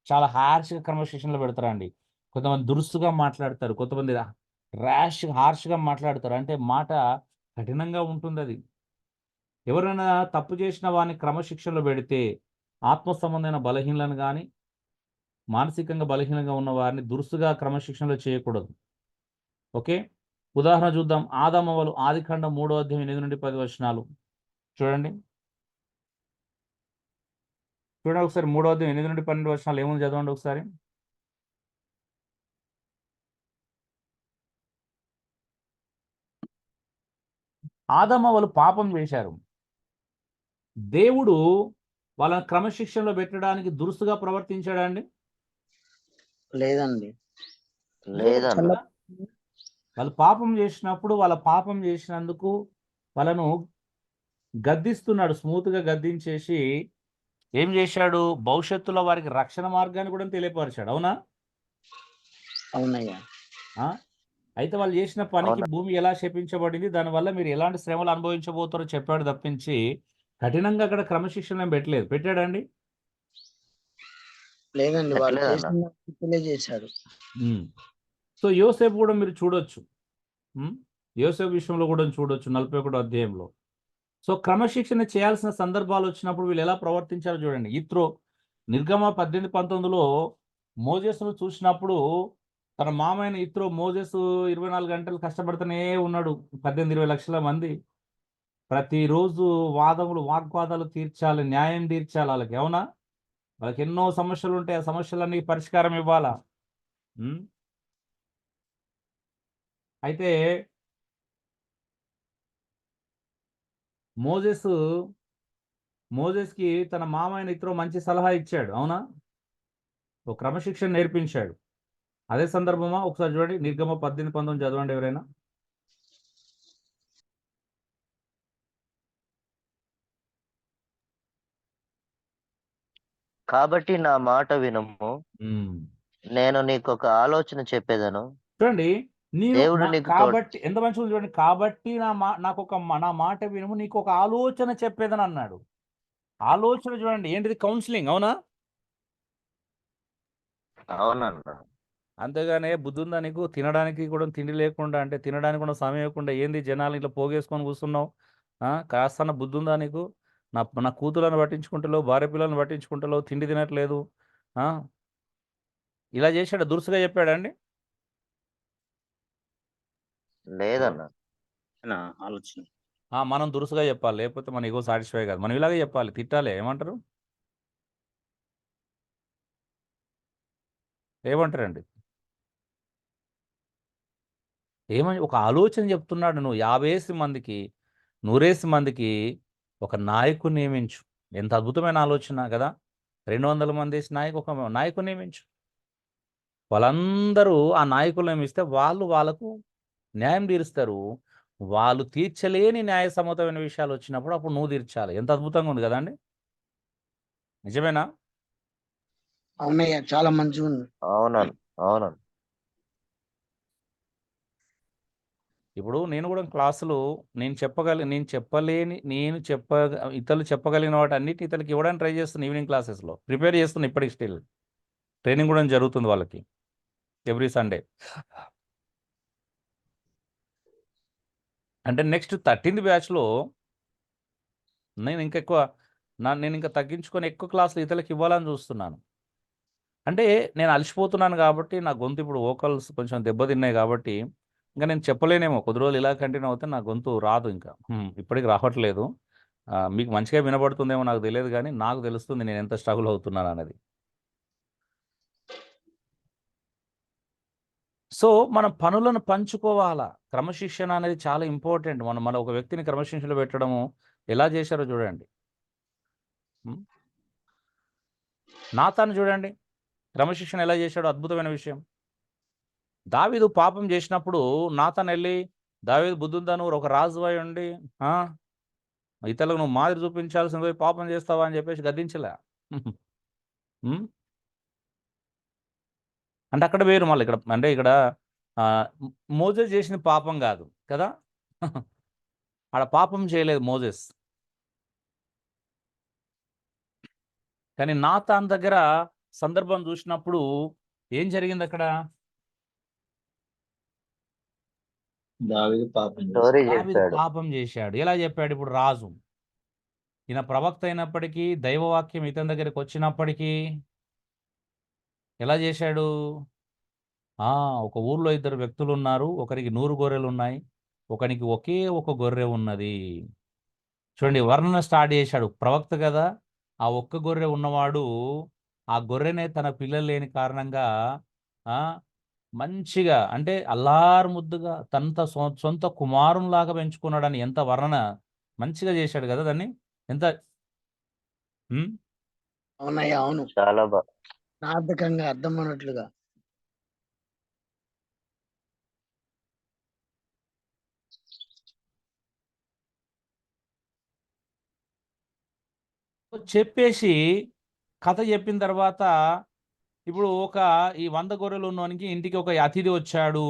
చాలా హార్ష్గా క్రమశిక్షణలో పెడతారండి. కొంతమంది దురుసుగా మాట్లాడతారు, కొంతమంది హార్ష్గా మాట్లాడతారు. అంటే మాట కఠినంగా ఉంటుంది. అది ఎవరైనా తప్పు చేసిన వారిని క్రమశిక్షణలో పెడితే ఆత్మ సంబంధమైన బలహీనలను కానీ మానసికంగా బలహీనంగా ఉన్న వారిని దురుసుగా క్రమశిక్షణలో చేయకూడదు. ఓకే, ఉదాహరణ చూద్దాం. ఆదామవ్వలు ఆదికాండం 3:8-10 చూడండి. ఒకసారి 3:8-12 ఏముంది చదవండి ఒకసారి. ఆదామవ్వలు పాపం చేశారు. దేవుడు వాళ్ళని క్రమశిక్షణలో పెట్టడానికి దురుసుగా ప్రవర్తించాడా అండి? లేదండి. లేదన్న. వాళ్ళు పాపం చేసినప్పుడు వాళ్ళ పాపం చేసినందుకు వాళ్ళను గద్దిస్తున్నాడు. స్మూత్గా గద్దించేసి ఏం చేశాడు? భవిష్యత్తులో వారికి రక్షణ మార్గాన్ని కూడా తెలియపరిచాడు. అవునా? అవునయ్యా. అయితే వాళ్ళు చేసిన పనికి అవునా భూమి ఎలా శపించబడింది, దానివల్ల మీరు ఎలాంటి శ్రమలు అనుభవించబోతారో చెప్పాడు తప్పించి కఠినంగా అక్కడ క్రమశిక్షణ ఏం పెట్టలేదు. పెట్టాడండి? లేదండి, వాళ్ళు పెట్టలేదన్న. చేసిన తెలియజేశాడు. సో యోసేపు కూడా మీరు చూడొచ్చు. యోసేపు విషయంలో కూడా చూడొచ్చు 41 అధ్యాయంలో. సో క్రమశిక్షణ చేయాల్సిన సందర్భాలు వచ్చినప్పుడు వీళ్ళు ఎలా ప్రవర్తించారో చూడండి. ఇత్రో నిర్గమ 18-19లో మోజెస్ను చూసినప్పుడు తన మామైన ఇత్రో మోజెస్ 24 గంటలు కష్టపడుతూనే ఉన్నాడు. 18-20 లక్షల మంది ప్రతిరోజు వాగ్వాదాలు తీర్చాలి, న్యాయం తీర్చాలి వాళ్ళకి. అవునా? వాళ్ళకి ఎన్నో సమస్యలు ఉంటాయి. ఆ సమస్యలన్నీ పరిష్కారం ఇవ్వాలా. అయితే మోజెస్కి తన మామైన ఇత్రో మంచి సలహా ఇచ్చాడు. అవునా? ఓ క్రమశిక్షణ నేర్పించాడు. అదే సందర్భమా? ఒకసారి చూడండి, నిర్గమ 18-19 చదవండి ఎవరైనా. కాబట్టి నా మాట వినుము, నేను నీకు ఒక ఆలోచన చెప్పేదను. చూడండి, దేవుడు నీకు కాబట్టి ఎంత మంచిగా ఉంది చూడండి. కాబట్టి నా మాట వినుము, నీకు ఒక ఆలోచన చెప్పేదని అన్నాడు. ఆలోచన చూడండి, ఏంటిది? కౌన్సిలింగ్. అవునా? అవునన్నా. అంతేగానే బుద్ధి ఉందా నీకు? తినడానికి కూడా తిండి లేకుండా, అంటే తినడానికి కూడా సమయం లేకుండా ఏంది జనాలు ఇట్లా పోగేసుకొని కూర్చున్నావు? కాస్తన్న బుద్ధి ఉందా నీకు? నా కూతులను పట్టించుకుంటలేవు, భార్య పిల్లలను పట్టించుకుంటలేవు, తిండి తినట్లేదు. ఇలా చేశాడు, దురుసుగా చెప్పాడండి? లేదన్నా. ఆలోచన మనం దురుసుగా చెప్పాలి, లేకపోతే మన ఇగో సాటిస్ఫై కాదు. మనం ఇలాగే చెప్పాలి, తిట్టాలి. ఏమంటారు? ఏమంటారండి? ఏమని ఒక ఆలోచన చెప్తున్నాడు. నువ్వు 50 మందికి 100 మందికి ఒక నాయకుని నియమించు. ఎంత అద్భుతమైన ఆలోచన కదా! 200 మంది ఒక నాయకుని నియమించు. వాళ్ళందరూ ఆ నాయకులు నియమిస్తే వాళ్ళకు న్యాయం తీరుస్తారు. వాళ్ళు తీర్చలేని న్యాయసమ్మతమైన విషయాలు వచ్చినప్పుడు అప్పుడు నువ్వు తీర్చాలి. ఎంత అద్భుతంగా ఉంది కదండి! నిజమేనా? అవునయ్యా, చాలా మంచిగా ఉంది. అవునన్నా. ఇప్పుడు నేను కూడా క్లాసులు ఇతరులు చెప్పగలిగిన వాటి అన్నిటి ఇతరులకి ఇవ్వడానికి ట్రై చేస్తున్నాను. ఈవినింగ్ క్లాసెస్లో ప్రిపేర్ చేస్తున్నా. ఇప్పటికి స్టిల్ ట్రైనింగ్ కూడా జరుగుతుంది వాళ్ళకి ఎవ్రీ సండే. అంటే నెక్స్ట్ 13th బ్యాచ్లో నేను ఇంకా తగ్గించుకొని ఎక్కువ క్లాసులు ఇతరులకు ఇవ్వాలని చూస్తున్నాను. అంటే నేను అలసిపోతున్నాను కాబట్టి నా గొంతు ఇప్పుడు వోకల్స్ కొంచెం దెబ్బతిన్నాయి కాబట్టి ఇంకా నేను చెప్పలేనేమో. కొద్ది రోజులు ఇలా కంటిన్యూ అవుతే నా గొంతు రాదు ఇంకా. ఇప్పటికి రావట్లేదు. మీకు మంచిగా వినబడుతుందేమో నాకు తెలియదు, కానీ నాకు తెలుస్తుంది నేను ఎంత స్ట్రగుల్ అవుతున్నాను అన్నది. సో మనం పనులను పంచుకోవాలా. క్రమశిక్షణ అనేది చాలా ఇంపార్టెంట్. మన ఒక వ్యక్తిని క్రమశిక్షణలో పెట్టడము ఎలా చేశారో చూడండి. నాతాను చూడండి, క్రమశిక్షణ ఎలా చేశాడో అద్భుతమైన విషయం. దావీదు పాపం చేసినప్పుడు నాతాను వెళ్ళి, దావీదు బుద్ధుందా, నువ్వు ఒక రాజు అయి ఉండి ఇతరులకు నువ్వు మాదిరి చూపించాల్సిన పోయి పాపం చేస్తావా అని చెప్పేసి గద్దించలే. అంటే అక్కడ వేరు. మళ్ళీ ఇక్కడ మోజెస్ చేసిన పాపం కాదు కదా. ఆడ పాపం చేయలేదు మోజెస్, కానీ నాతాన్ దగ్గర సందర్భం చూసినప్పుడు ఏం జరిగింది అక్కడ? దావీదు పాపం చేశాడు. ఎలా చెప్పాడు? ఇప్పుడు రాజు, ఈయన ప్రవక్త అయినప్పటికీ, దైవవాక్యం ఇతని దగ్గరికి వచ్చినప్పటికీ ఎలా చేశాడు? ఒక ఊర్లో 2 వ్యక్తులు ఉన్నారు. ఒకరికి 100 గొర్రెలు ఉన్నాయి, ఒకనికి ఒకే ఒక గొర్రె ఉన్నది. చూడండి, వర్ణన స్టార్ట్ చేశాడు. ప్రవక్త కదా, ఆ ఒక్క గొర్రె ఉన్నవాడు ఆ గొర్రెనే తన పిల్లలు లేని కారణంగా మంచిగా, అంటే అల్లారు ముద్దుగా సొంత కుమారునిలాగా పెంచుకున్నాడని ఎంత వర్ణన మంచిగా చేశాడు కదా దాన్ని. ఎంత అవునయ్యా, అవును, చాలా నార్థకంగా అర్థం అన్నట్లుగా. చెప్పేసి కథ చెప్పిన తర్వాత ఇప్పుడు ఈ 100 గొర్రెలు ఉన్నవానికి ఇంటికి ఒక అతిథి వచ్చాడు.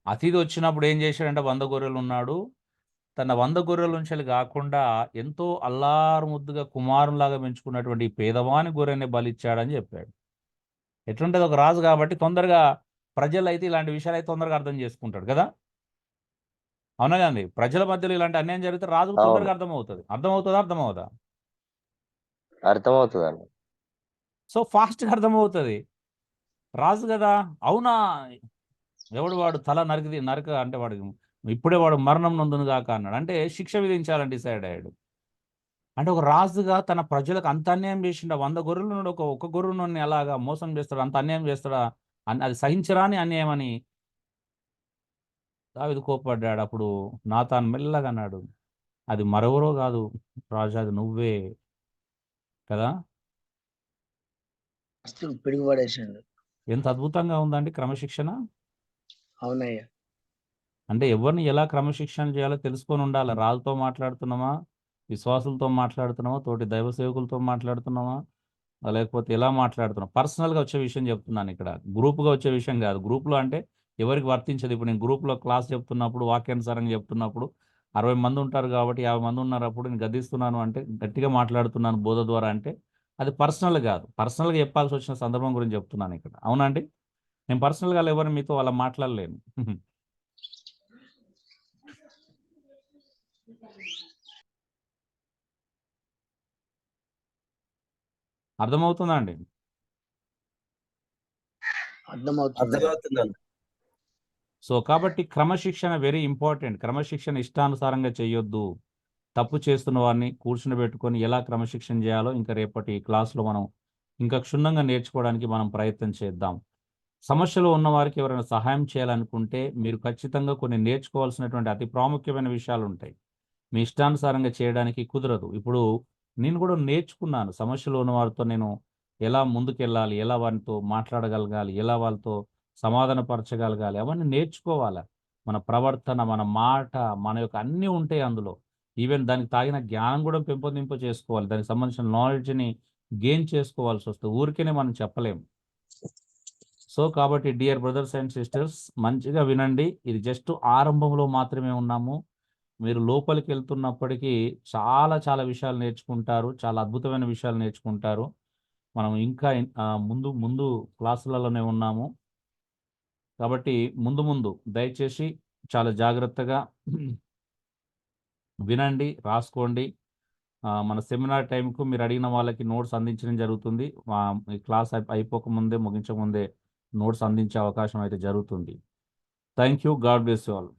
అతిథి వచ్చినప్పుడు ఏం చేశాడంటే 100 గొర్రెలు ఉన్నాడు. తన 100 గొర్రెల నుంచి కాకుండా ఎంతో అల్లారు ముద్దుగా కుమారునిలాగా పెంచుకున్నటువంటి ఈ పేదవాని గొర్రెని బలిచ్చాడని చెప్పాడు. ఎట్లుంటది, ఒక రాజు కాబట్టి తొందరగా ప్రజలైతే ఇలాంటి విషయాలైతే తొందరగా అర్థం చేసుకుంటాడు కదా. అవునా కదండి? ప్రజల మధ్యలో ఇలాంటి అన్యాయం జరిగితే రాజుకు అవును. తొందరగా అర్థమవుతుంది. అర్థమవుతుందా? అర్థమవుతుందండి. సో ఫాస్ట్‌గా అర్థమవుతది. రాజు కదా! అవునా! ఎవడు వాడు తల నరక అంటే వాడికి ఇప్పుడే వాడు మరణం నొందును గాక అన్నాడు. అంటే శిక్ష విధించాలని డిసైడ్ అయ్యాడు. అంటే ఒక రాజుగా తన ప్రజలకు అంత అన్యాయం చేసిండా? 100 గొర్రెలున్నాడు. ఒక గొర్రెనోడిని అలాగా మోసం చేస్తాడా? అంత అన్యాయం చేస్తాడా? అది సహించరాని అన్యాయం అని దావీదు కోప్పడ్డాడు. అప్పుడు నాతాను మెల్లగా అన్నాడు, అది మరెవరో కాదు రాజా, అది నువ్వే కదా. మస్తు పిడుగుపడేసిండు. ఎంత అద్భుతంగా ఉందండి క్రమశిక్షణ. అవునయ్యా. అంటే ఎవరిని ఎలా క్రమశిక్షణ చేయాలో తెలుసుకొని ఉండాలి. రాజుతో మాట్లాడుతున్నామా, విశ్వాసులతో మాట్లాడుతున్నామా, తోటి దైవ సేవకులతో మాట్లాడుతున్నామా, లేకపోతే ఎలా మాట్లాడుతున్నాం. పర్సనల్గా వచ్చే విషయం చెప్తున్నాను ఇక్కడ, గ్రూప్గా వచ్చే విషయం కాదు. గ్రూప్లో అంటే ఎవరికి వర్తించదు. ఇప్పుడు నేను గ్రూప్లో క్లాస్ చెప్తున్నప్పుడు, వాక్యానుసారంగా చెప్తున్నప్పుడు 60 మంది ఉంటారు కాబట్టి 50 మంది ఉన్నప్పుడు నేను గద్దిస్తున్నాను అంటే, గట్టిగా మాట్లాడుతున్నాను బోధ ద్వారా అంటే అది పర్సనల్ కాదు. పర్సనల్గా చెప్పాల్సి వచ్చిన సందర్భం గురించి చెప్తున్నాను ఇక్కడ. అవునండి, నేను పర్సనల్గా ఎవరిని మీతో అలా మాట్లాడలేను. అర్థమవుతుందా అండి? అర్థమవుతుంది. సో కాబట్టి క్రమశిక్షణ వెరీ ఇంపార్టెంట్. క్రమశిక్షణ ఇష్టానుసారంగా చేయొద్దు. తప్పు చేస్తున్న వారిని కూర్చుని పెట్టుకొని ఎలా క్రమశిక్షణ చేయాలో ఇంకా రేపటి క్లాస్లో మనం ఇంకా క్షుణ్ణంగా నేర్చుకోవడానికి మనం ప్రయత్నం చేద్దాం. సమస్యలో ఉన్న వారికి ఎవరైనా సహాయం చేయాలనుకుంటే మీరు ఖచ్చితంగా కొన్ని నేర్చుకోవాల్సినటువంటి అతి ప్రాముఖ్యమైన విషయాలు ఉంటాయి. మీ ఇష్టానుసారంగా చేయడానికి కుదరదు. ఇప్పుడు నేను కూడా నేర్చుకున్నాను. సమస్యలో ఉన్న వారితో నేను ఎలా ముందుకెళ్ళాలి, ఎలా వారితో మాట్లాడగలగాలి, ఎలా వాళ్ళతో సమాధానపరచగలగాలి, అవన్నీ నేర్చుకోవాలి. మన ప్రవర్తన, మన మాట, మన యొక్క అన్నీ ఉంటాయి అందులో. ఈవెన్ దానికి తాగిన జ్ఞానం కూడా పెంపొందింప చేసుకోవాలి. దానికి సంబంధించిన నాలెడ్జ్‌ని గెయిన్ చేసుకోవాల్సి వస్తుంది. ఊరికేనే మనం చెప్పలేము. సో కాబట్టి డియర్ బ్రదర్స్ అండ్ సిస్టర్స్, మంచిగా వినండి. ఇది జస్ట్ ఆరంభంలో మాత్రమే ఉన్నాము. మీరు లోపలికి వెళ్తున్నప్పటికీ చాలా చాలా విషయాలు నేర్చుకుంటారు. చాలా అద్భుతమైన విషయాలు నేర్చుకుంటారు. మనం ఇంకా ముందు ముందు క్లాసులలోనే ఉన్నాము. కాబట్టి ముందు దయచేసి చాలా జాగ్రత్తగా వినండి, రాసుకోండి. మన సెమినార్ టైంకు మీరు అడిగిన వాళ్ళకి నోట్స్ అందించడం జరుగుతుంది. ఈ క్లాస్ అయిపోకముందే, ముగించకముందే నోట్స్ అందించే అవకాశం అయితే జరుగుతుంది. Thank you. God bless you all.